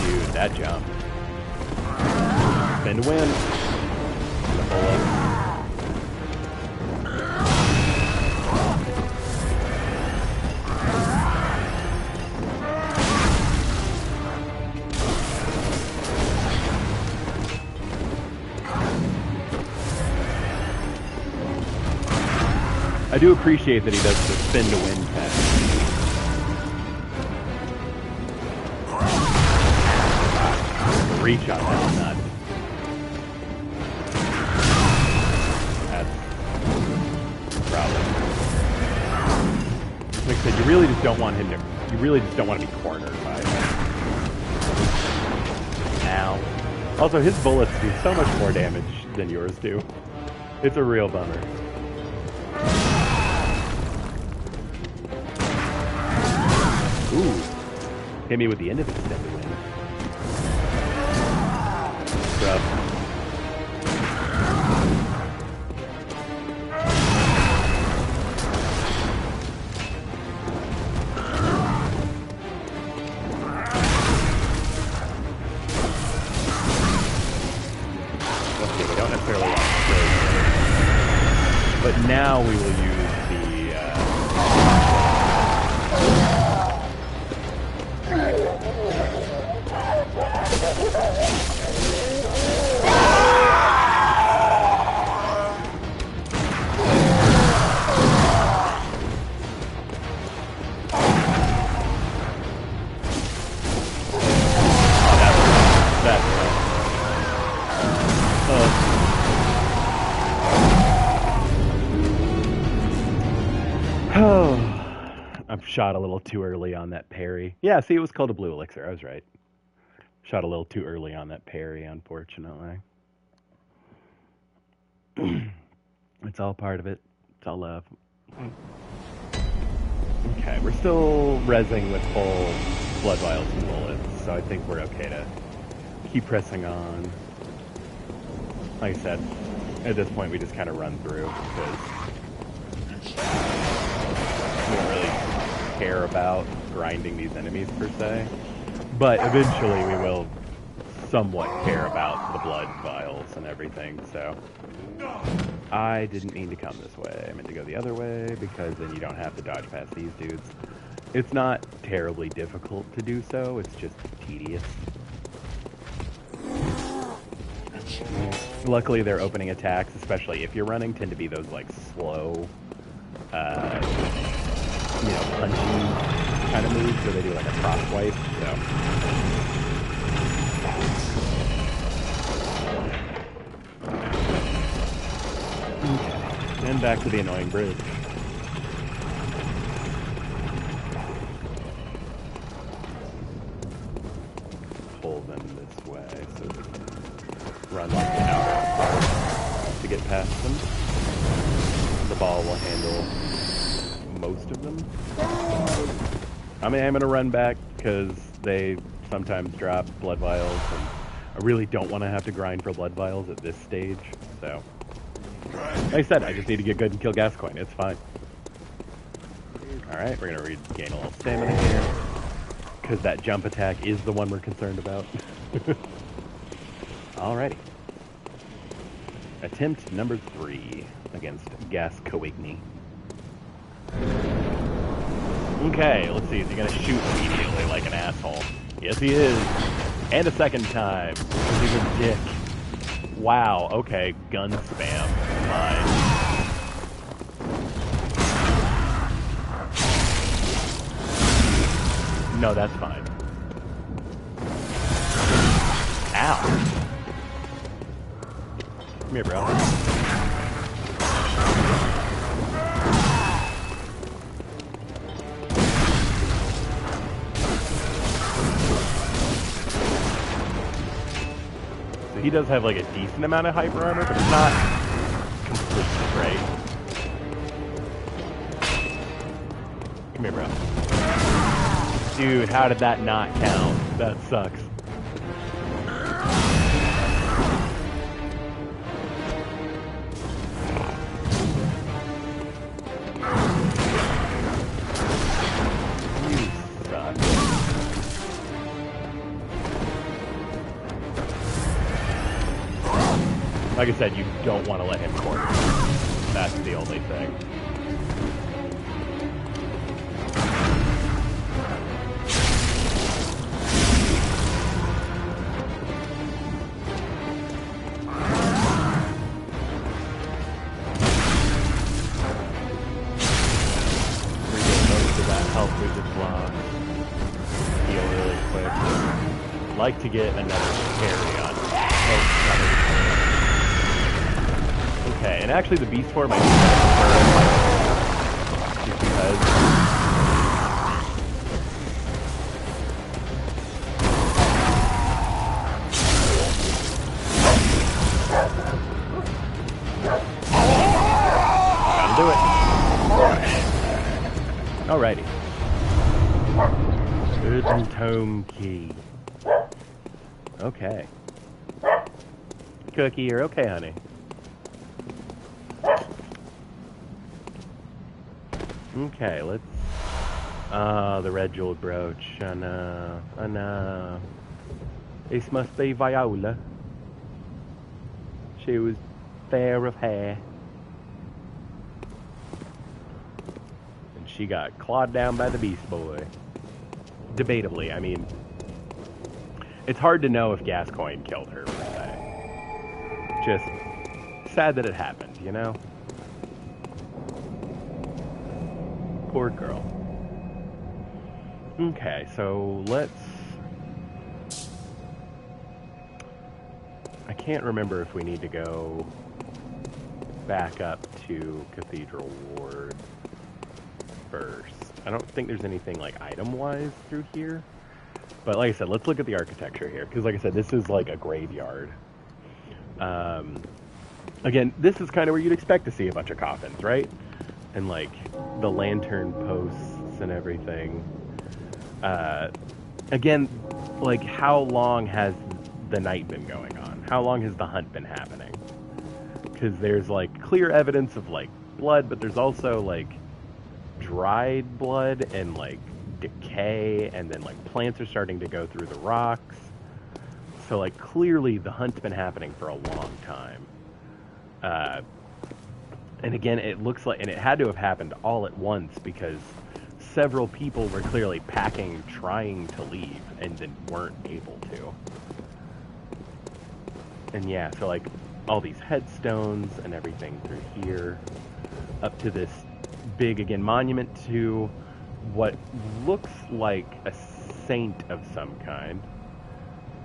Dude, that jump. Spin to win. The bullet. I do appreciate that he does the spin to win test. Reach on that nut. That's a problem. Like I said, you really just don't want him to. You really just don't want to be cornered by him. Ow. Also, his bullets do so much more damage than yours do. It's a real bummer. Ooh. Hit me with the end of extended win. Rough. Okay, we don't necessarily want to throw it. But now we will use the shot a little too early on that parry. Yeah, see, it was called a blue elixir. I was right. Shot a little too early on that parry, unfortunately. It's all part of it. It's all love. Okay, we're still rezzing with full blood vials and bullets, so I think we're okay to keep pressing on. Like I said, at this point we just kind of run through, because we don't really care about grinding these enemies per se, but eventually we will somewhat care about the blood vials and everything. So I didn't mean to come this way. I meant to go the other way, because then you don't have to dodge past these dudes. It's not terribly difficult to do so, it's just tedious. Luckily their opening attacks, especially if you're running, tend to be those like slow you know, punchy kind of moves, where they do like a cross wipe, so. Okay. And back to the annoying bridge. Pull them this way, so we can run like an hour to get past them. The ball will handle most of them. I mean, I'm going to run back because they sometimes drop blood vials, and I really don't want to have to grind for blood vials at this stage, so. Like I said, I just need to get good and kill Gascoigne, it's fine. Alright, we're going to regain a little stamina here. because that jump attack is the one we're concerned about. Alrighty. Attempt number 3 against Gas Coigny. Okay, let's see. Is he gonna shoot immediately like an asshole? Yes, he is. And a second time. Because he's a dick. Wow, okay. Gun spam. Fine. No, that's fine. Ow. Come here, bro. So he does have like a decent amount of hyper armor, but it's not completely great. Come here, bro. Dude, how did that not count? That sucks. Like I said, you don't want to let him corner. That's the only thing. Regain most of that health with the block. Heal really quick. Like to get another carry on. Okay, and actually the beast form I do just because gotta do it. Alrighty. Urban Tome Key. Okay. Cookie, you're okay, honey. Okay, let's... the red jeweled brooch. Oh no. Oh no. This must be Viola. She was fair of hair. And she got clawed down by the Beast Boy. Debatably, I mean... It's hard to know if Gascoigne killed her, per se. Just sad that it happened, you know? Poor girl. Okay, so let's... I can't remember if we need to go back up to Cathedral Ward first. I don't think there's anything like item-wise through here. But like I said, let's look at the architecture here. Because like I said, this is like a graveyard. Again, this is kind of where you'd expect to see a bunch of coffins, right? And like the lantern posts and everything. Again, like how long has the night been going on? How long has the hunt been happening? Because there's like clear evidence of like blood, but there's also like dried blood and like decay, and then like plants are starting to go through the rocks. So like clearly the hunt's been happening for a long time. And again, it looks like, and it had to have happened all at once because several people were clearly packing, trying to leave, and then weren't able to. And yeah, so like all these headstones and everything through here, up to this big, again, monument to what looks like a saint of some kind.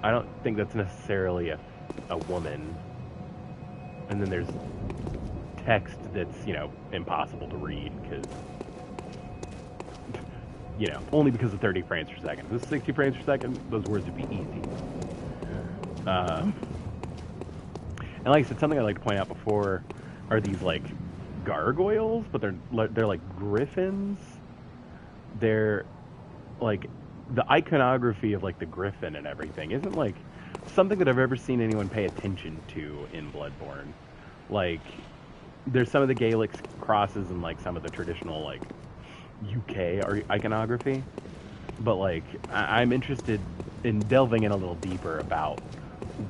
I don't think that's necessarily a woman. And then there's text that's, you know, impossible to read because, you know, only because of 30 frames per second. If this is 60 frames per second, those words would be easy. And like I said, something I'd like to point out before are these, like, gargoyles, but they're like griffins. They're, like, the iconography of, like, the griffin and everything isn't, like, something that I've ever seen anyone pay attention to in Bloodborne. Like, there's some of the Gaelic crosses and, like, some of the traditional, like, UK iconography. But like, I'm interested in delving in a little deeper about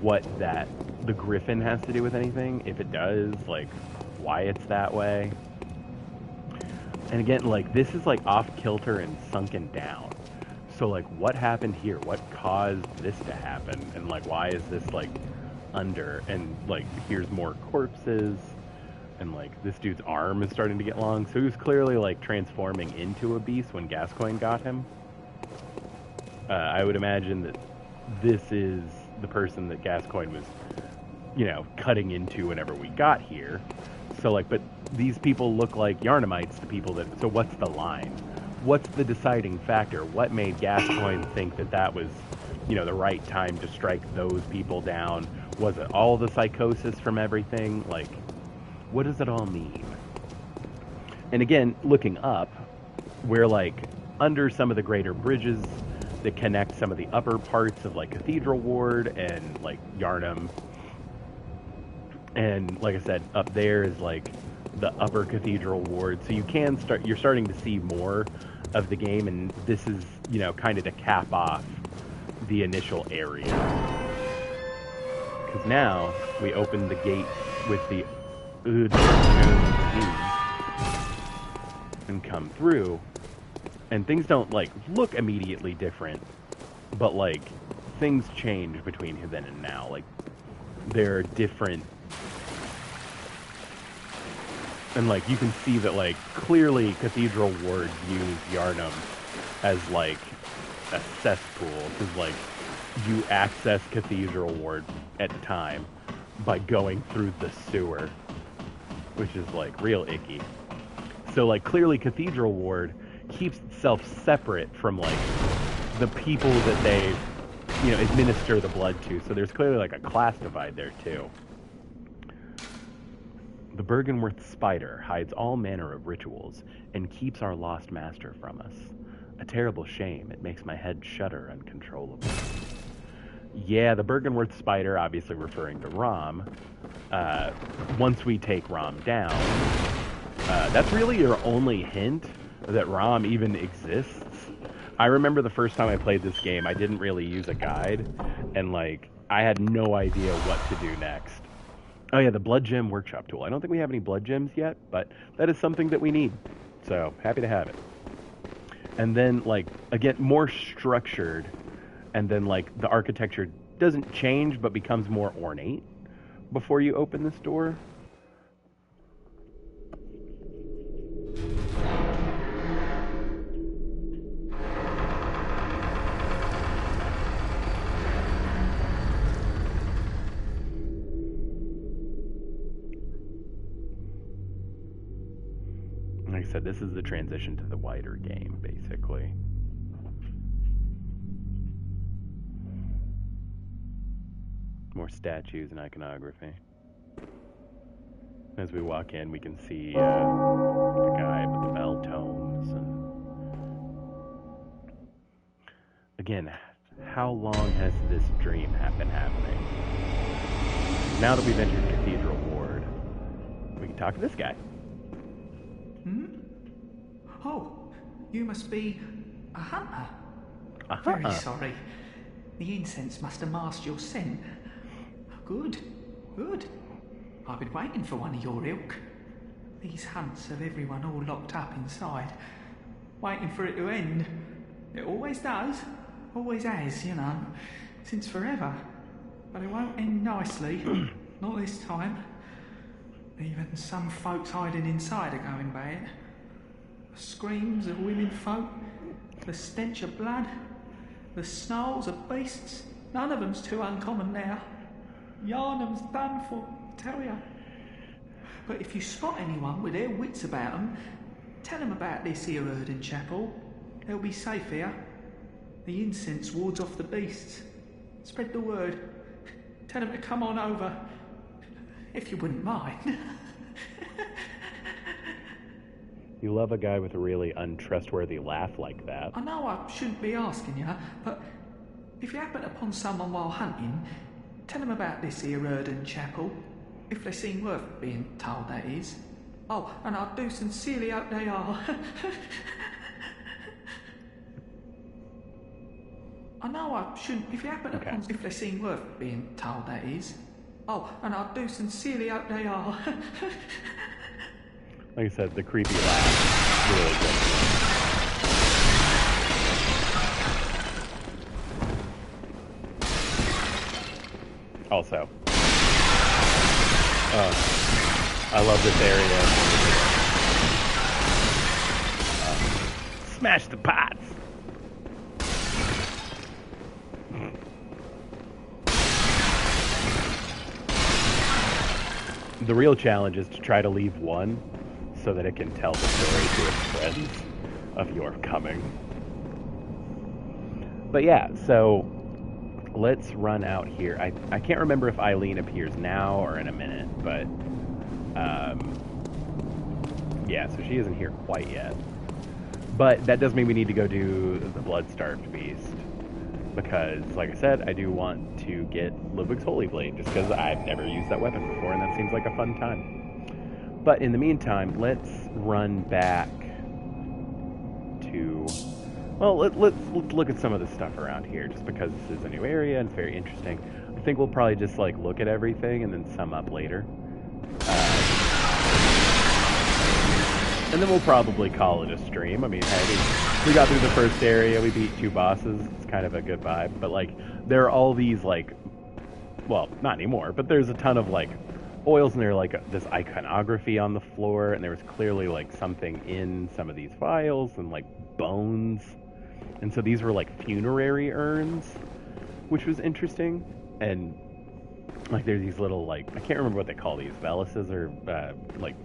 what the griffin has to do with anything, if it does, like why it's that way. And again, like this is like off kilter and sunken down. So like what happened here? What caused this to happen? And like why is this like under? And like here's more corpses. And like this dude's arm is starting to get long. So he was clearly like transforming into a beast when Gascoigne got him. I would imagine that this is the person that Gascoigne was, you know, cutting into whenever we got here. So like, but these people look like Yarnamites to people that, so what's the line? What's the deciding factor? What made Gascoigne think that that was, you know, the right time to strike those people down? Was it all the psychosis from everything? Like, what does it all mean? And again, looking up, we're like under some of the greater bridges that connect some of the upper parts of like Cathedral Ward and like Yarnum. And like I said, up there is like the upper Cathedral Ward. So you're starting to see more of the game, and this is, you know, kind of to cap off the initial area. Because now we open the gate with the and come through, and things don't like look immediately different, but like things change between then and now. Like there are different, and like you can see that like clearly Cathedral Ward views Yarnum as like a cesspool, because like you access Cathedral Ward at the time by going through the sewer, which is like real icky. So like clearly Cathedral Ward keeps itself separate from like the people that they, you know, administer the blood to. So there's clearly like a class divide there too. The Bergenworth spider hides all manner of rituals and keeps our lost master from us. A terrible shame. It makes my head shudder uncontrollably. Yeah, the Bergenworth spider, obviously referring to Rom. Once we take Rom down, that's really your only hint that Rom even exists. I remember the first time I played this game, I didn't really use a guide, and like I had no idea what to do next. Oh yeah, the Blood Gem Workshop tool. I don't think we have any Blood Gems yet, but that is something that we need. So, happy to have it. And then, like, again, more structured, and then, like, the architecture doesn't change, but becomes more ornate before you open this door. Like I said, this is the transition to the wider game, basically. More statues and iconography. As we walk in, we can see the guy with the bell tones. And again, how long has this dream been happening? Now that we've entered Cathedral Ward, we can talk to this guy. Oh, you must be a hunter. Uh-huh. Very sorry. The incense must have masked your scent. Good, good. I've been waiting for one of your ilk. These hunts have everyone all locked up inside, waiting for it to end. It always does, always has, you know, since forever. But it won't end nicely, not this time. Even some folks hiding inside are going bad. The screams of women folk, the stench of blood, the snarls of beasts, none of them's too uncommon now. Yarnum's done for, tell ya. But if you spot anyone with their wits about them, tell them about this here Erden Chapel. They'll be safe here. The incense wards off the beasts. Spread the word. Tell them to come on over, if you wouldn't mind. You love a guy with a really untrustworthy laugh like that. I know I shouldn't be asking you, but if you happen upon someone while hunting, tell them about this here Erden Chapel. If they seem worth being told, that is. Oh, and I do sincerely hope they are. I know I shouldn't, if you happen upon, if they seem worth being told, that is. Oh, and I do sincerely hope they are. Like I said, the creepy laugh really good. Also, I love this area. Smash the pots! The real challenge is to try to leave one so that it can tell the story to its friends of your coming. But yeah, so let's run out here. I can't remember if Eileen appears now or in a minute, but yeah, so she isn't here quite yet. But that does mean we need to go do the Blood-Starved Beast. Because, like I said, I do want to get Ludwig's Holy Blade, just because I've never used that weapon before, and that seems like a fun time. But in the meantime, let's run back to... Well, let's look at some of the stuff around here, just because this is a new area and it's very interesting. I think we'll probably just, like, look at everything and then sum up later. And then we'll probably call it a stream. I mean, hey, we got through the first area, we beat 2 bosses, it's kind of a good vibe. But, like, there are all these, like, well, not anymore, but there's a ton of, like, oils, and there's, like, this iconography on the floor, and there was clearly, like, something in some of these vials, and, like, bones. And so these were, like, funerary urns, which was interesting. And, like, there's these little, like, I can't remember what they call these, valises, or, like,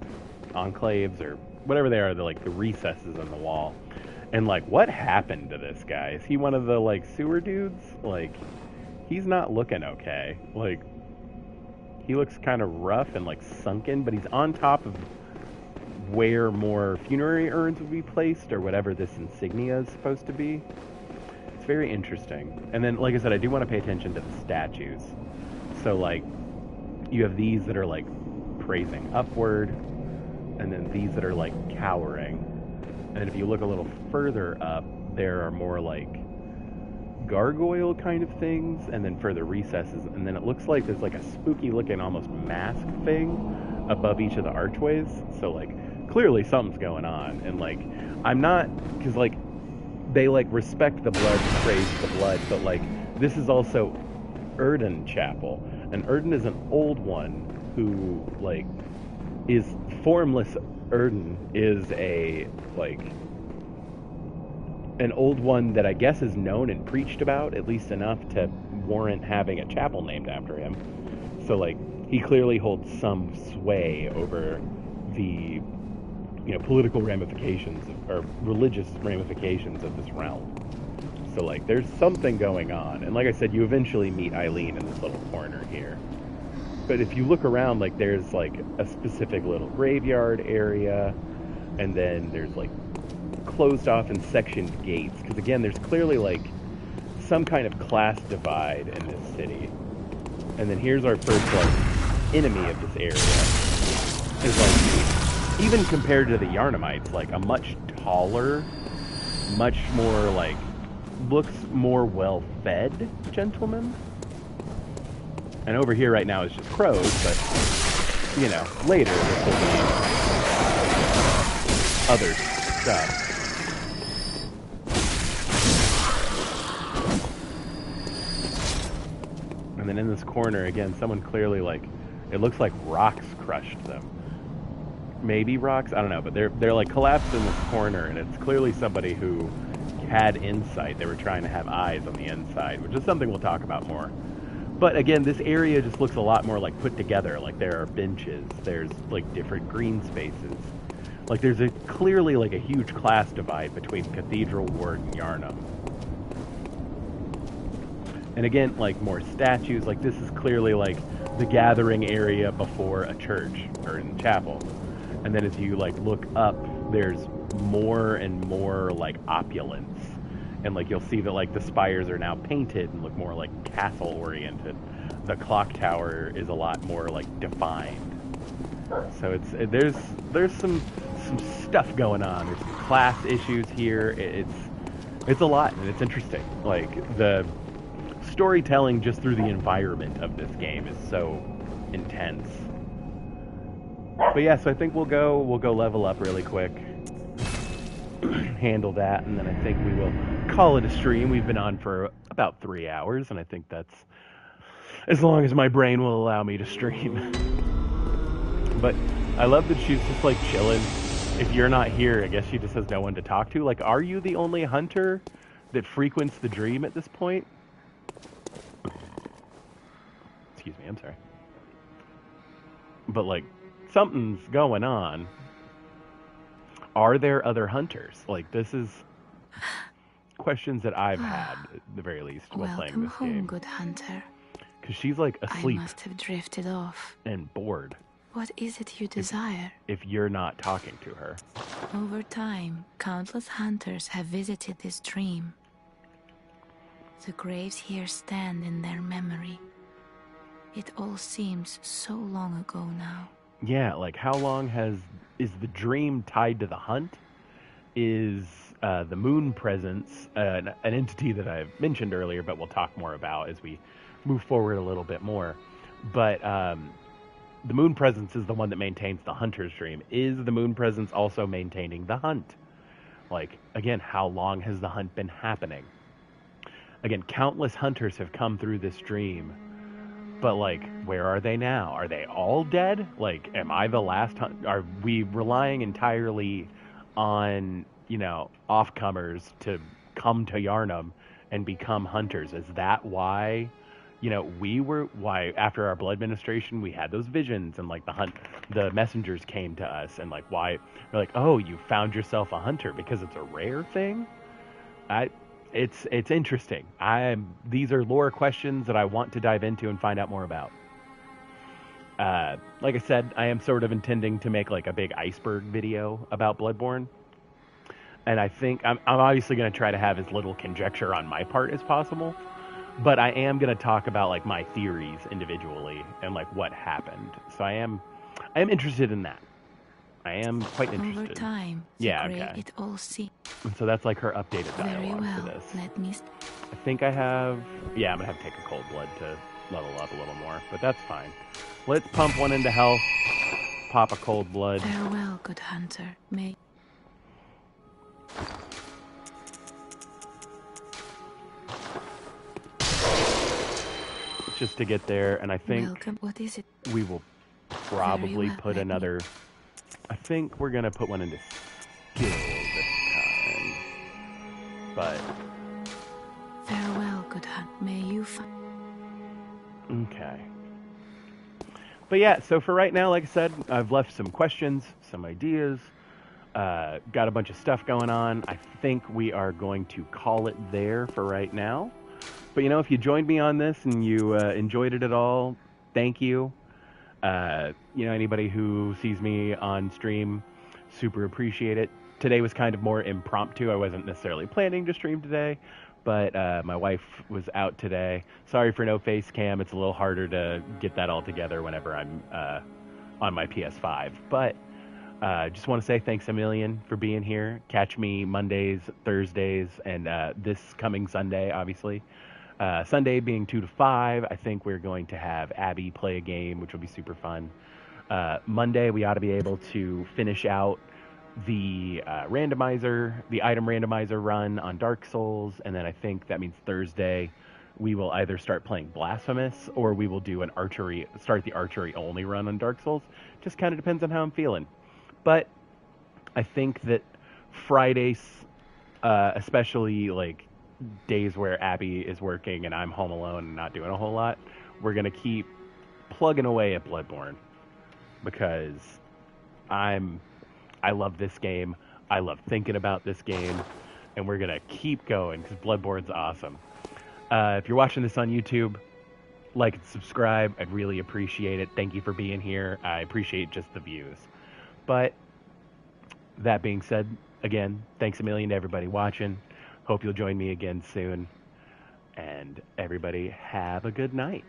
enclaves, or whatever they are, they're like the recesses in the wall. And like, what happened to this guy? Is he one of the like sewer dudes? Like, he's not looking okay. Like, he looks kind of rough and like sunken, but he's on top of where more funerary urns would be placed, or whatever this insignia is supposed to be. It's very interesting. And then, like I said, I do want to pay attention to the statues. So like, you have these that are like praising upward, and then these that are like cowering. And then if you look a little further up, there are more like gargoyle kind of things, and then further recesses, and then it looks like there's like a spooky looking almost mask thing above each of the archways. So like, clearly something's going on. And like, I'm not, because like, they like respect the blood, praise the blood, but like, this is also Erden Chapel, and Erden is an old one who like is formless. Erden is a like an old one that I guess is known and preached about, at least enough to warrant having a chapel named after him. So like, he clearly holds some sway over the, you know, political ramifications or religious ramifications of this realm. So like, there's something going on. And like I said, you eventually meet Eileen in this little corner here. But if you look around, like, there's like a specific little graveyard area, and then there's like closed off and sectioned gates, because again, there's clearly like some kind of class divide in this city. And then here's our first like enemy of this area. Is like, even compared to the Yarnamites, like a much taller, much more like, looks more well fed gentleman. And over here right now is just crows, but, you know, later this will be other stuff. And then in this corner, again, someone clearly, like, it looks like rocks crushed them. Maybe rocks? I don't know, but they're like collapsed in this corner, and it's clearly somebody who had insight. They were trying to have eyes on the inside, which is something we'll talk about more. But again, this area just looks a lot more like put together. Like, there are benches, there's like different green spaces. Like, there's a clearly like a huge class divide between Cathedral Ward and Yarnum. And again, like, more statues. Like, this is clearly like the gathering area before a church or in chapel. And then as you like look up, there's more and more like opulence. And like, you'll see that like the spires are now painted and look more like castle oriented. The clock tower is a lot more like defined. So there's some stuff going on. There's some class issues here. It's a lot, and it's interesting. Like, the storytelling just through the environment of this game is so intense. But yeah, so I think we'll go level up really quick, handle that, and then I think we will call it a stream. We've been on for about 3 hours, and I think that's as long as my brain will allow me to stream. But I love that she's just like chilling. If you're not here, I guess she just has no one to talk to. Like, are you the only hunter that frequents the dream at this point? Excuse me, I'm sorry. But like, something's going on. Are there other hunters? Like, this is questions that I've had, at the very least, while playing this Welcome home, game. good hunter. Because she's like asleep. I must have drifted off. And bored. What is it you desire? If you're not talking to her. Over time, countless hunters have visited this dream. The graves here stand in their memory. It all seems so long ago now. Yeah, like how long is the dream tied to the hunt? Is the moon presence an entity that I've mentioned earlier, but we'll talk more about as we move forward a little bit more. But the moon presence is the one that maintains the hunter's dream. Is the moon presence also maintaining the hunt? Like, again, how long has the hunt been happening? Again, countless hunters have come through this dream. But, like, where are they now? Are they all dead? Like, am I the last Are we relying entirely on, you know, offcomers to come to Yharnam and become hunters? Is that why, you know, why after our blood ministration, we had those visions and, like, the messengers came to us and, like, why, we're like, oh, you found yourself a hunter because it's a rare thing? It's interesting. These are lore questions that I want to dive into and find out more about. Like I said, I am sort of intending to make like a big iceberg video about Bloodborne. And I think I'm obviously going to try to have as little conjecture on my part as possible. But I am going to talk about like my theories individually and like what happened. So I am interested in that. I am quite interested. Over time, yeah, okay. It all seems. So that's like her updated dialogue Very well. for this. Let me. I think I have. Yeah, I'm gonna have to take a cold blood to level up a little more, but that's fine. Let's pump one into health. Pop a cold blood. Farewell, good hunter. May. Just to get there, and I think. Welcome. What is it? We will probably put another. I think we're gonna put one into skill this time. But farewell, good hunt. May you find. Okay. But yeah, so for right now, like I said, I've left some questions, some ideas, got a bunch of stuff going on. I think we are going to call it there for right now. But you know, if you joined me on this and you enjoyed it at all, thank you. You know, anybody who sees me on stream, super appreciate it. Today was kind of more impromptu. I wasn't necessarily planning to stream today, but my wife was out today. Sorry for no face cam. It's a little harder to get that all together whenever I'm on my PS5. But just want to say thanks a million for being here. Catch me Mondays, Thursdays, and this coming Sunday, obviously. Sunday being 2 to 5, I think we're going to have Abby play a game, which will be super fun. Monday, we ought to be able to finish out the randomizer, the item randomizer run on Dark Souls, and then I think that means Thursday we will either start playing Blasphemous or we will do start the archery only run on Dark Souls. Just kind of depends on how I'm feeling. But I think that Fridays, especially like days where Abby is working and I'm home alone and not doing a whole lot, we're going to keep plugging away at Bloodborne because I love this game. I love thinking about this game, and we're going to keep going because Bloodborne's awesome. If you're watching this on YouTube, like and subscribe. I'd really appreciate it. Thank you for being here. I appreciate just the views. But that being said, again, thanks a million to everybody watching. Hope you'll join me again soon. And everybody have a good night.